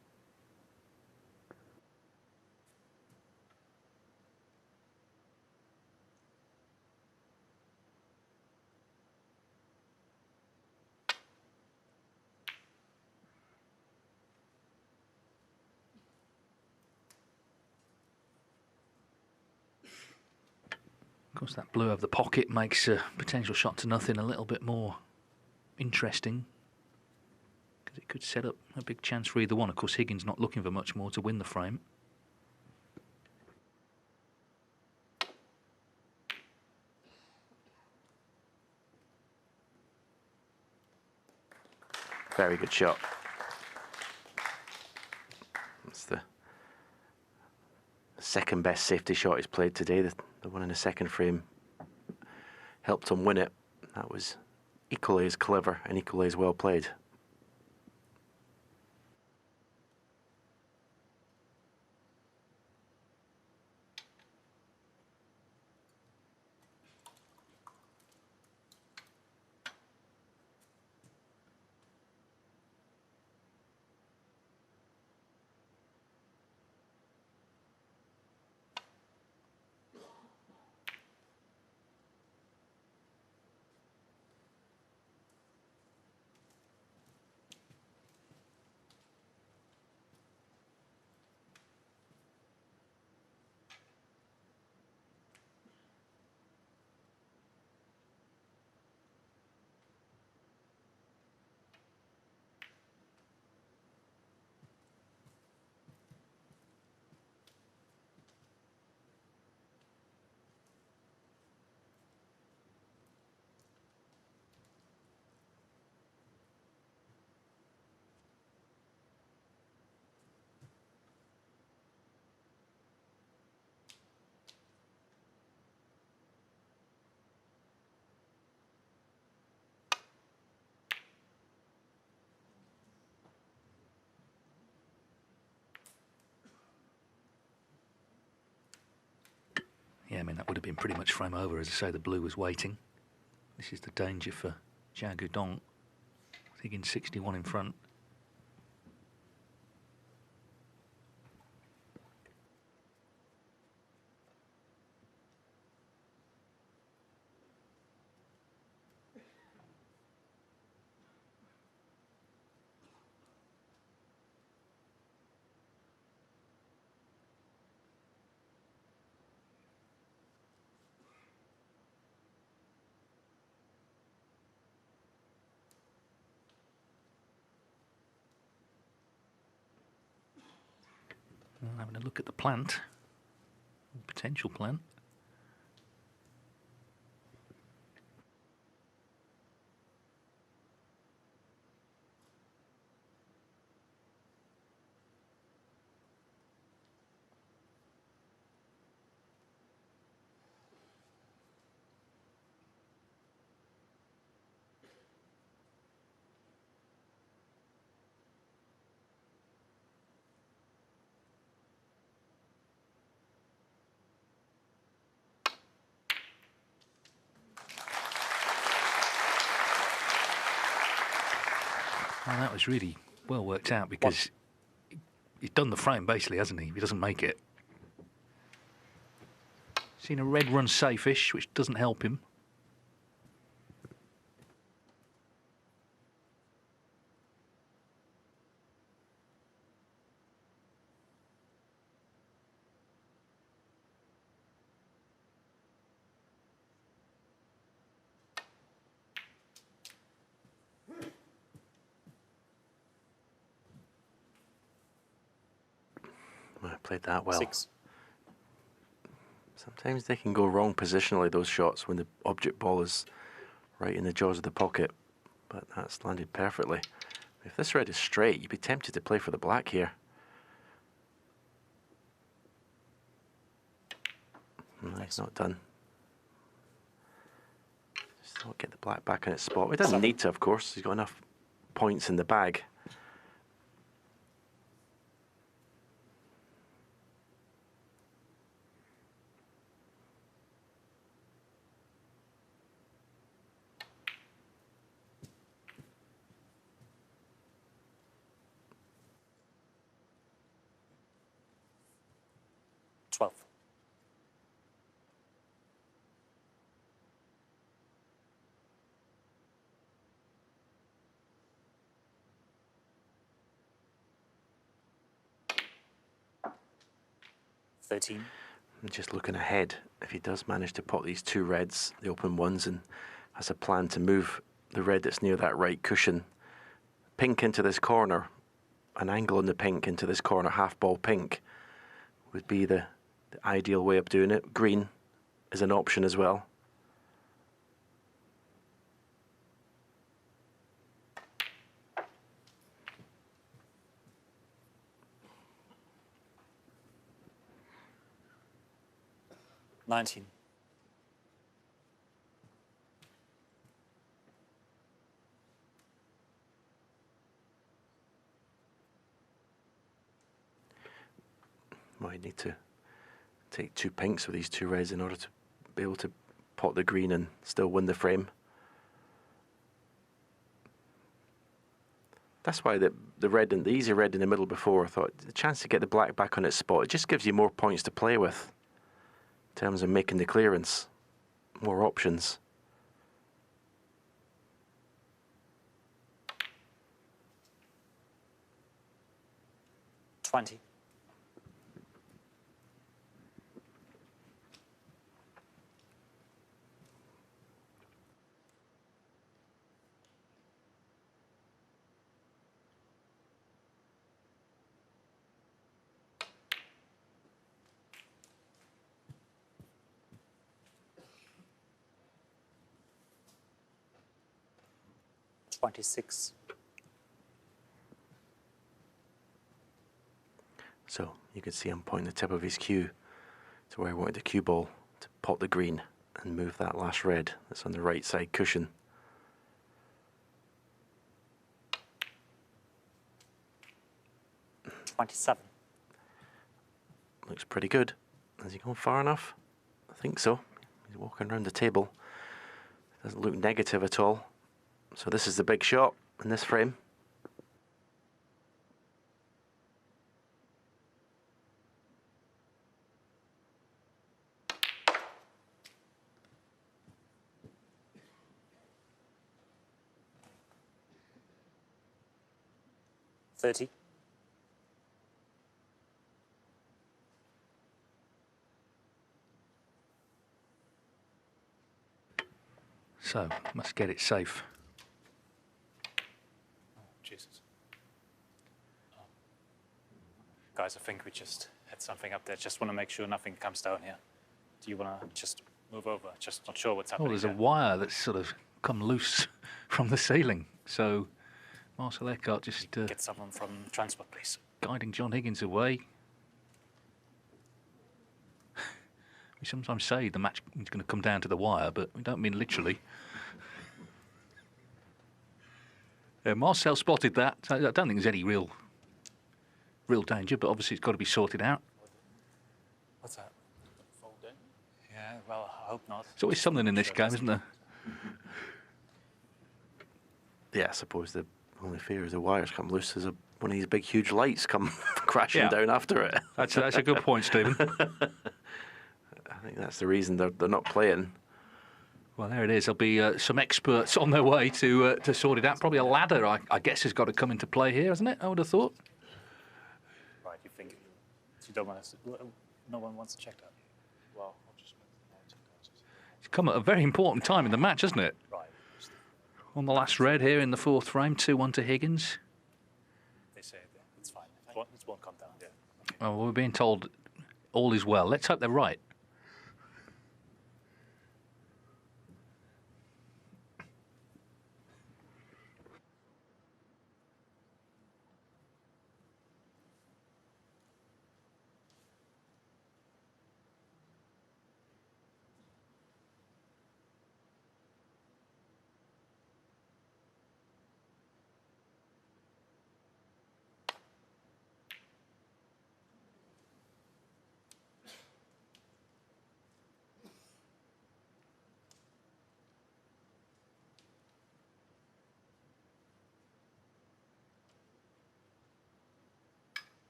Of course, that blue of the pocket makes a potential shot to nothing a little bit more interesting, because it could set up a big chance for either one. Of course, Higgins not looking for much more to win the frame. Very good shot. That's the second best safety shot he's played today. The one in the second frame helped him win it. That was equally as clever and equally as well played. Yeah, I mean, that would have been pretty much frame over. As I say, the blue was waiting. This is the danger for Xiao Guodong. Higgins 61 in front. Having a look at the plant, potential plant. Well, that was really well worked out because he's done the frame basically, hasn't he? If he doesn't make it. Seen a red run safe-ish, which doesn't help him. Well, played that well. 6. Sometimes they can go wrong positionally, those shots, when the object ball is right in the jaws of the pocket. But that's landed perfectly. If this red is straight, you'd be tempted to play for the black here. No, he's not done. Just don't get the black back in its spot. He doesn't need to, of course. He's got enough points in the bag. $13. I'm just looking ahead. If he does manage to pot these two reds, the open ones, and has a plan to move the red that's near that right cushion, pink into this corner, an angle on the pink into this corner, half ball pink, would be the ideal way of doing it. Green is an option as well. $19. Might need to take 2 pinks with these 2 reds in order to be able to pot the green and still win the frame. That's why the red and the easy red in the middle before, I thought the chance to get the black back on its spot, it just gives you more points to play with in terms of making the clearance, more options. $20. $26. So you can see I'm pointing the tip of his cue to where I wanted the cue ball to pot the green and move that last red that's on the right side cushion. $27. Looks pretty good. Has he gone far enough? I think so. He's walking around the table. Doesn't look negative at all. So this is the big shot in this frame. $30. So, must get it safe. Jesus. Guys, I think we just had something up there. Just want to make sure nothing comes down here. Do you want to just move over? Just not sure what's happening. Oh, there's a wire that's sort of come loose from the ceiling. So, Marcel Eckhart just... Get someone from transport, please. Guiding John Higgins away. We sometimes say the match is going to come down to the wire, but we don't mean literally. Marcel spotted that. I don't think there's any real danger, but obviously it's got to be sorted out. What's that? Fold in? Yeah, well, I hope not. There's always something in this game, isn't there? Yeah, I suppose the only fear is the wires come loose. There's one of these big, huge lights come crashing down after it. That's a good point, Stephen. I think that's the reason they're not playing. Well, there it is. There'll be some experts on their way to sort it out. Probably a ladder, I guess, has got to come into play here, hasn't it? I would have thought. Right, you think you don't want us to, no one wants to check that? Well, I'll just It's come at a very important time in the match, hasn't it? Right. On the last red here in the 4th frame, 2-1 to Higgins. They say it's fine. It won't come down. Yeah. Okay. Oh, well, we're being told all is well. Let's hope they're right.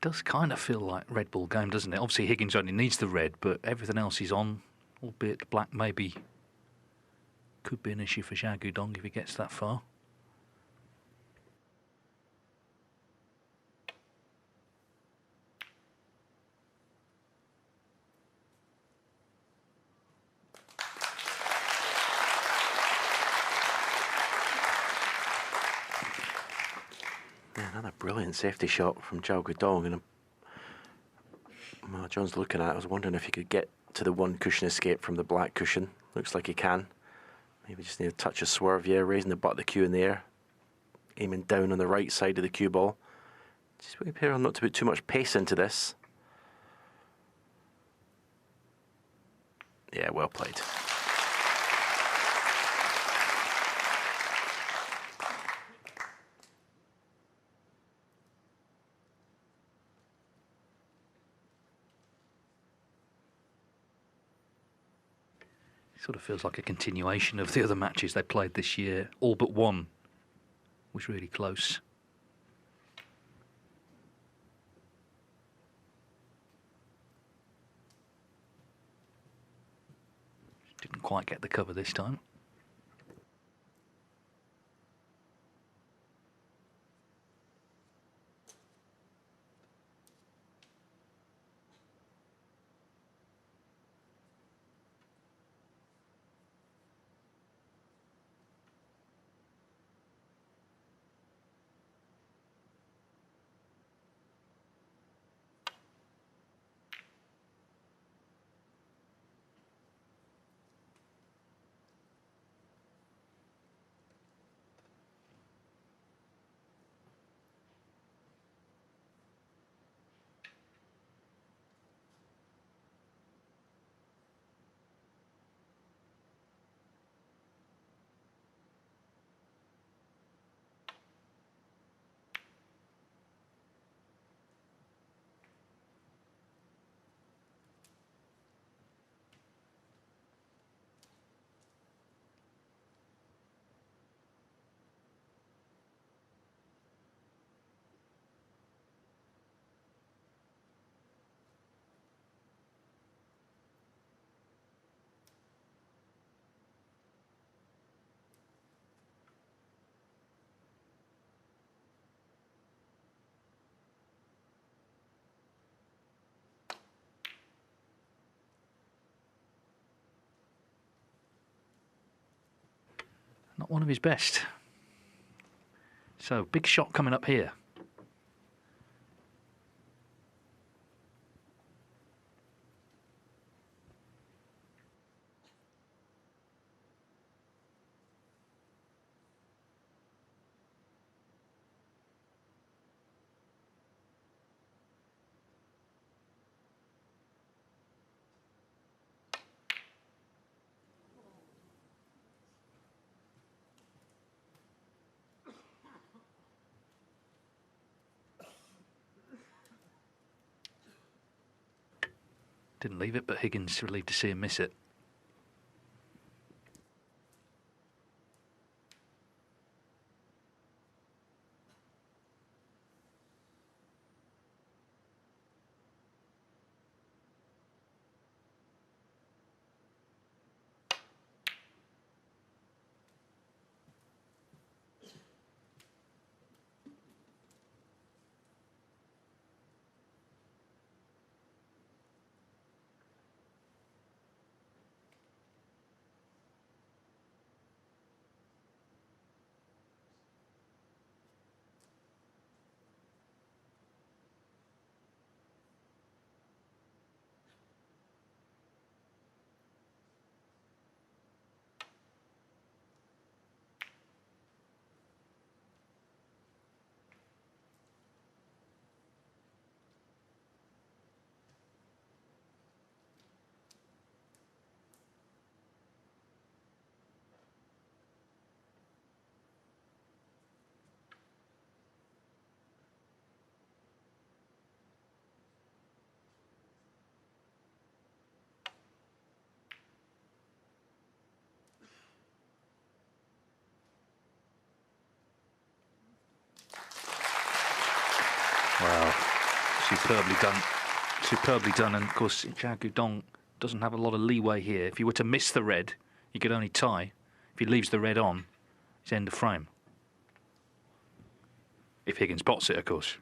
Does kind of feel like Red Bull game, doesn't it? Obviously Higgins only needs the red, but everything else is on, albeit the black maybe could be an issue for Xiao Guodong if he gets that far. Yeah, another brilliant safety shot from Xiao Guodong, and John's looking at it. I was wondering if he could get to the one cushion escape from the black cushion. Looks like he can. Maybe just need a touch of swerve here, raising the butt of the cue in the air, aiming down on the right side of the cue ball. Just be careful not to put too much pace into this. Yeah, well played. Sort of feels like a continuation of the other matches they played this year. All but one was really close. Didn't quite get the cover this time. Not one of his best. So, big shot coming up here. Didn't leave it, but Higgins relieved to see him miss it. Wow, superbly done. Superbly done. And of course, Xiao Guodong doesn't have a lot of leeway here. If he were to miss the red, he could only tie. If he leaves the red on, it's end of frame. If Higgins bots it, of course.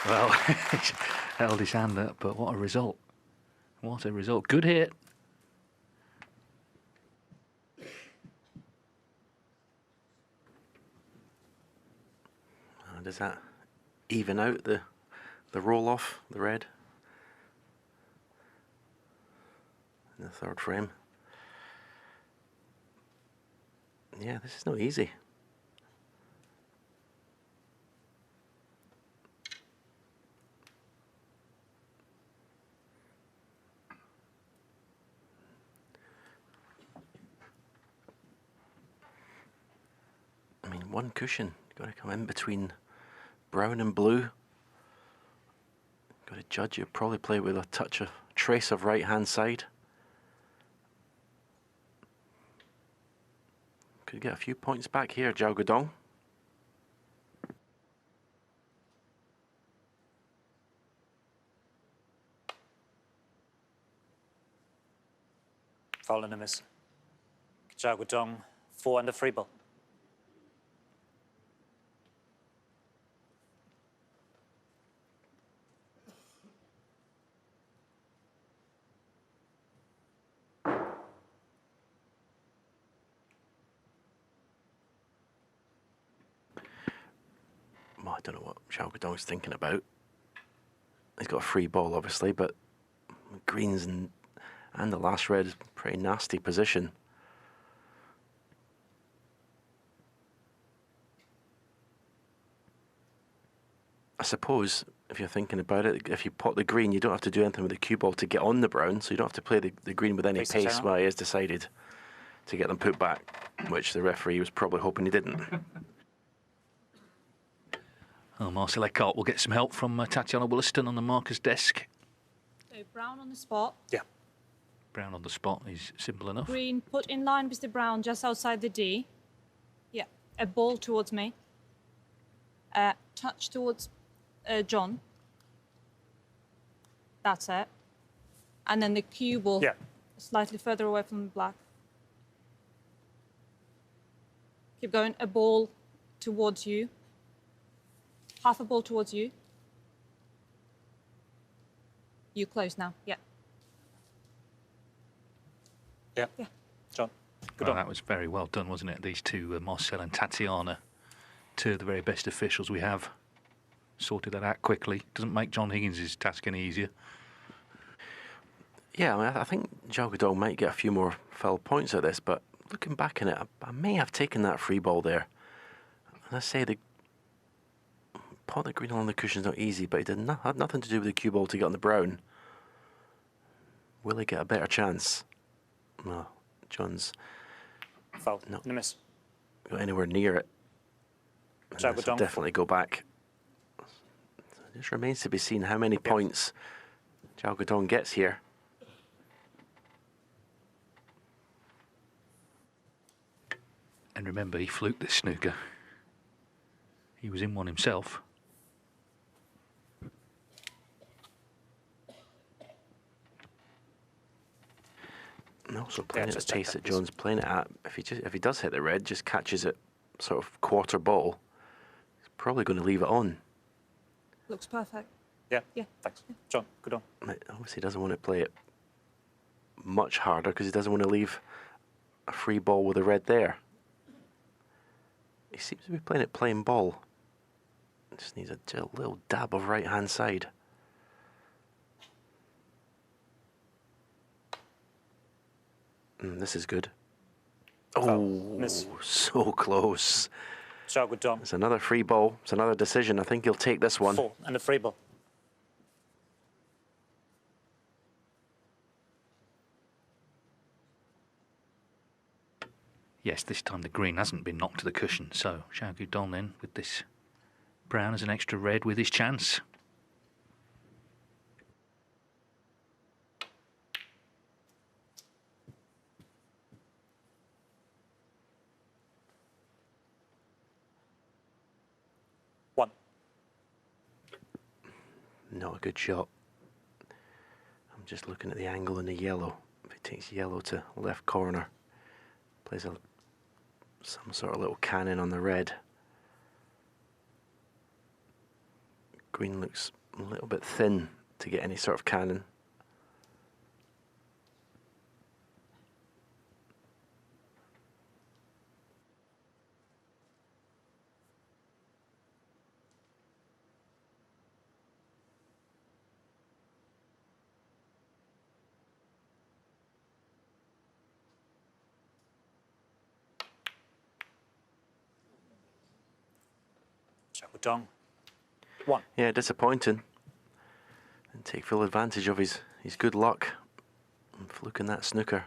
Well, he's held his hand up, but what a result. What a result. Good hit. Does that even out the roll off, the red? In the third frame. Yeah, this is not easy. I mean, one cushion, got to come in between brown and blue. Got to judge, you probably play with a touch of trace of right hand side. Could get a few points back here, Xiao Guodong. Foul and a miss. Xiao Guodong, 4 under free ball. Well, I don't know what Xiao Guodong's thinking about. He's got a free ball, obviously, but greens and the last red is pretty nasty position. I suppose, if you're thinking about it, if you pot the green, you don't have to do anything with the cue ball to get on the brown, so you don't have to play the green with any pace while he has decided to get them put back, which the referee was probably hoping he didn't. Oh, Marcel Eckhart will get some help from Tatiana Williston on the marker's desk. So brown on the spot. Yeah. Brown on the spot is simple enough. Green put in line with the brown just outside the D. Yeah. A ball towards me. Touch towards John. That's it. And then the cue ball slightly further away from the black. Keep going. A ball towards you. Half a ball towards you. You close now. Yeah. Yeah. Yeah. John. Good Well, on. that was very well done, wasn't it? These two, Marcel and Tatiana, two of the very best officials we have, sorted that out quickly. Doesn't make John Higgins' task any easier. Yeah, I mean, I think Xiao Guodong might get a few more foul points at this, but looking back on it, I may have taken that free ball there. And I say the pot the green on the cushion's not easy, but it had nothing to do with the cue ball to get on the brown. Will he get a better chance? No, John's Foul. No. And a miss. Got anywhere near it. Xiao This will Guodong. definitely go back. So it just remains to be seen how many points Xiao Guodong gets here. And remember, he fluked this snooker. He was in one himself. And also playing at the pace that John's playing it at, if he does hit the red, just catches it sort of quarter ball, he's probably going to leave it on. Looks perfect. Yeah. Yeah. Thanks. John, good on. Obviously, he doesn't want to play it much harder because he doesn't want to leave a free ball with a red there. He seems to be playing it plain ball. Just needs a little dab of right hand side. This is good. Oh, miss. So close. Xiao Guodong. It's another free ball. It's another decision. I think he'll take this one. 4 and a free ball. Yes, this time the green hasn't been knocked to the cushion, so Xiao Guodong then with this brown as an extra red with his chance. Not a good shot. I'm just looking at the angle in the yellow. If he takes yellow to left corner, plays some sort of little cannon on the red. Green looks a little bit thin to get any sort of cannon. Dong. 1. Yeah, disappointing. And take full advantage of his good luck and fluking that snooker.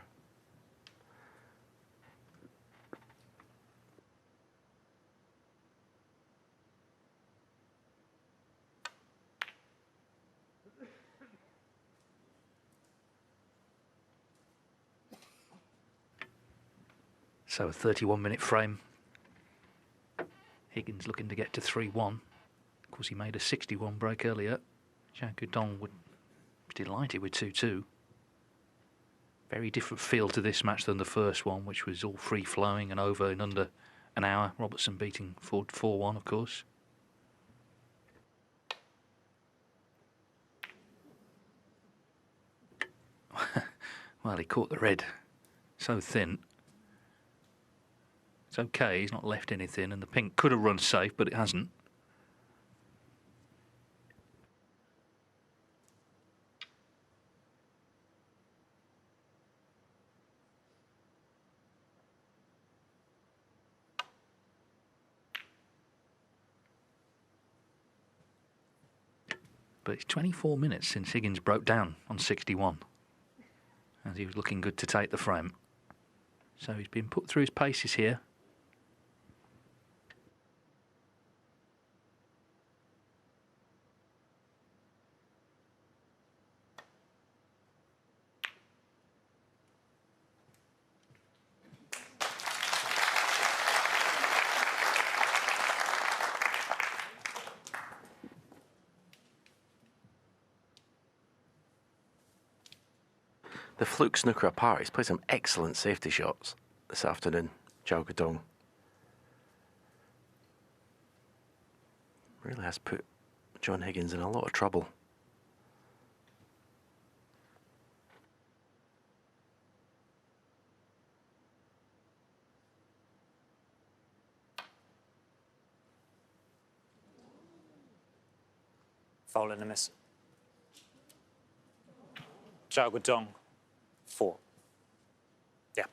So a 31-minute frame. Higgins looking to get to 3-1. Of course, he made a 61 break earlier. Xiao Dong would be delighted with 2-2. Very different feel to this match than the first one, which was all free-flowing and over in under an hour. Robertson beating Ford 4-1, of course. Well, he caught the red so thin. It's okay, he's not left anything, and the pink could have run safe, but it hasn't. But it's 24 minutes since Higgins broke down on 61, and he was looking good to take the frame. So he's been put through his paces here. The fluke snooker apart, he's played some excellent safety shots this afternoon, Xiao Dong. Really has put John Higgins in a lot of trouble. Foul and a miss. Xiao Dong. 4. Yeah.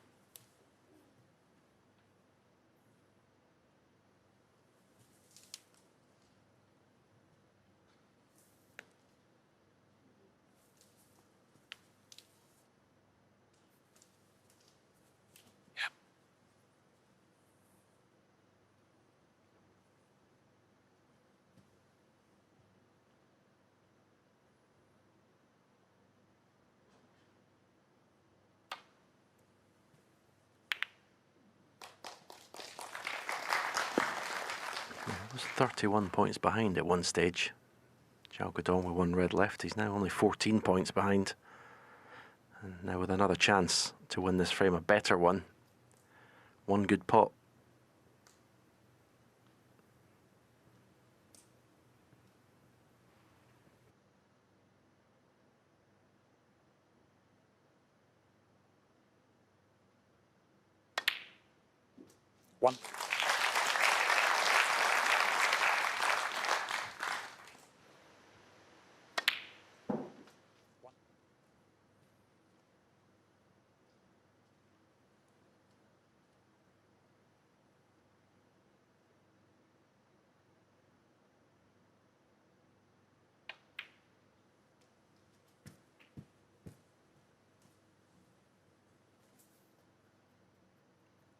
Was 31 points behind at one stage. Xiao Dong with 1 red left. He's now only 14 points behind. And now with another chance to win this frame, a better one. 1 good pot. One.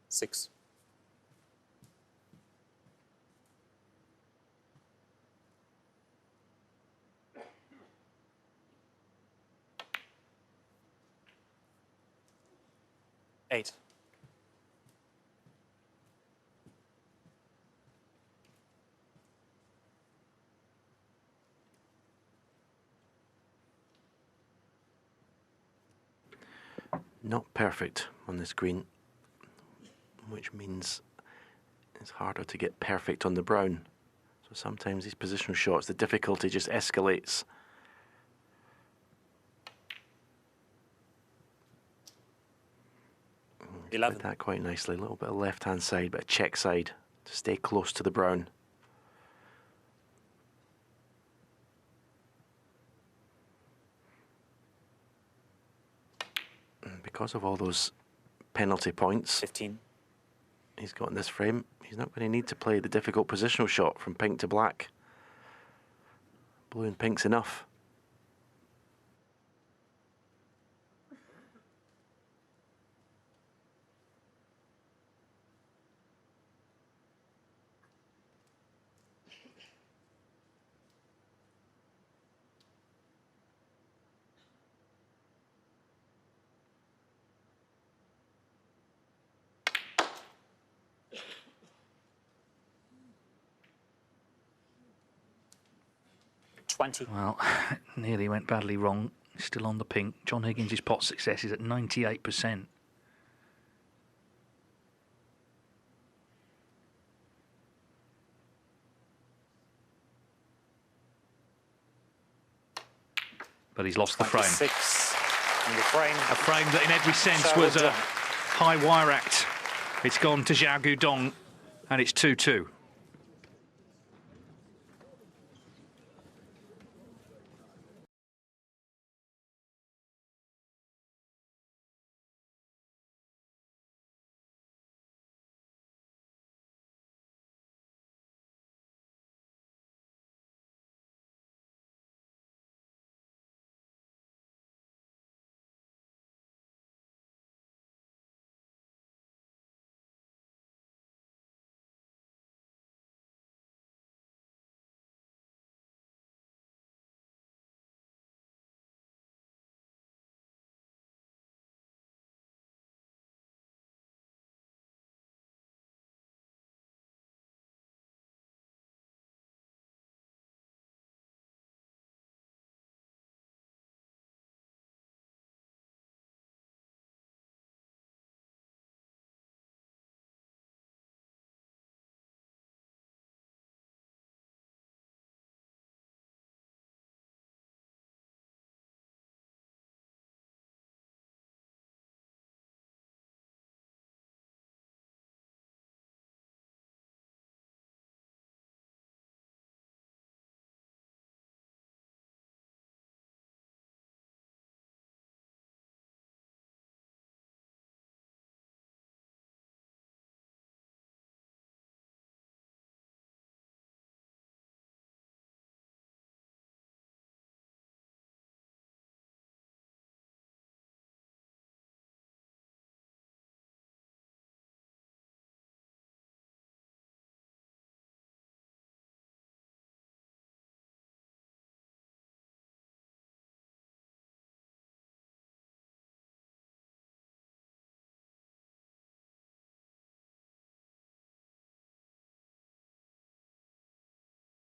Six. Eight. Not perfect on this green, which means it's harder to get perfect on the brown. So But sometimes these positional shots, the difficulty just escalates. Did that quite nicely. A little bit of left-hand side, but a check side to stay close to the brown. And because of all those penalty points, 15. He's got in this frame. He's not going to need to play the difficult positional shot from pink to black. Blue and pink's enough. Well, nearly went badly wrong. Still on the pink. John Higgins' pot success is at 98%. But he's lost the frame. 6 in the frame. A frame that in every sense was a high wire act. It's gone to Xiao Guodong, and it's 2-2.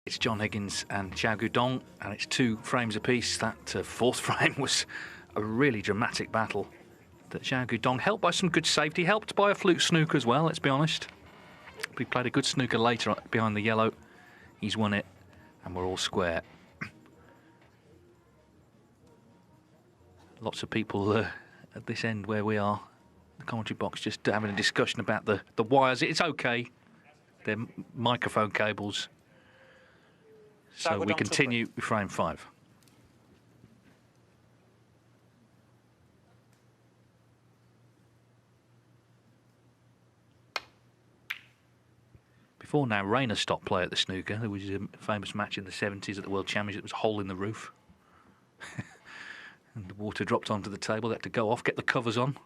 It's John Higgins and Xiao Guodong, and it's 2 frames apiece. That fourth frame was a really dramatic battle. That Xiao Guodong, helped by some good safety, helped by a fluke snooker as well, let's be honest. But he played a good snooker later behind the yellow. He's won it, and we're all square. Lots of people at this end where we are, the commentary box, just having a discussion about the wires. It's okay. They're microphone cables. So we continue with frame 5. Before now, Rayner stopped play at the snooker. There was a famous match in the 70s at the World Championship. There was a hole in the roof. And the water dropped onto the table. They had to go off, get the covers on.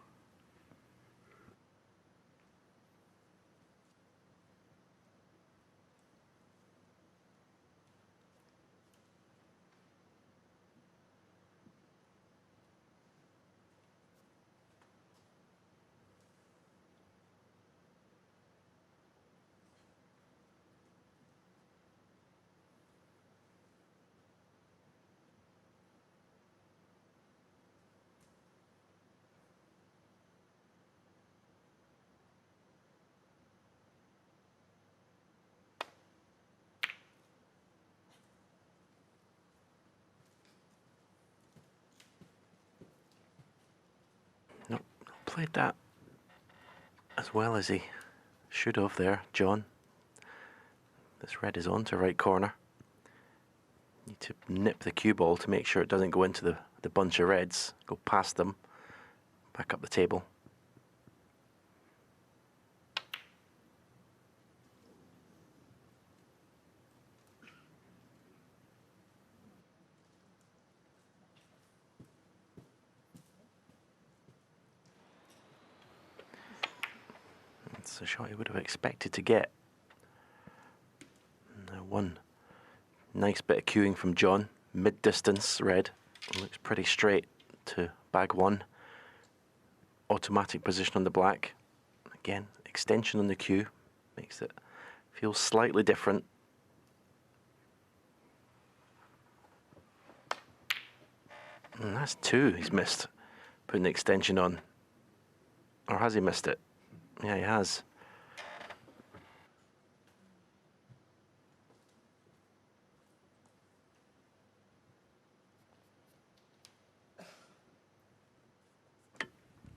played that as well as he should have there, John. This red is on to right corner. Need to nip the cue ball to make sure it doesn't go into the bunch of reds, go past them, back up the table. It's a shot he would have expected to get. Now one nice bit of cueing from John, mid-distance red, looks pretty straight to bag one. Automatic position on the black. Again, extension on the cue, makes it feel slightly different. And that's two he's missed, putting the extension on. Or has he missed it? Yeah, he has.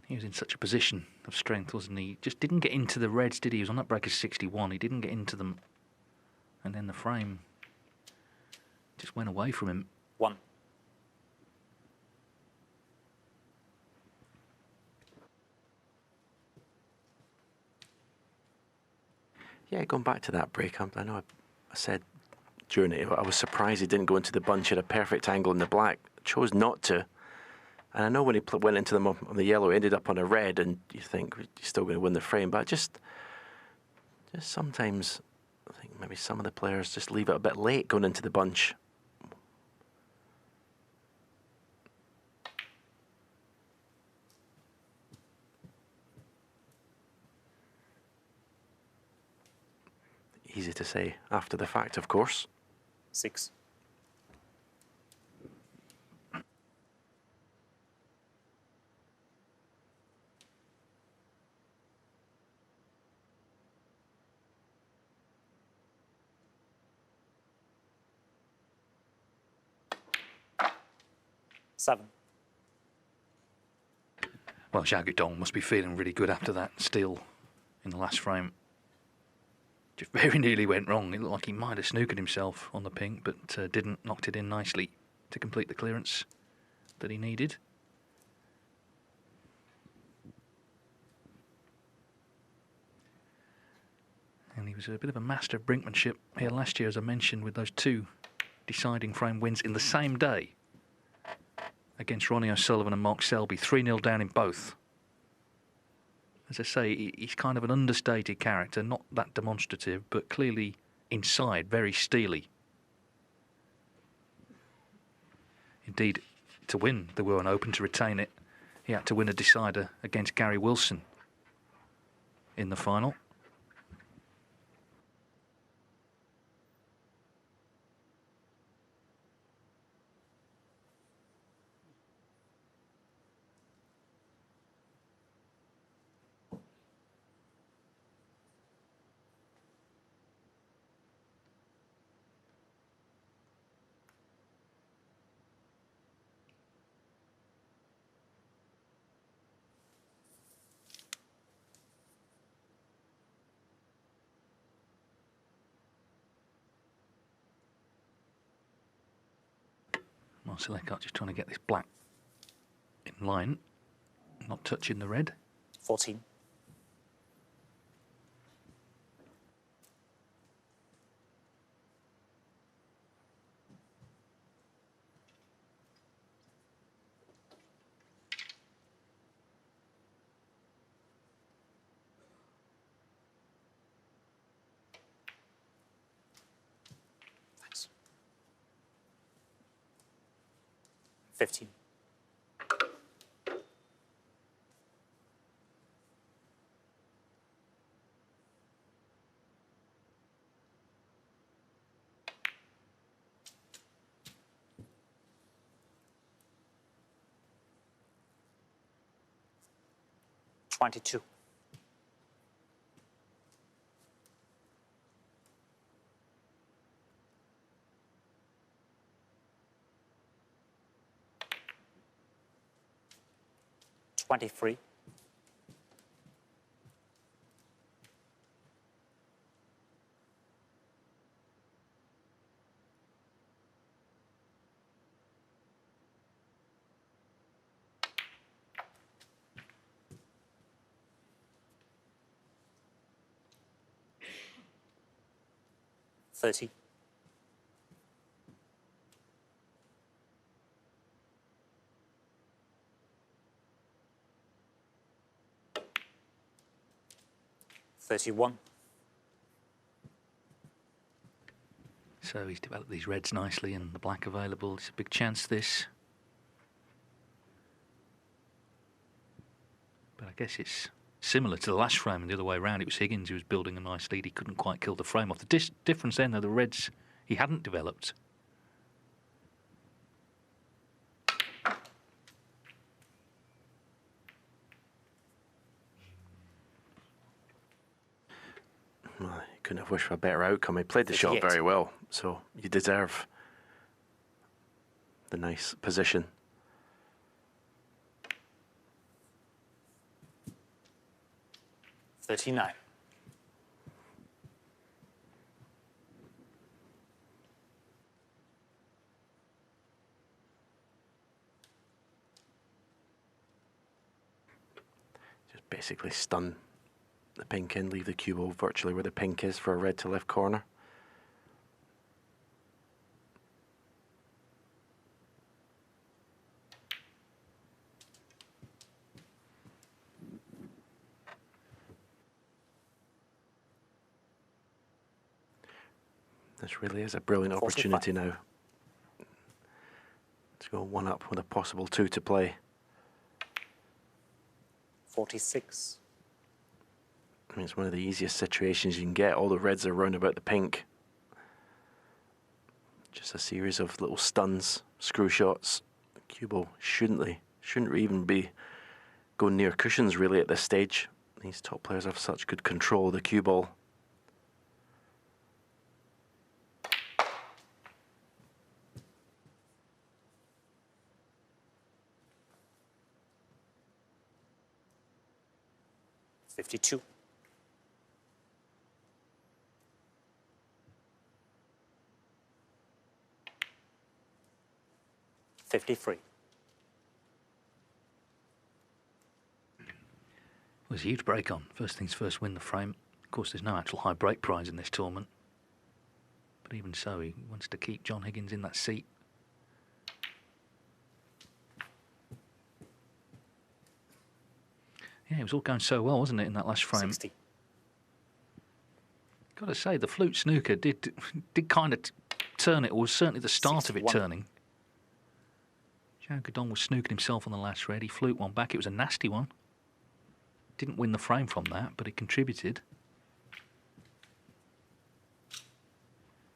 He was in such a position of strength, wasn't he? Just didn't get into the reds, did he? He was on that break of 61. He didn't get into them. And then the frame just went away from him. 1. Yeah, going back to that break, I know I said during it, I was surprised he didn't go into the bunch at a perfect angle in the black. Chose not to. And I know when he went into them on the yellow, he ended up on a red, and you think you're still going to win the frame. But just sometimes, I think maybe some of the players just leave it a bit late going into the bunch. Easy to say after the fact, of course. 6. Seven. Well, Xiao Dong must be feeling really good after that steal in the last frame. Just very nearly went wrong. It looked like he might have snookered himself on the pink, but didn't. Knocked it in nicely to complete the clearance that he needed. And he was a bit of a master of brinkmanship here last year, as I mentioned, with those two deciding frame wins in the same day against Ronnie O'Sullivan and Mark Selby, 3-0 down in both. As I say, he's kind of an understated character, not that demonstrative, but clearly inside, very steely. Indeed, to win the Wuhan Open, to retain it, he had to win a decider against Gary Wilson in the final. Marcel Eckhart just trying to get this black in line, not touching the red. 14. Thanks. 15.22. $23. 30. So he's developed these reds nicely and the black available. It's a big chance, this. But I guess it's similar to the last frame and the other way around. It was Higgins who was building a nice lead. He couldn't quite kill the frame off. The difference then, though, the reds he hadn't developed. Well, you couldn't have wished for a better outcome. He played the shot very well, so you deserve the nice position. Just basically stun the pink in, leave the cue ball virtually where the pink is for a red to left corner. This really is a brilliant opportunity now to go one up with a possible 2 to play. 46. I mean, it's one of the easiest situations you can get. All the reds are round about the pink. Just a series of little stuns, screw shots. The cue ball shouldn't even be going near cushions really at this stage. These top players have such good control of the cue ball. $52. 53. It was a huge break on. First things first, win the frame. Of course, there's no actual high break prize in this tournament. But even so, he wants to keep John Higgins in that seat. Yeah, it was all going so well, wasn't it, in that last frame? 60. Got to say, the flute snooker did kind of turn it, or was certainly the start 61. of it turning. Xiao Guodong was snooking himself on the last red. He flute one back. It was a nasty one. Didn't win the frame from that, but it contributed.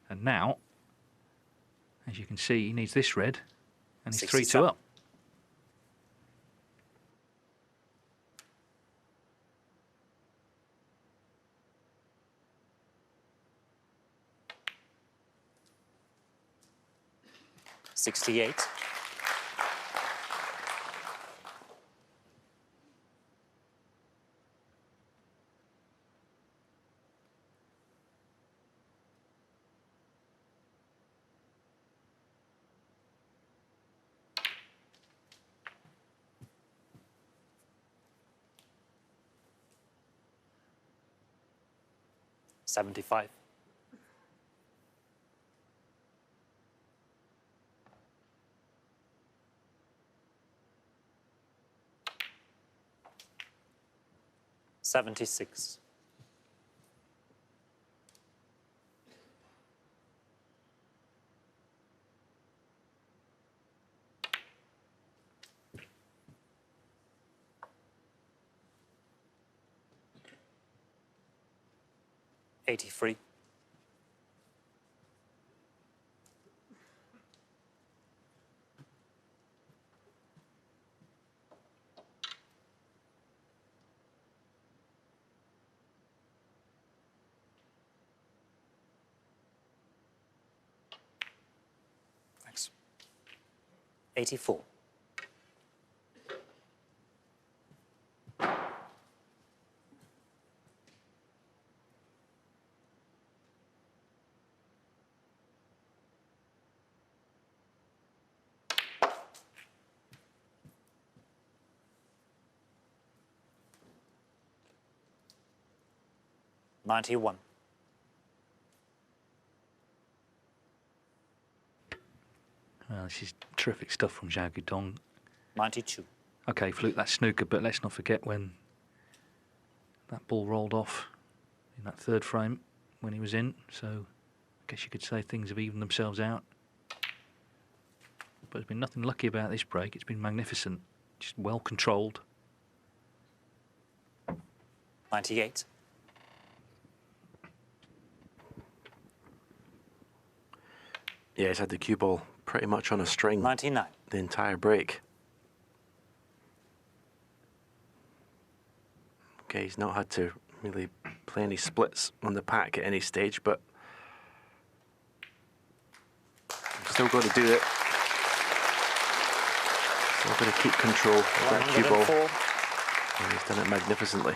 And now, as you can see, he needs this red, and he's 3-2 up. $68. $75. $76. $83. Thanks. 84. $91. Well, this is terrific stuff from Xiao Guodong. 92. OK, fluke that snooker, but let's not forget when that ball rolled off in that third frame when he was in. So I guess you could say things have evened themselves out. But there's been nothing lucky about this break. It's been magnificent, just well controlled. 98. Yeah, he's had the cue ball pretty much on a string. 99. The entire break. Okay, he's not had to really play any splits on the pack at any stage, but still got to do it. Still got to keep control of that cue ball. And he's done it magnificently.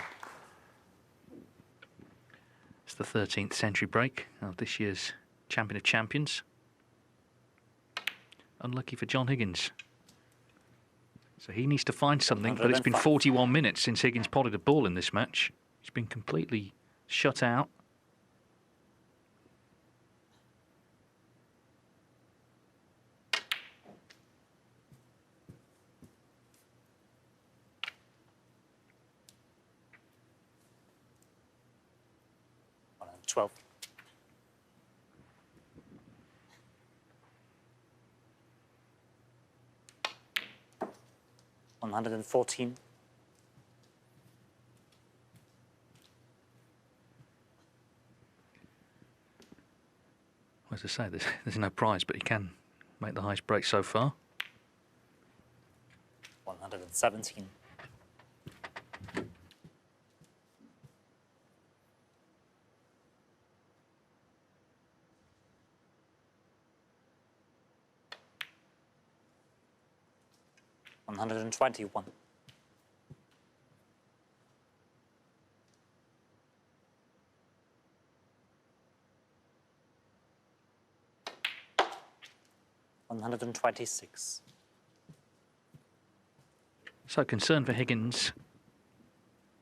It's the 13th century break of this year's Champion of Champions. Unlucky for John Higgins. So he needs to find something, but it's been 41 minutes since Higgins potted a ball in this match. He's been completely shut out. One 12. $114. As I say, there's no prize, but he can make the highest break so far. 117. $121. $126. So concern for Higgins.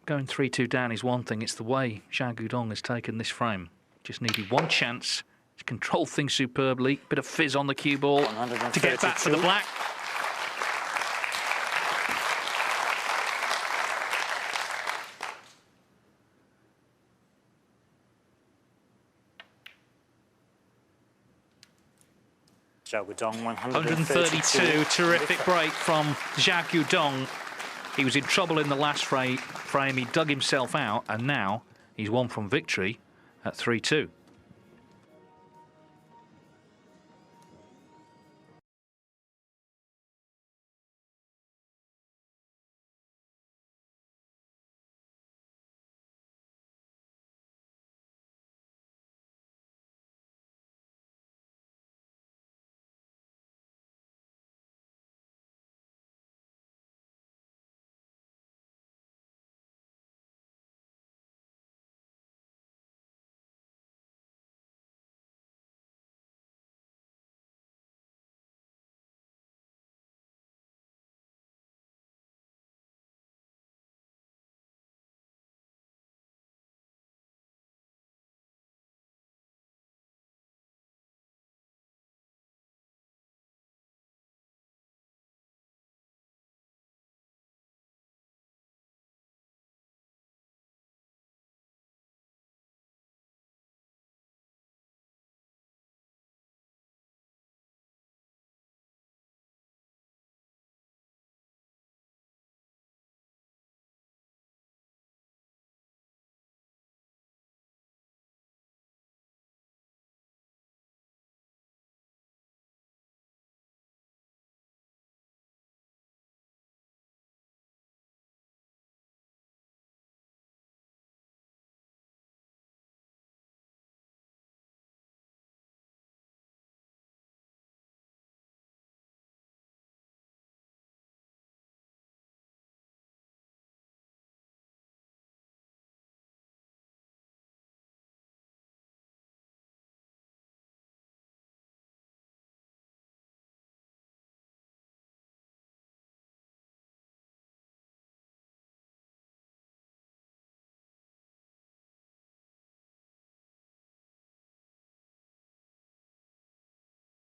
Going 3-2 down is one thing. It's the way Xiao Guodong has taken this frame. Just needed one chance. He's controlled things superbly. Bit of fizz on the cue ball to get back for the black. Xiao Guodong, 132. Terrific break from Xiao Guodong. He was in trouble in the last frame. He dug himself out, and now he's won from victory at 3-2.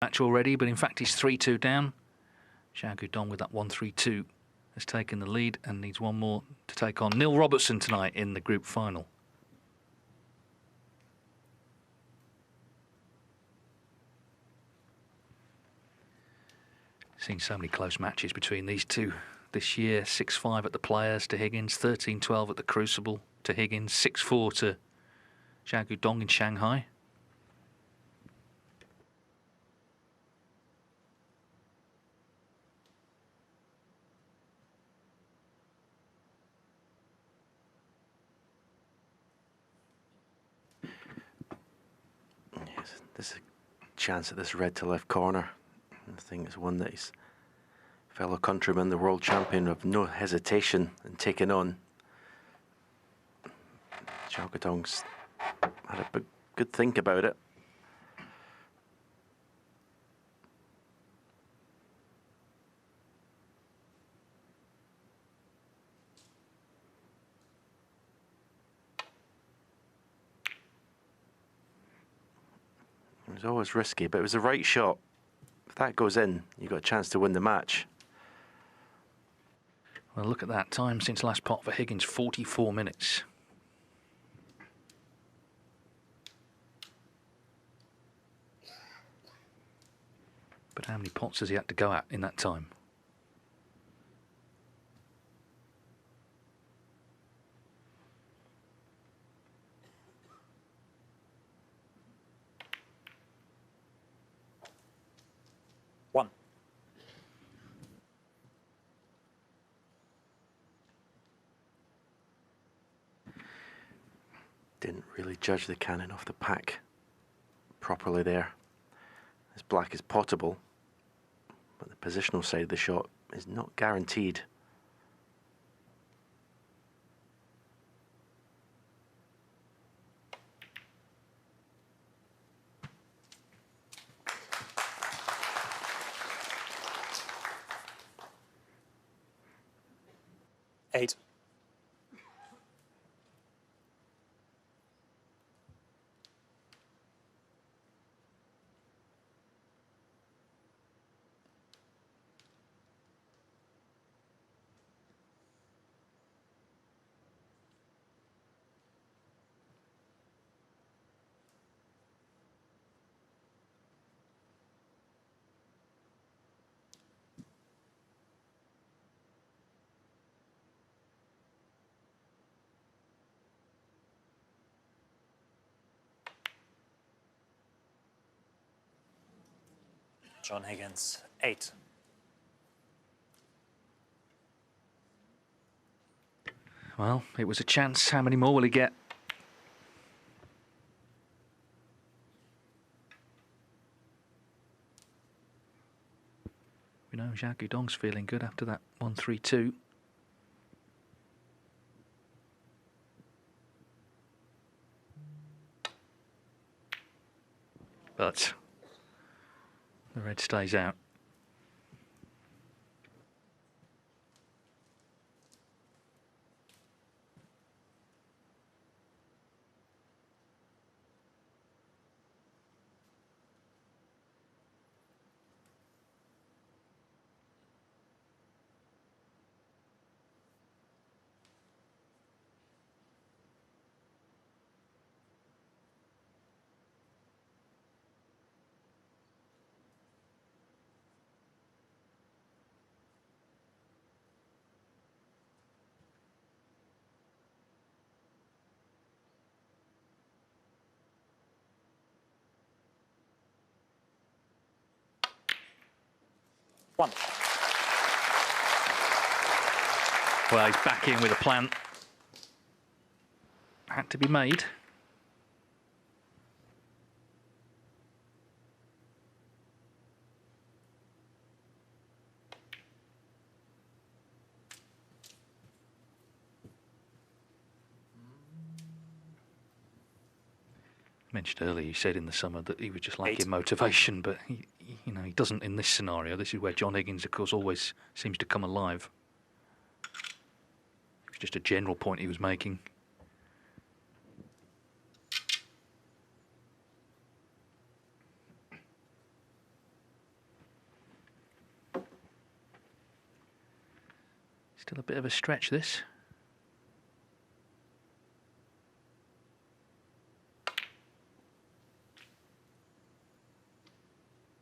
match already, but in fact he's 3-2 down. Xiao Guodong with that 1-3-2 has taken the lead and needs one more to take on Neil Robertson tonight in the group final. Seen so many close matches between these two this year. 6-5 at the Players to Higgins, 13-12 at the Crucible to Higgins, 6-4 to Xiao Guodong in Shanghai. Yes, there's a chance at this red to left corner. I think it's one that his fellow countryman, the world champion, of no hesitation in taking on. Xiao Guodong's had a good think about it. It was always risky, but it was the right shot. If that goes in, you've got a chance to win the match. Well, look at that time since last pot for Higgins, 44 minutes. But how many pots has he had to go at in that time? One. Didn't really judge the cannon off the pack properly there. As black as potable, but the positional side of the shot is not guaranteed. Eight. John Higgins, 8. Well, it was a chance. How many more will he get? We know Xiao Guodong's feeling good after that 1-3-2. But the red stays out. One. Well, he's back in with a plan. Had to be made. Mentioned earlier, he said in the summer that he was just lacking motivation, but he doesn't in this scenario. This is where John Higgins, of course, always seems to come alive. It was just a general point he was making. Still a bit of a stretch, this.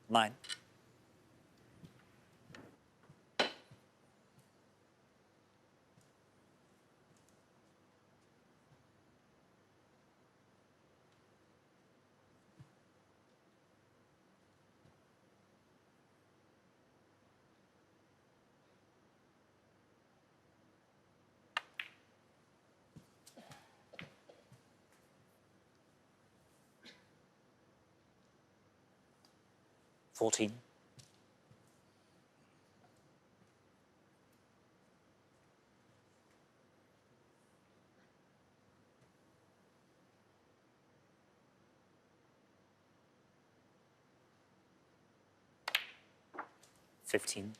Nine. $14. $15.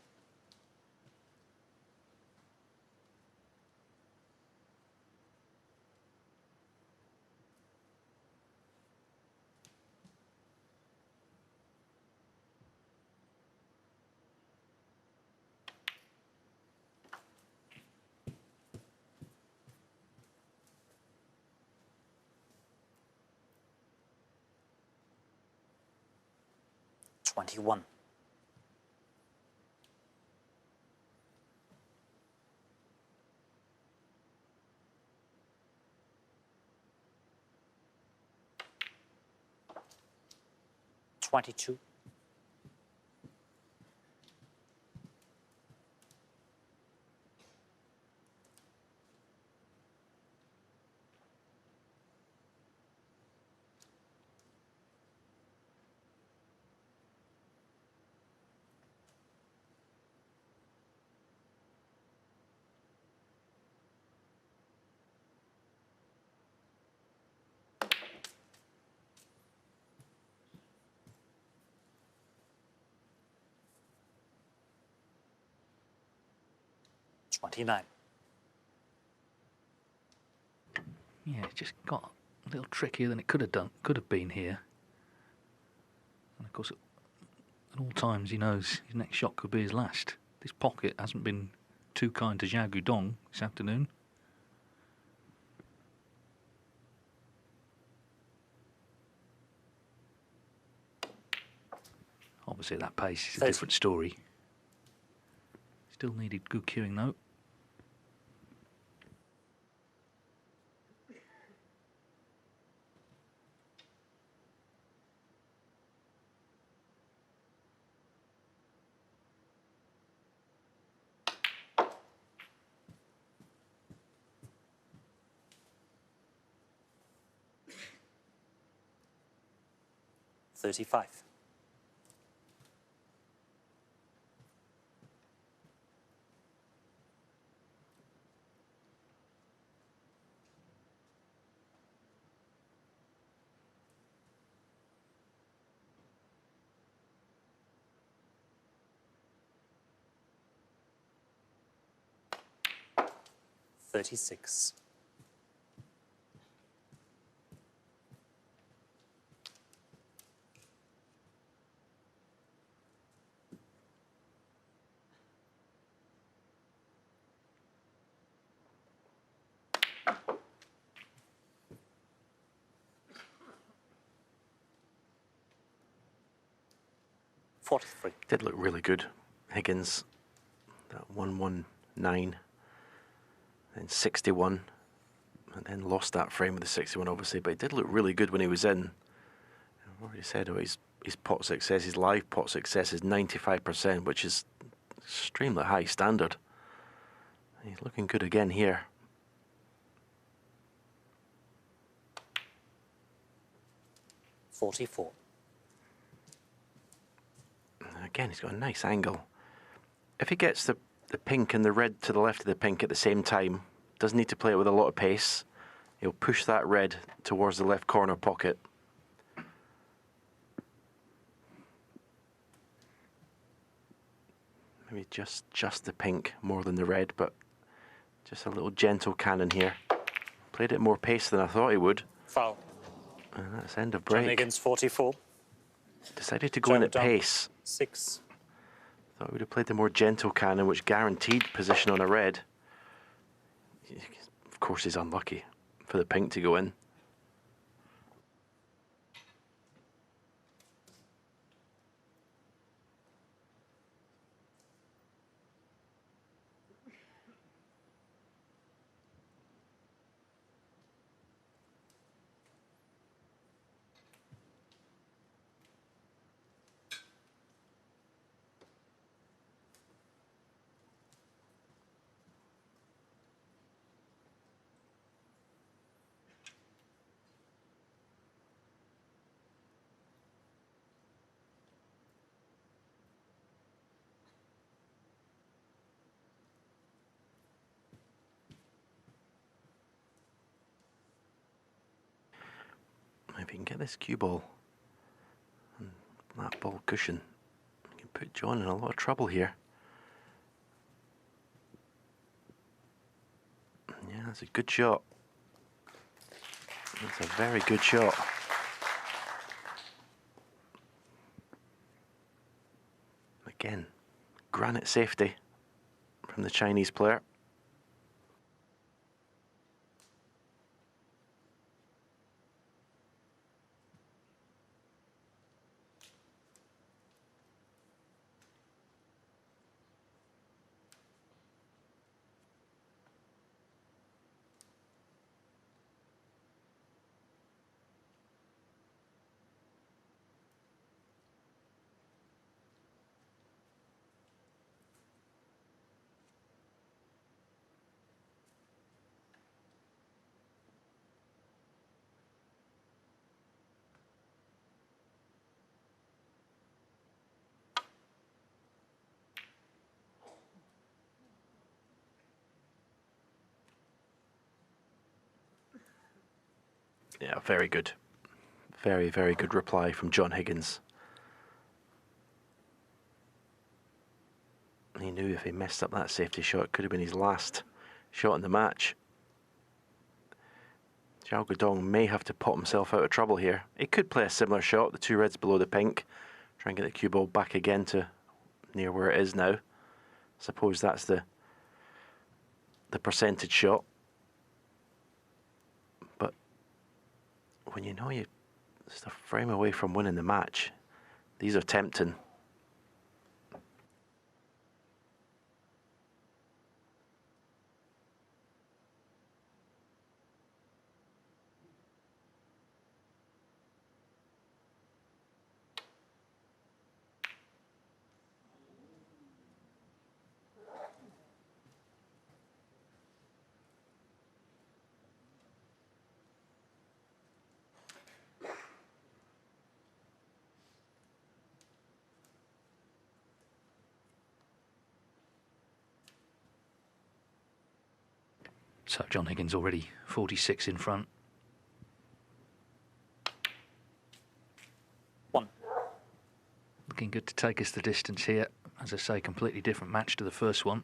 $21. $22. $29. Yeah, it just got a little trickier than it could have been here. And of course, at all times, he knows his next shot could be his last. This pocket hasn't been too kind to Xiao Guodong this afternoon. Obviously, at that pace is a different story. Still needed good cueing, though. $35. $36. $43. Did look really good. Higgins, that 119, then 61, and then lost that frame with the 61, obviously, but he did look really good when he was in. I've already said his pot success, his live pot success is 95%, which is extremely high standard. He's looking good again here. $44. Again, he's got a nice angle. If he gets the pink and the red to the left of the pink at the same time, doesn't need to play it with a lot of pace, he'll push that red towards the left corner pocket. Maybe just the pink more than the red, but just a little gentle cannon here. Played it more pace than I thought he would. Foul. And that's end of break. John Higgins, 44. Decided to go in at pace. 6. Thought we would have played the more gentle cannon, which guaranteed position on a red. Of course, he's unlucky for the pink to go in. If you can get this cue ball and that ball cushion, you can put John in a lot of trouble here. Yeah, that's a good shot. That's a very good shot. Again, granite safety from the Chinese player. Yeah, very good. Very, very good reply from John Higgins. He knew if he messed up that safety shot, it could have been his last shot in the match. Xiao Guodong may have to pop himself out of trouble here. He could play a similar shot, the two reds below the pink, try and get the cue ball back again to near where it is now. Suppose that's the percentage shot. But when you know you're just a frame away from winning the match, these are tempting. So John Higgins already 46 in front. One. Looking good to take us the distance here. As I say, completely different match to the first one,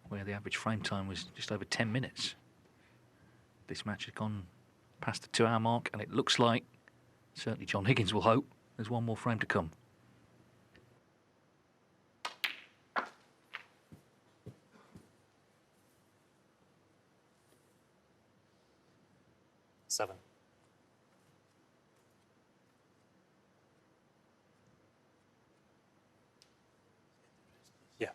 where the average frame time was just over 10 minutes. This match has gone past the 2-hour mark, and it looks like, certainly John Higgins will hope, there's one more frame to come. Seven. Yeah.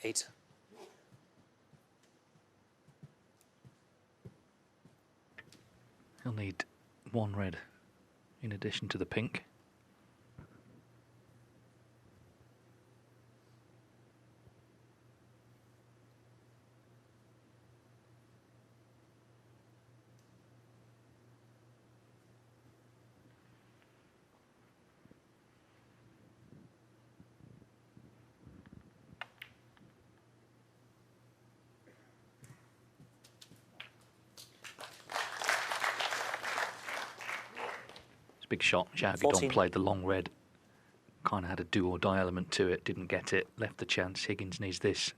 Eight. He'll need one red in addition to the pink. It's a big shot. Xiao 14. played the long red. Kind of had a do-or-die element to it. Didn't get it. Left the chance. Higgins needs this.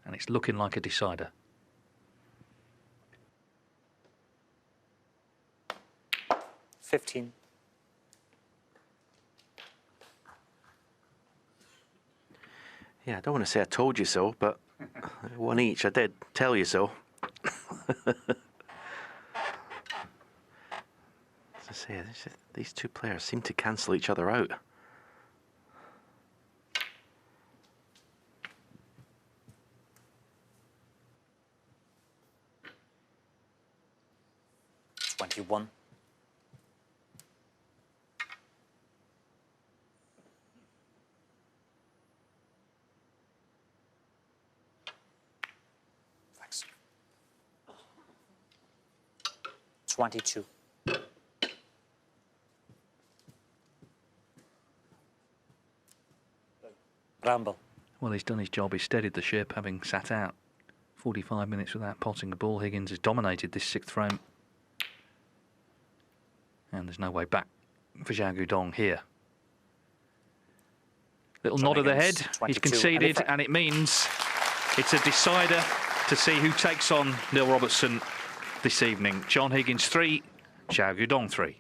And it's looking like a decider. $15. Yeah, I don't want to say I told you so, but one each. I did tell you so. As I say, these two players seem to cancel each other out. $21. Thanks. 22. Ramble. Well, he's done his job. He's steadied the ship, having sat out 45 minutes without potting a ball. Higgins has dominated this 6th frame. And there's no way back for Xiao Guodong here. Little nod of the head. He's conceded, and it means it's a decider to see who takes on Neil Robertson this evening. John Higgins 3, Xiao Guodong 3.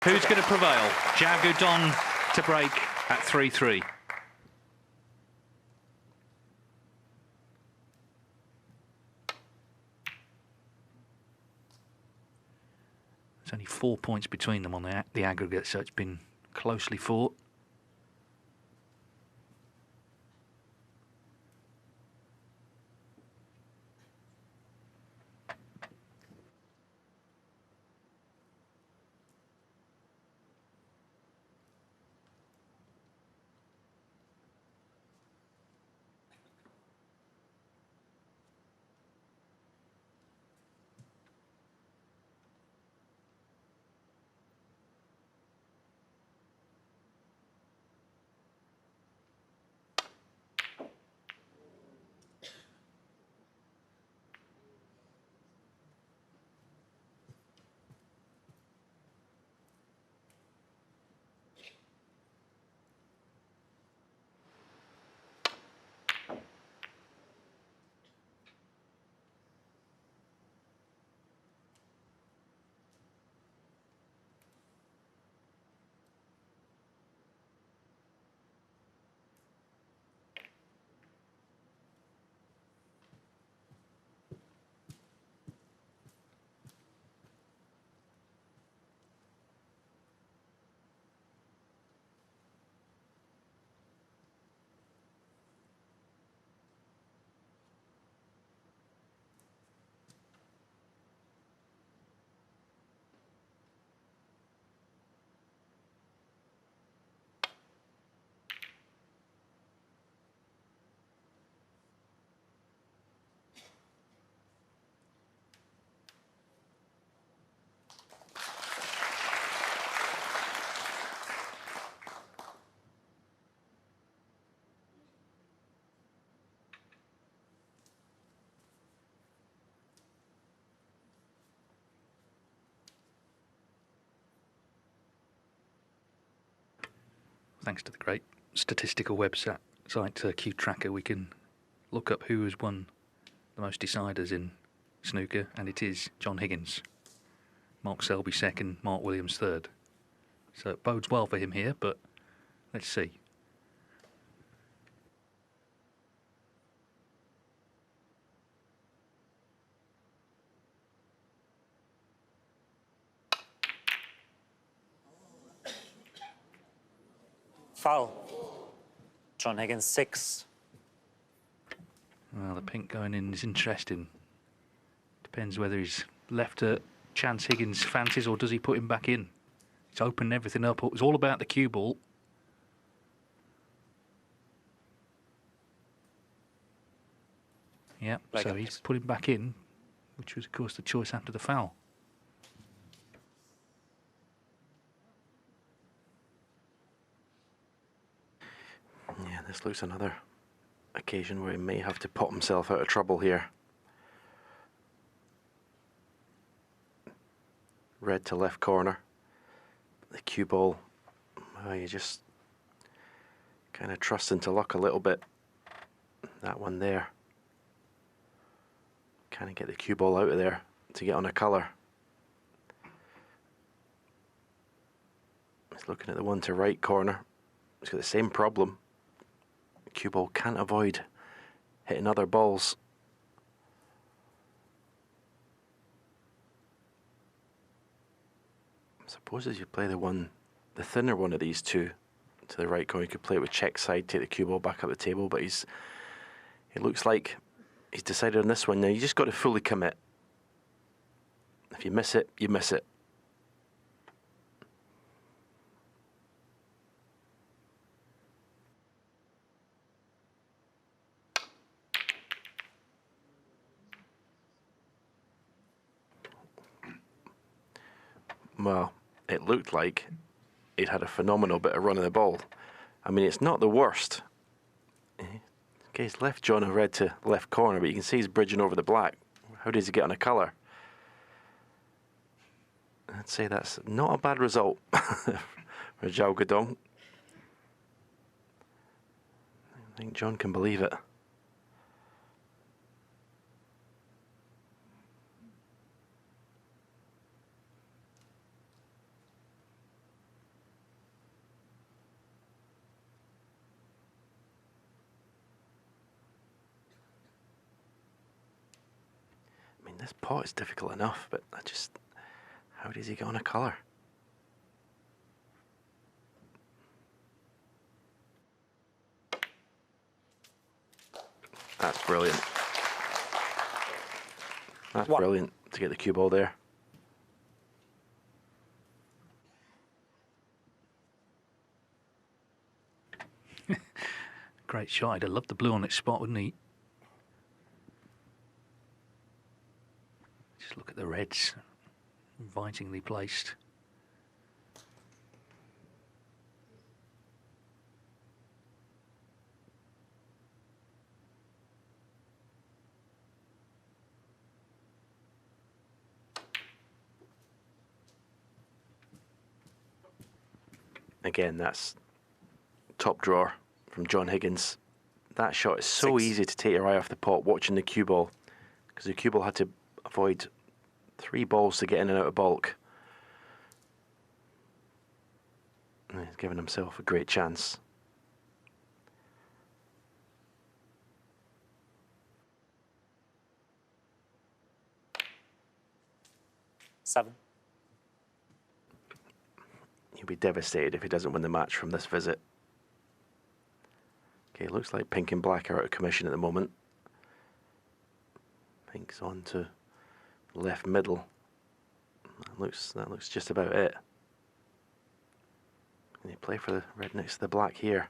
Who's going to prevail? Xiao Guodong to break at 3-3. There's only 4 points between them on the aggregate, so it's been closely fought. thanks to the great statistical website Q Tracker, we can look up who has won the most deciders in snooker, and it is John Higgins. Mark Selby second, Mark Williams third. So it bodes well for him here, but let's see. Foul. John Higgins 6. Well, the pink going in is interesting. Depends whether he's left a chance Higgins fancies or does he put him back in. He's opened everything up. It was all about the cue ball. Yeah, so he's put him back in, which was, of course, the choice after the foul. Yeah, this looks another occasion where he may have to pop himself out of trouble here. Red to left corner. The cue ball, well, you just kind of trust into luck a little bit. That one there. Kind of get the cue ball out of there to get on a colour. He's looking at the one to right corner. He's got the same problem. The cue ball can't avoid hitting other balls. I suppose as you play the thinner one of these two to the right corner, you could play it with check side, take the cue ball back up the table, but it looks like he's decided on this one. Now you just got to fully commit. If you miss it, you miss it. Well, it looked like he'd had a phenomenal bit of running the ball. I mean, it's not the worst. Okay, he's left John a red to left corner, but you can see he's bridging over the black. How does he get on a colour? I'd say that's not a bad result for Xiao Guodong. I think John can believe it. This pot is difficult enough, but how does he get on a colour? That's brilliant. That's brilliant to get the cue ball there. Great shot. I'd have loved the blue on its spot, wouldn't he? Just look at the reds, invitingly placed. Again, that's top drawer from John Higgins. That shot is so easy to take your eye off the pot watching the cue ball, because the cue ball had to avoid 3 balls to get in and out of bulk. And he's given himself a great chance. Seven. He'll be devastated if he doesn't win the match from this visit. Okay, looks like pink and black are out of commission at the moment. Pink's on to left middle. That looks just about it. Can you play for the red next to the black here?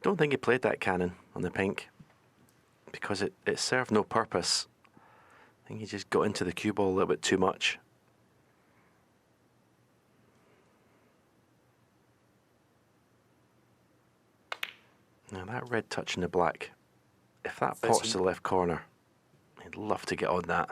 Don't think he played that cannon on the pink because it served no purpose. think he just got into the cue ball a little bit too much. Now that red touching the black, if that pots the left corner, I'd love to get on that.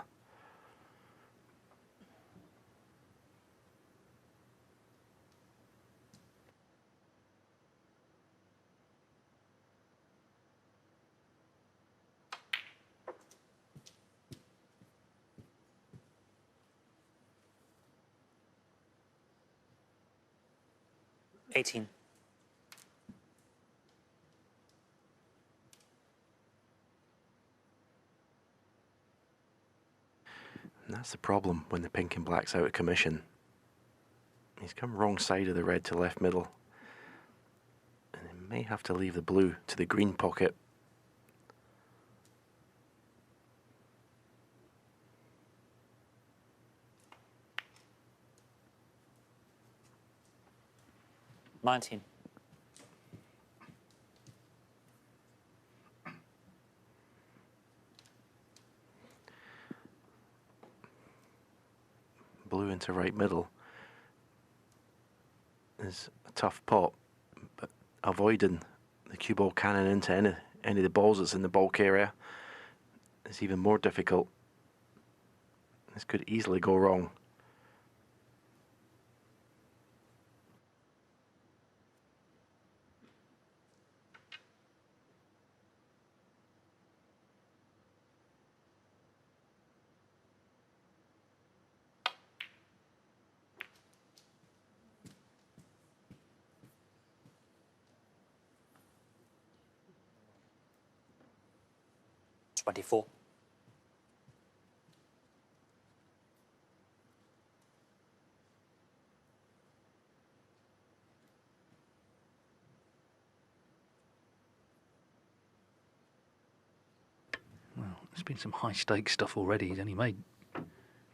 $18. And that's the problem when the pink and black's out of commission. He's come wrong side of the red to left middle. And he may have to leave the blue to the green pocket. $19. Blue into right middle is a tough pot, but avoiding the cue ball cannon into any of the balls that's in the bulk area is even more difficult. This could easily go wrong. $24. Well, there's been some high stakes stuff already. He's only made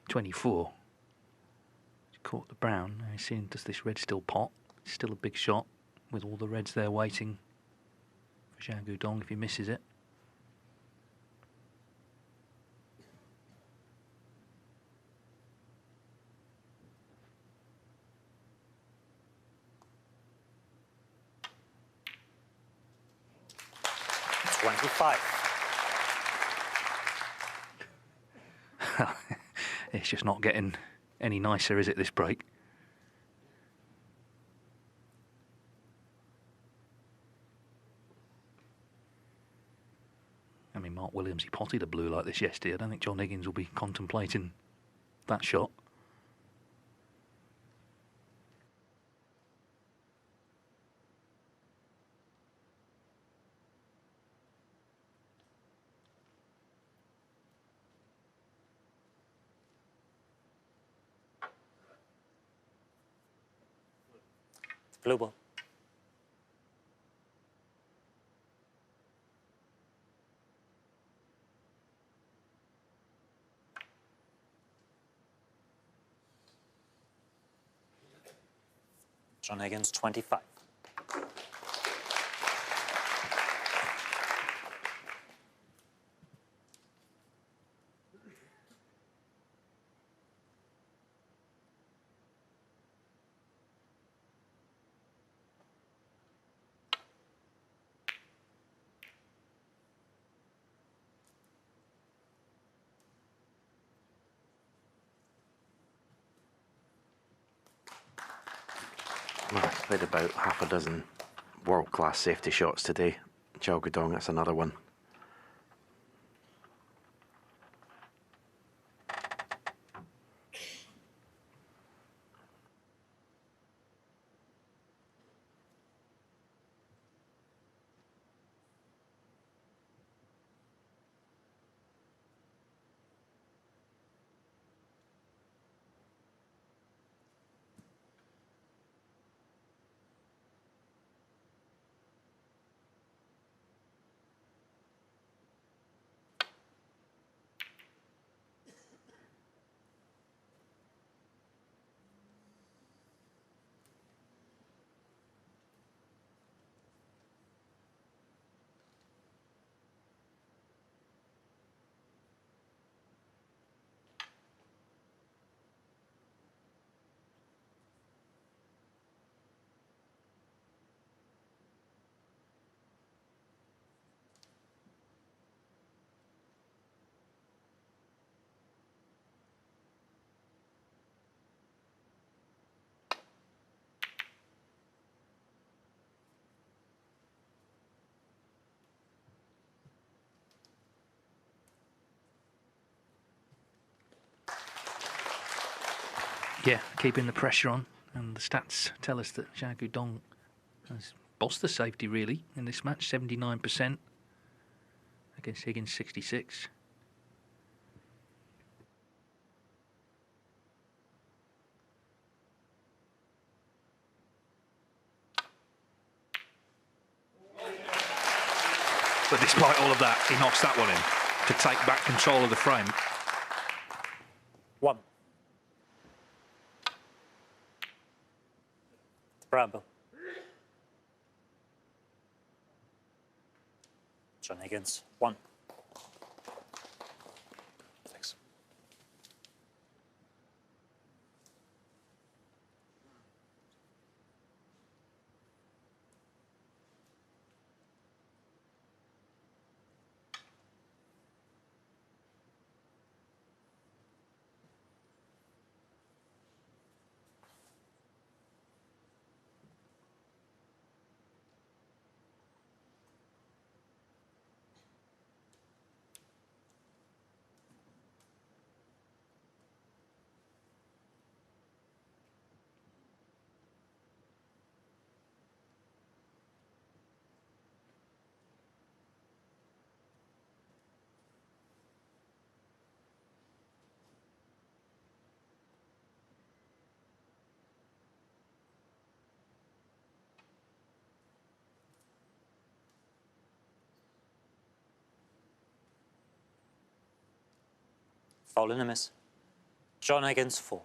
24. He's caught the brown. Now he's seeing, does this red still pot? It's still a big shot with all the reds there waiting for Xiao Guodong if he misses it. It's just not getting any nicer, is it, this break? I mean, Mark Williams, he potted a blue like this yesterday. I don't think John Higgins will be contemplating that shot. Blue ball. John Higgins, 25. Well, I've played about half a dozen world-class safety shots today. Xiao Guodong, that's another one. Yeah, keeping the pressure on. And the stats tell us that Xiao Guodong has bossed the safety, really, in this match. 79% against Higgins, 66%. But despite all of that, he knocks that one in to take back control of the frame. 1. Bravo. John Higgins, 1. Thanks. Foul and a miss. John Higgins, 4.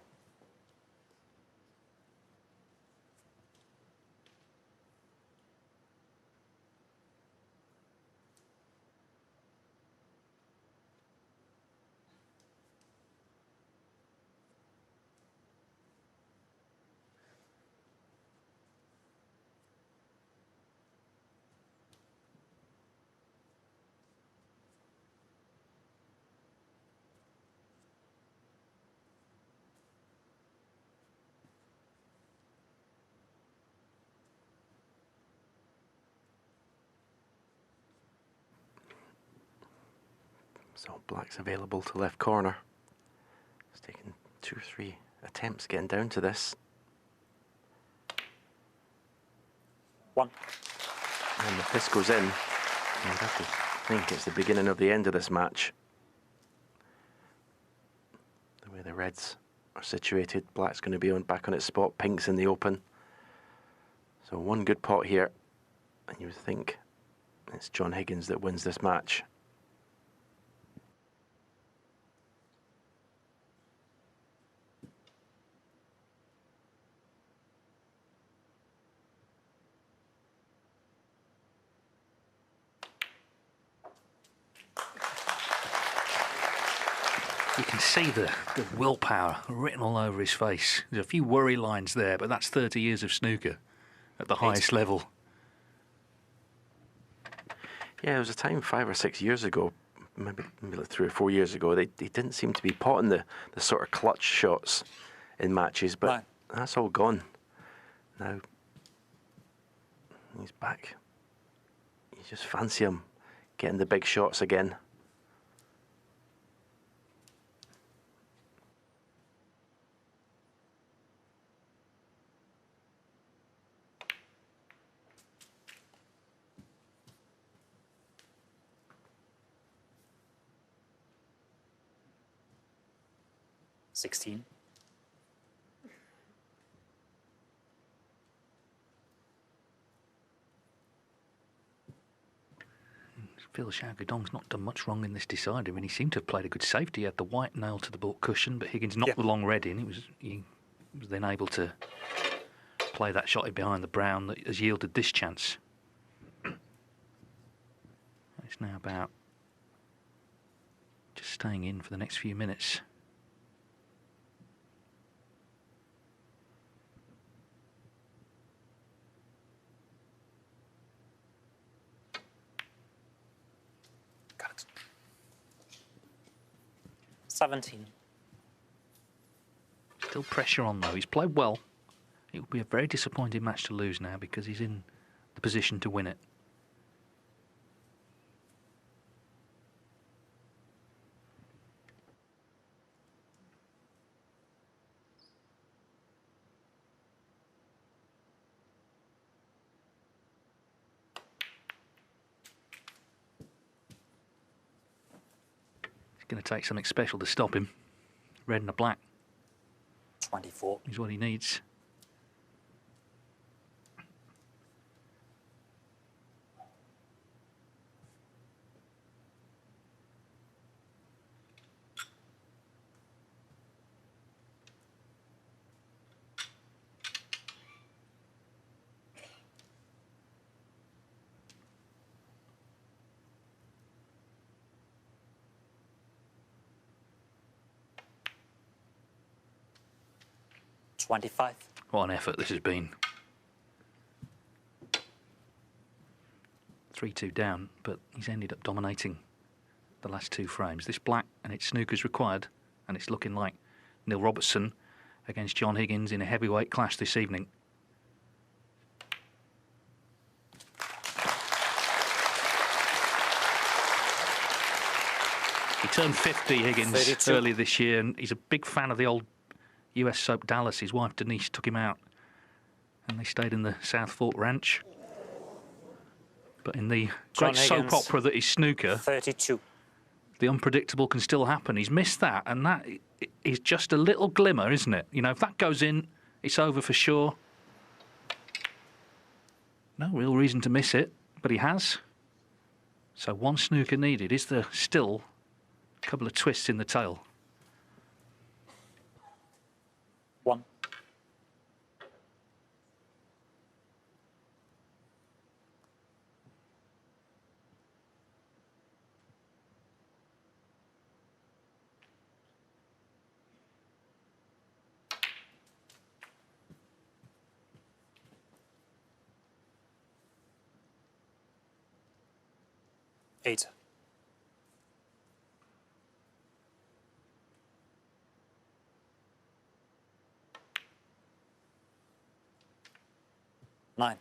So Black's available to left corner. It's taken 2 or 3 attempts getting down to this. 1. And if this goes in, you'd have to think it's the beginning of the end of this match. The way the Reds are situated, Black's going to be back on its spot, Pink's in the open. So one good pot here, and you would think it's John Higgins that wins this match. You can see the willpower written all over his face. There's a few worry lines there, but that's 30 years of snooker at the highest level. Yeah, there was a time 5 or 6 years ago, maybe like 3 or 4 years ago, they didn't seem to be potting the sort of clutch shots in matches, but that's all gone. Now, he's back. You just fancy him getting the big shots again. $16. Phil Xiao Guodong's not done much wrong in this decider. I mean, he seemed to have played a good safety. He had the white nail to the baulk cushion, but Higgins knocked the long red in. He was then able to play that shot behind the brown that has yielded this chance. It's now about just staying in for the next few minutes. Got it. 17. Still pressure on though. He's played well. It will be a very disappointing match to lose now because he's in the position to win it. going to take something special to stop him. Red and a black. 24. Is what he needs. What an effort this has been. 3-2 down, but he's ended up dominating the last 2 frames. This black, and it's snooker's required, and it's looking like Neil Robertson against John Higgins in a heavyweight clash this evening. He turned 50, Higgins, 32. earlier this year, and he's a big fan of the old US soap Dallas. His wife Denise took him out and they stayed in the South Fork Ranch. But in the great soap opera that is snooker, 32. the unpredictable can still happen. He's missed that, and that is just a little glimmer, isn't it? You know, if that goes in, it's over for sure. No real reason to miss it, but he has. So 1 snooker needed. Is there still a couple of twists in the tail? 1. Eight. 9.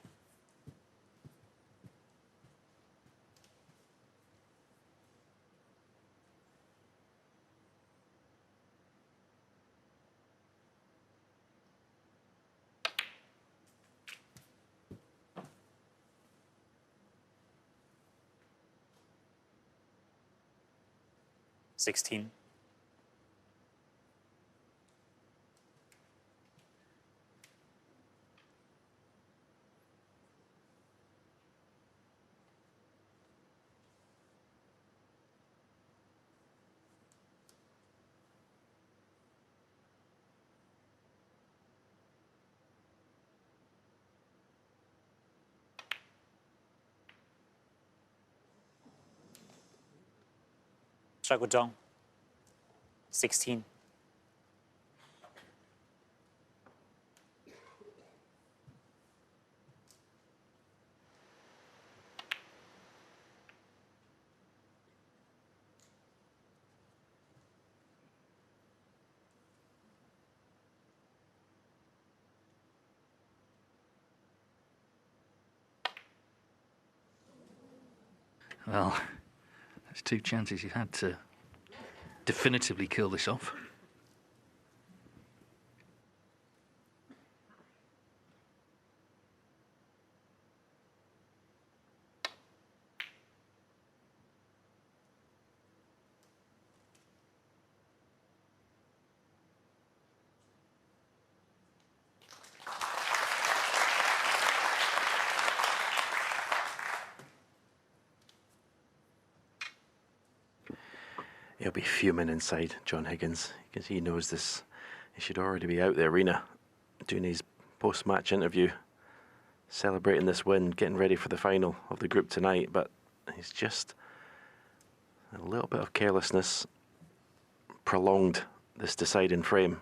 16. 16. 'Well, that's 2 chances he's had to definitively kill this off. He'll be fuming inside, John Higgins, because he knows this. He should already be out the arena doing his post-match interview, celebrating this win, getting ready for the final of the group tonight. But he's just a little bit of carelessness prolonged this deciding frame.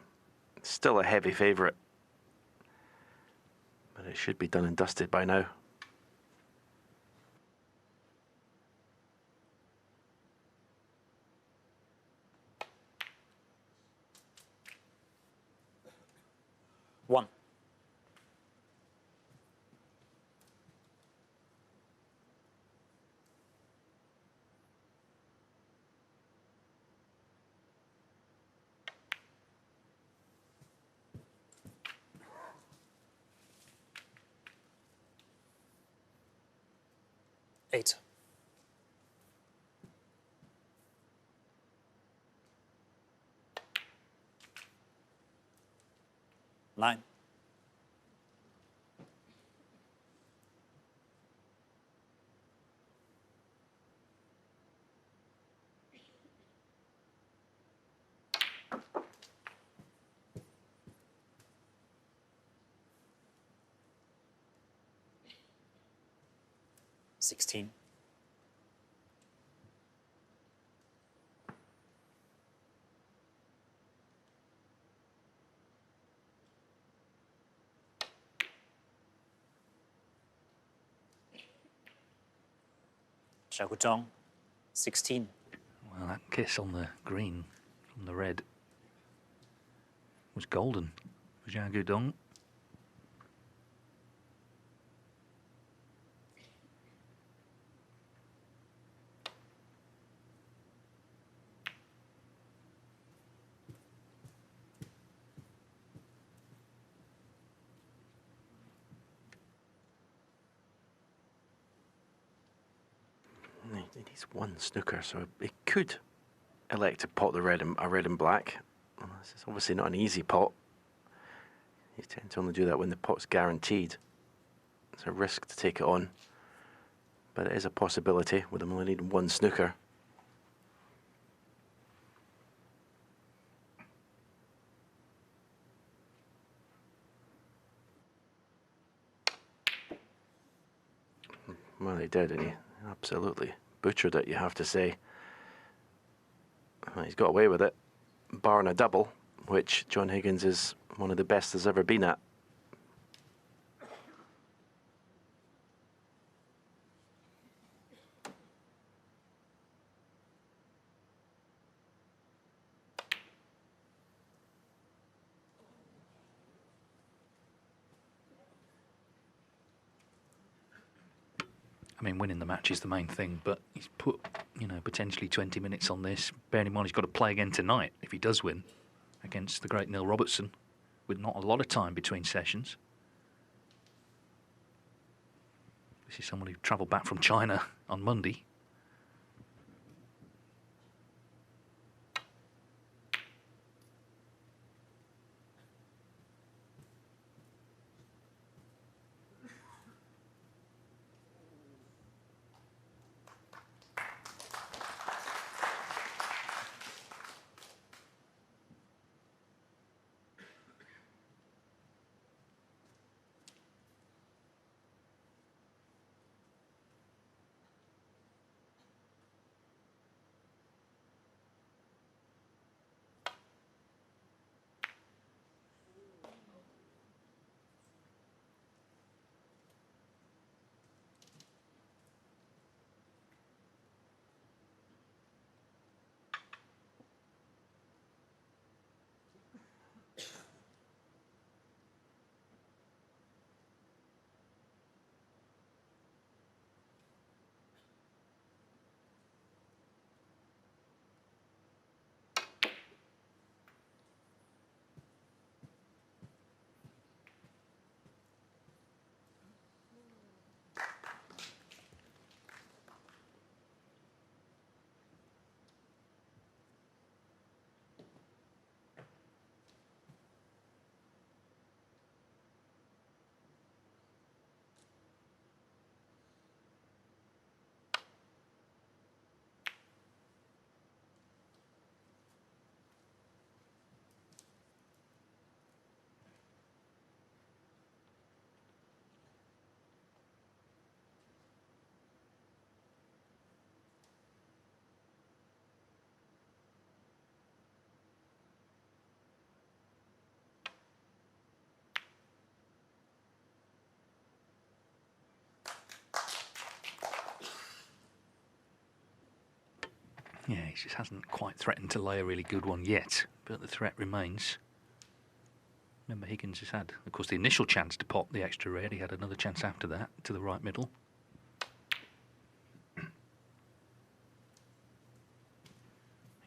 Still a heavy favourite, but it should be done and dusted by now. One. 8. 9. Sixteen. Xiao 16. Well, that kiss on the green from the red was golden for Xiao Guodong. It is one snooker, so it could elect to pot the red and black. Well, this is obviously not an easy pot. You tend to only do that when the pot's guaranteed. It's a risk to take it on, but it is a possibility with them only needing one snooker. Well, he did, and he absolutely butchered it, you have to say. Well, he's got away with it, barring a double, which John Higgins is one of the best there's ever been at. I mean, winning the match is the main thing, but he's put, you know, potentially 20 minutes on this. Bearing in mind he's got to play again tonight if he does win against the great Neil Robertson, with not a lot of time between sessions. This is someone who travelled back from China on Monday. Yeah, he just hasn't quite threatened to lay a really good one yet, but the threat remains. Remember, Higgins has had, of course, the initial chance to pop the extra red. He had another chance after that to the right middle.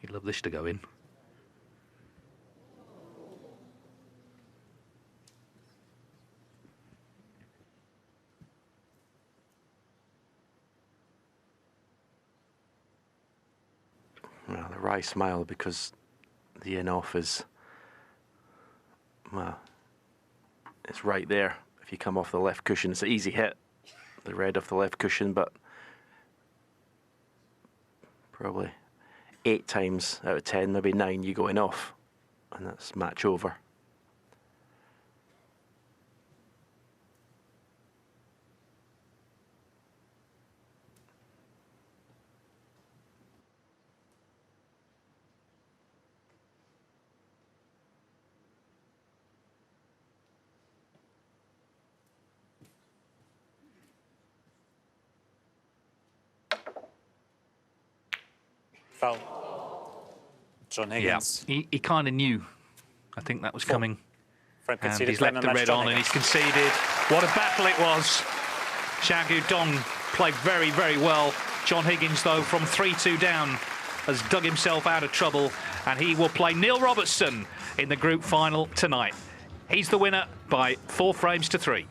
He'd love this to go in. Well, the wry smile because the in-off is, well, It's right there. If you come off the left cushion, it's an easy hit. The red off the left cushion, but probably 8 times out of 10, maybe 9, you going off, and that's match over. Foul. John Higgins. Yeah, he kind of knew. I think that was coming. Frank And conceded he's left the man red John on and Higgins. he's conceded. What a battle it was. Xiao Dong played very, very well. John Higgins, though, from 3-2 down, has dug himself out of trouble, and he will play Neil Robertson in the group final tonight. He's the winner by 4 frames to 3.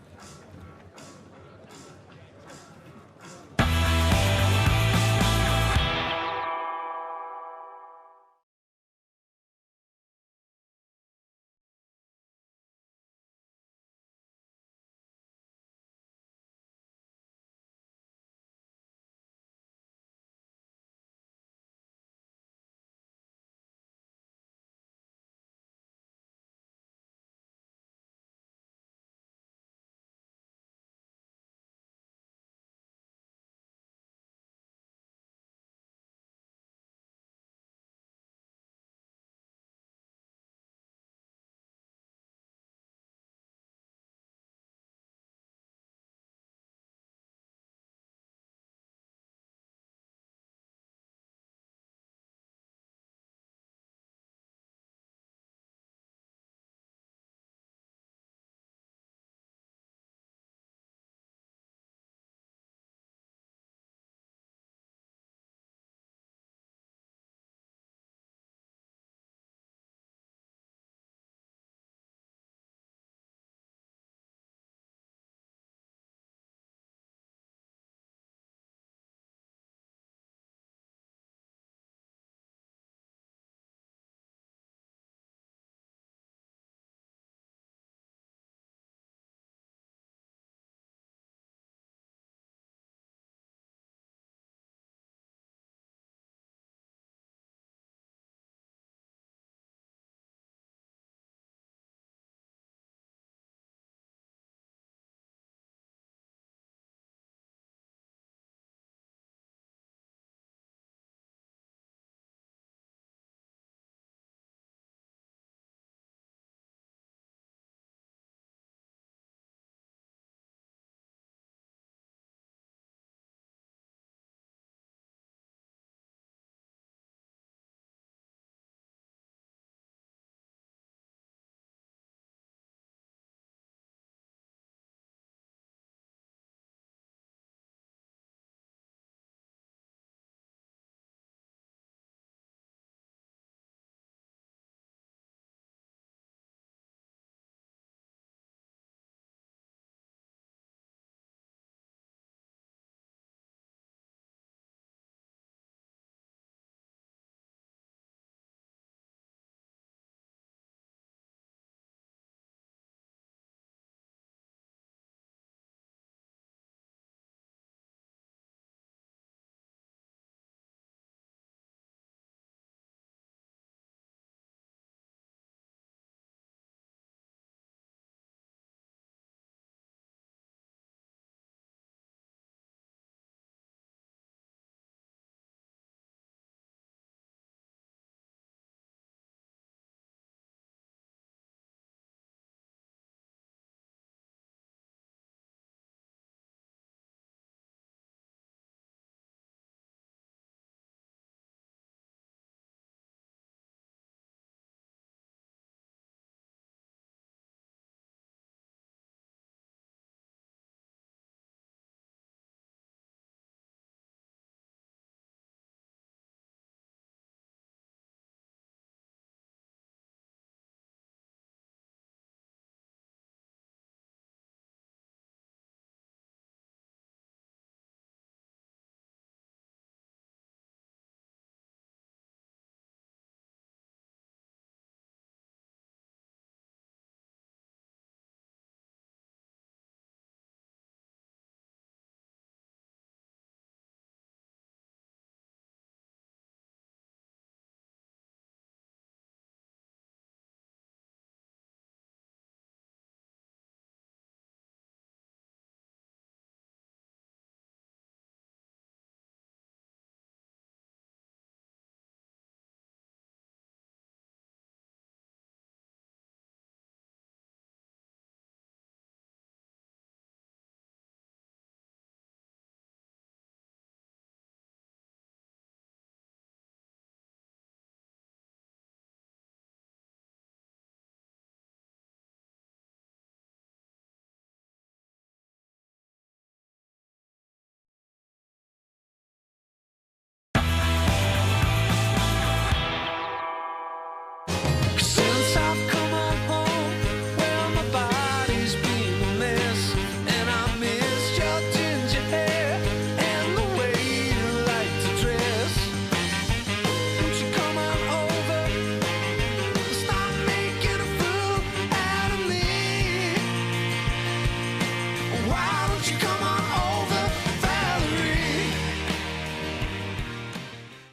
Won't you come on over, Valerie?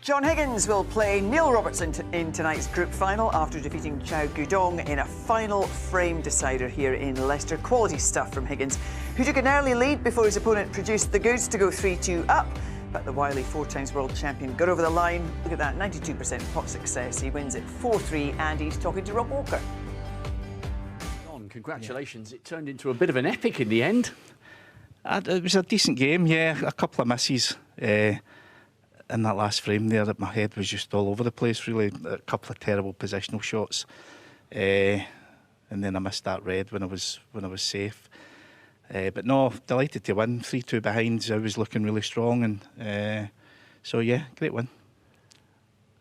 John Higgins will play Neil Robertson in tonight's group final after defeating Xiao Guodong in a final frame decider here in Leicester. Quality stuff from Higgins, who took an early lead before his opponent produced the goods to go 3-2 up. But the wily 4-times world champion got over the line. Look at that, 92% pot success. He wins it 4-3, and he's talking to Rob Walker. John, congratulations. It turned into a bit of an epic in the end. It was a decent game, yeah. A couple of misses in that last frame there. My head was just all over the place, really. A couple of terrible positional shots. And then I missed that red when I was safe. But no, delighted to win. 3-2 behind. I was looking really strong, and so yeah, great win.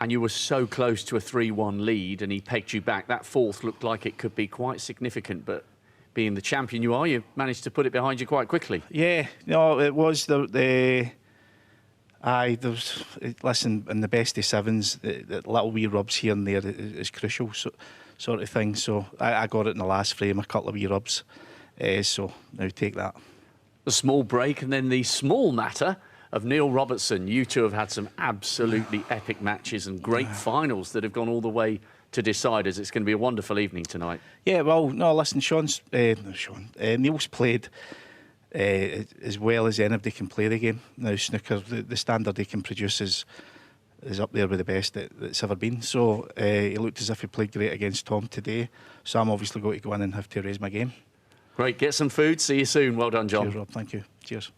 And you were so close to a 3-1 lead, and he pegged you back. That fourth looked like it could be quite significant, but being the champion you are, you managed to put it behind you quite quickly. Yeah, no, it was there was, listen, in the best of sevens, the little wee rubs here and there is crucial, sort of thing. So I got it in the last frame, a couple of wee rubs. So now take that. The small break and then the small matter of Neil Robertson. You two have had some absolutely epic matches and great finals that have gone all the way to deciders. It's going to be a wonderful evening tonight. Yeah, well, no, listen, Neil's played as well as anybody can play the game. Now, snooker, the standard he can produce is up there with the best that's ever been. So he looked as if he played great against Tom today. So I'm obviously going to go in and have to raise my game. Great, get some food. See you soon. Well done, John. Cheers, Rob. Thank you. Cheers.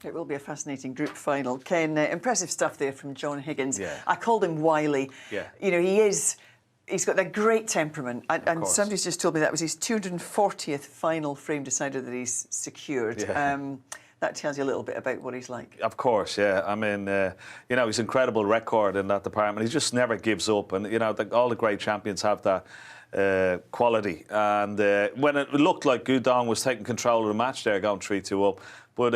It will be a fascinating group final. Ken, impressive stuff there from John Higgins. Yeah. I called him wily. Yeah. You know, he's got that great temperament. And somebody's just told me that was his 240th final frame decider that he's secured. Yeah. That tells you a little bit about what he's like. Of course, yeah. I mean, you know, he's an incredible record in that department. He just never gives up. And, you know, all the great champions have that quality. And when it looked like Guodong was taking control of the match there, going 3-2 up, but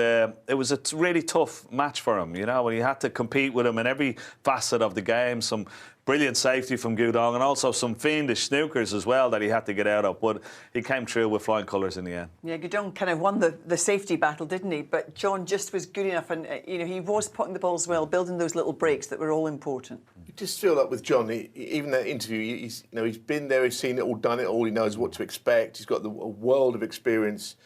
it was a really tough match for him, you know, and he had to compete with him in every facet of the game. Some brilliant safety from Guodong and also some fiendish snookers as well that he had to get out of, but he came through with flying colours in the end. Yeah, Guodong kind of won the safety battle, didn't he? But John just was good enough, and you know, he was putting the balls well, building those little breaks that were all important. You just feel like with John, even that interview, he's been there, he's seen it all, done it all, he knows what to expect, he's got a world of experience,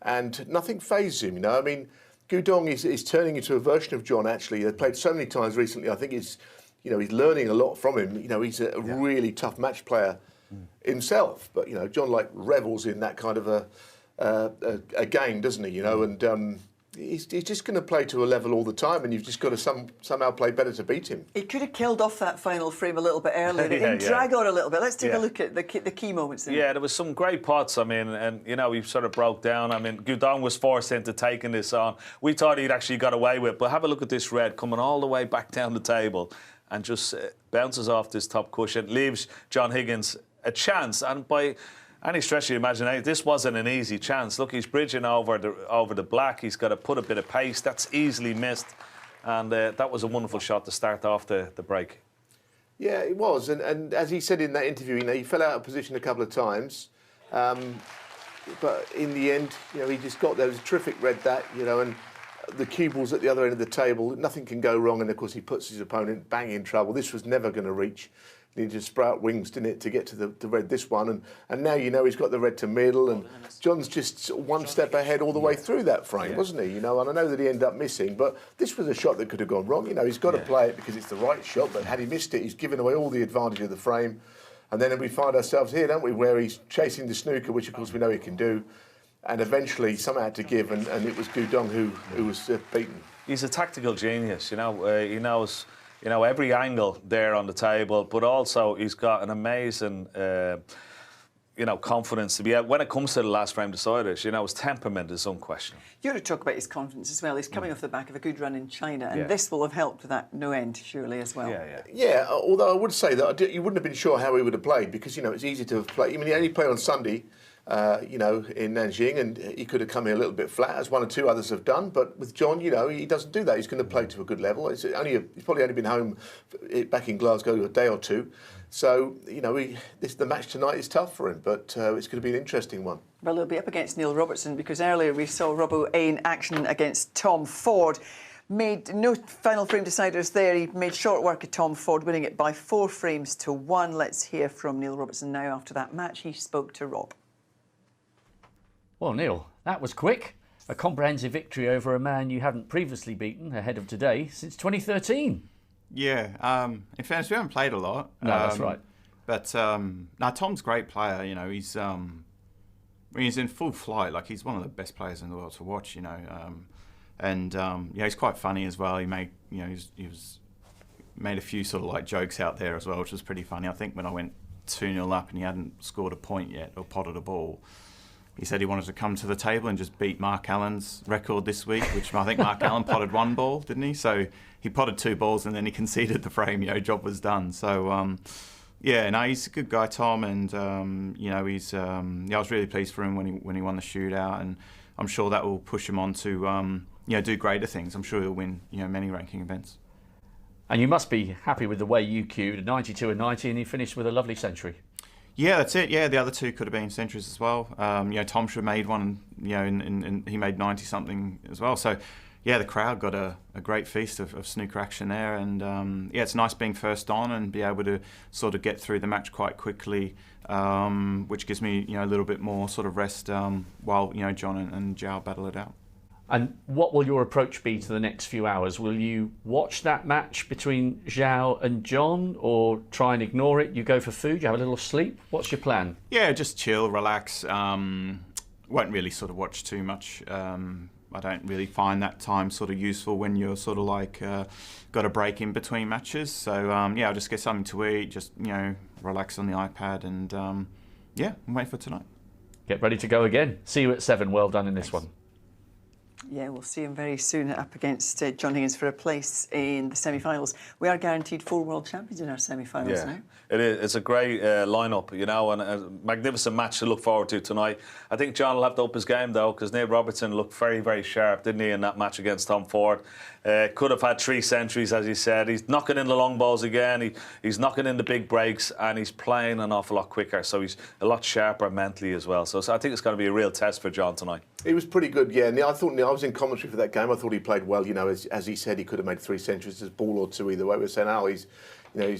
and nothing fazes him, you know. I mean, Guodong is turning into a version of John, actually. They've played so many times recently. I think he's learning a lot from him. You know, he's a really tough match player himself, but, you know, John, like, revels in that kind of a game, doesn't he, you know, and he's just going to play to a level all the time, and you've just got to somehow play better to beat him. He could have killed off that final frame a little bit earlier. It didn't drag on a little bit. Let's take a look at the key moments there. Yeah, there was some great pots. I mean, and, you know, he sort of broke down. I mean, Guodong was forced into taking this on. We thought he'd actually got away with it, but have a look at this red coming all the way back down the table and just bounces off this top cushion, leaves John Higgins a chance. And by any stretch of the imagination, this wasn't an easy chance. Look, he's bridging over the black. He's got to put a bit of pace. That's easily missed. And that was a wonderful shot to start off the break. Yeah, it was. And as he said in that interview, you know, he fell out of position a couple of times. But in the end, you know, he just got there. It was a terrific red that, you know, and the cue ball's at the other end of the table. Nothing can go wrong. And, of course, he puts his opponent bang in trouble. This was never going to reach. He needed to sprout wings, didn't it, to get to the red this one. And now, you know, he's got the red to middle. And John's just one step ahead all the way through that frame, wasn't he? You know, and I know that he ended up missing. But this was a shot that could have gone wrong. You know, he's got to play it because it's the right shot. But had he missed it, he's given away all the advantage of the frame. And then we find ourselves here, don't we, where he's chasing the snooker, which, of course, we know he can do. And eventually, somehow had to give, and it was Guodong who was beaten. He's a tactical genius, you know. He knows, you know, every angle there on the table, but also he's got an amazing, you know, confidence to be out. When it comes to the last frame deciders, you know, his temperament is unquestionable. You ought to talk about his confidence as well. He's coming off the back of a good run in China, and this will have helped with that no end, surely, as well. Yeah, although I would say that you wouldn't have been sure how he would have played because, you know, it's easy to have played. I mean, he only played on Sunday. you know, in Nanjing, and he could have come here a little bit flat, as one or two others have done. But with John, you know, he doesn't do that. He's going to play to a good level. He's probably only been home back in Glasgow a day or two. So, you know, the match tonight is tough for him, but it's going to be an interesting one. Well, he'll be up against Neil Robertson, because earlier we saw Robbo in action against Tom Ford. Made no final frame deciders there. He made short work of Tom Ford, winning it by 4 frames to 1. Let's hear from Neil Robertson now after that match. He spoke to Rob. Well, Neil, that was quick. A comprehensive victory over a man you hadn't previously beaten ahead of today since 2013. Yeah, in fairness, we haven't played a lot. No, that's right. But no, Tom's a great player. You know, he's in full flight. Like, he's one of the best players in the world to watch. You know, yeah, he's quite funny as well. He made a few sort of like jokes out there as well, which was pretty funny. I think when I went 2-0 up and he hadn't scored a point yet or potted a ball, he said he wanted to come to the table and just beat Mark Allen's record this week, which I think Mark Allen potted 1 ball, didn't he? So he potted 2 balls and then he conceded the frame. You know, job was done. So yeah, no, he's a good guy, Tom, and you know, he's yeah, I was really pleased for him when he won the shootout, and I'm sure that will push him on to you know, do greater things. I'm sure he'll win, you know, many ranking events. And you must be happy with the way you queued, 92 and 90, and he finished with a lovely century. Yeah, that's it. Yeah, the other 2 could have been centuries as well. You know, Tom should have made one, you know, and he made 90-something as well. So, yeah, the crowd got a great feast of snooker action there. And, yeah, it's nice being first on and be able to sort of get through the match quite quickly, which gives me, you know, a little bit more sort of rest while, you know, John and Xiao battle it out. And what will your approach be to the next few hours? Will you watch that match between Xiao and John, or try and ignore it? You go for food, you have a little sleep? What's your plan? Yeah, just chill, relax. Won't really sort of watch too much. I don't really find that time sort of useful when you're sort of like got a break in between matches. So yeah, I'll just get something to eat, just, you know, relax on the iPad, and yeah, and wait for tonight. Get ready to go again. See you at 7. Well done in this one. Yeah, we'll see him very soon up against John Higgins for a place in the semi-finals. We are guaranteed 4 world champions in our semi-finals now. It is. It's a great lineup, you know, and a magnificent match to look forward to tonight. I think John will have to up his game, though, because Neil Robertson looked very, very sharp, didn't he, in that match against Tom Ford. Could have had 3 centuries, as he said. He's knocking in the long balls again. He's knocking in the big breaks, and he's playing an awful lot quicker. So he's a lot sharper mentally as well. So I think it's going to be a real test for John tonight. He was pretty good, yeah. I thought, I was in commentary for that game. I thought he played well. You know, as he said, he could have made 3 centuries, a ball or 2 either way. We were saying, oh, he's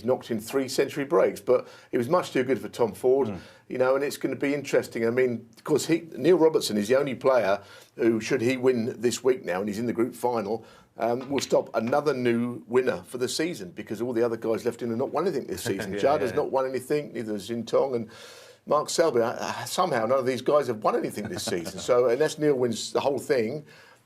knocked in 3 century breaks, but it was much too good for Tom Ford. You know, and it's going to be interesting. I mean, of course, Neil Robertson is the only player who, should he win this week now, and he's in the group final, will stop another new winner for the season, because all the other guys left in have not won anything this season. Judd has not won anything, neither has Xintong, and Mark Selby. Somehow none of these guys have won anything this season. So unless Neil wins the whole thing,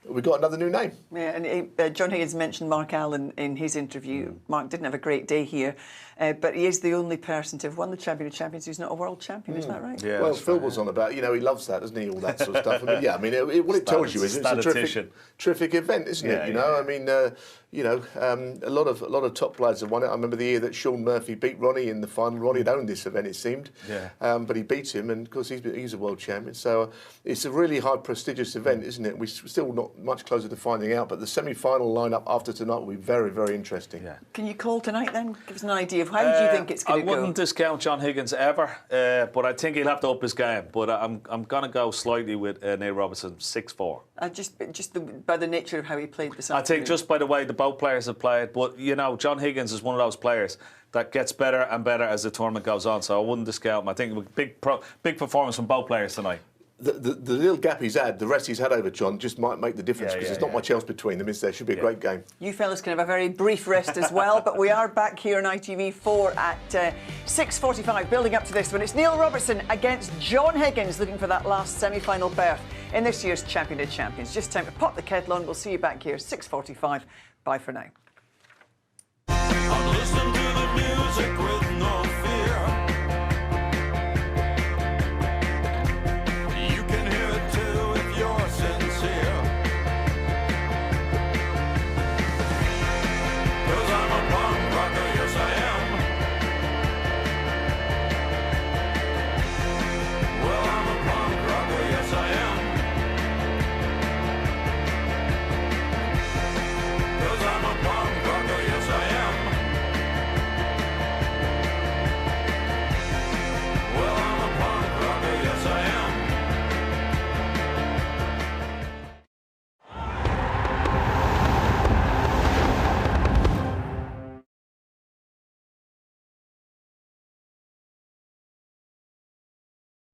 we've got another new name. Yeah, and John Higgins mentioned Mark Allen in his interview. Mark didn't have a great day here, but he is the only person to have won the Champion of Champions who's not a world champion. Is that right? Yeah, well, Phil was on about, you know, he loves that, doesn't he, all that sort of stuff. I mean, yeah, I mean, what it tells you is it's a terrific event, isn't it? You know, I mean, you know, a lot of top players have won it. I remember the year that Shaun Murphy beat Ronnie in the final. Ronnie had owned this event, it seemed, but he beat him, and of course he's a world champion. So it's a really high, prestigious event, isn't it? We're still not much closer to finding out, but the semi-final lineup after tonight will be very, very interesting. Yeah. Can you call tonight then? Give us an idea of how do you think it's going to go? I wouldn't discount John Higgins ever, but I think he'll have to up his game. But I'm going to go slightly with Neil Robertson, 6-4. By the nature of how he played this afternoon. I think just by the way the both players have played. But, you know, John Higgins is one of those players that gets better and better as the tournament goes on. So I wouldn't discount him. I think it was big performance from both players tonight. The little gap he's had, the rest he's had over John, just might make the difference, because there's not much else between them, is there? Should be a great game. You fellas can have a very brief rest as well, but we are back here on ITV4 at 6:45, building up to this one. It's Neil Robertson against John Higgins, looking for that last semi-final berth in this year's Champion of Champions. Just time to pop the kettle on. We'll see you back here 6:45. Bye for now. Listen to the music.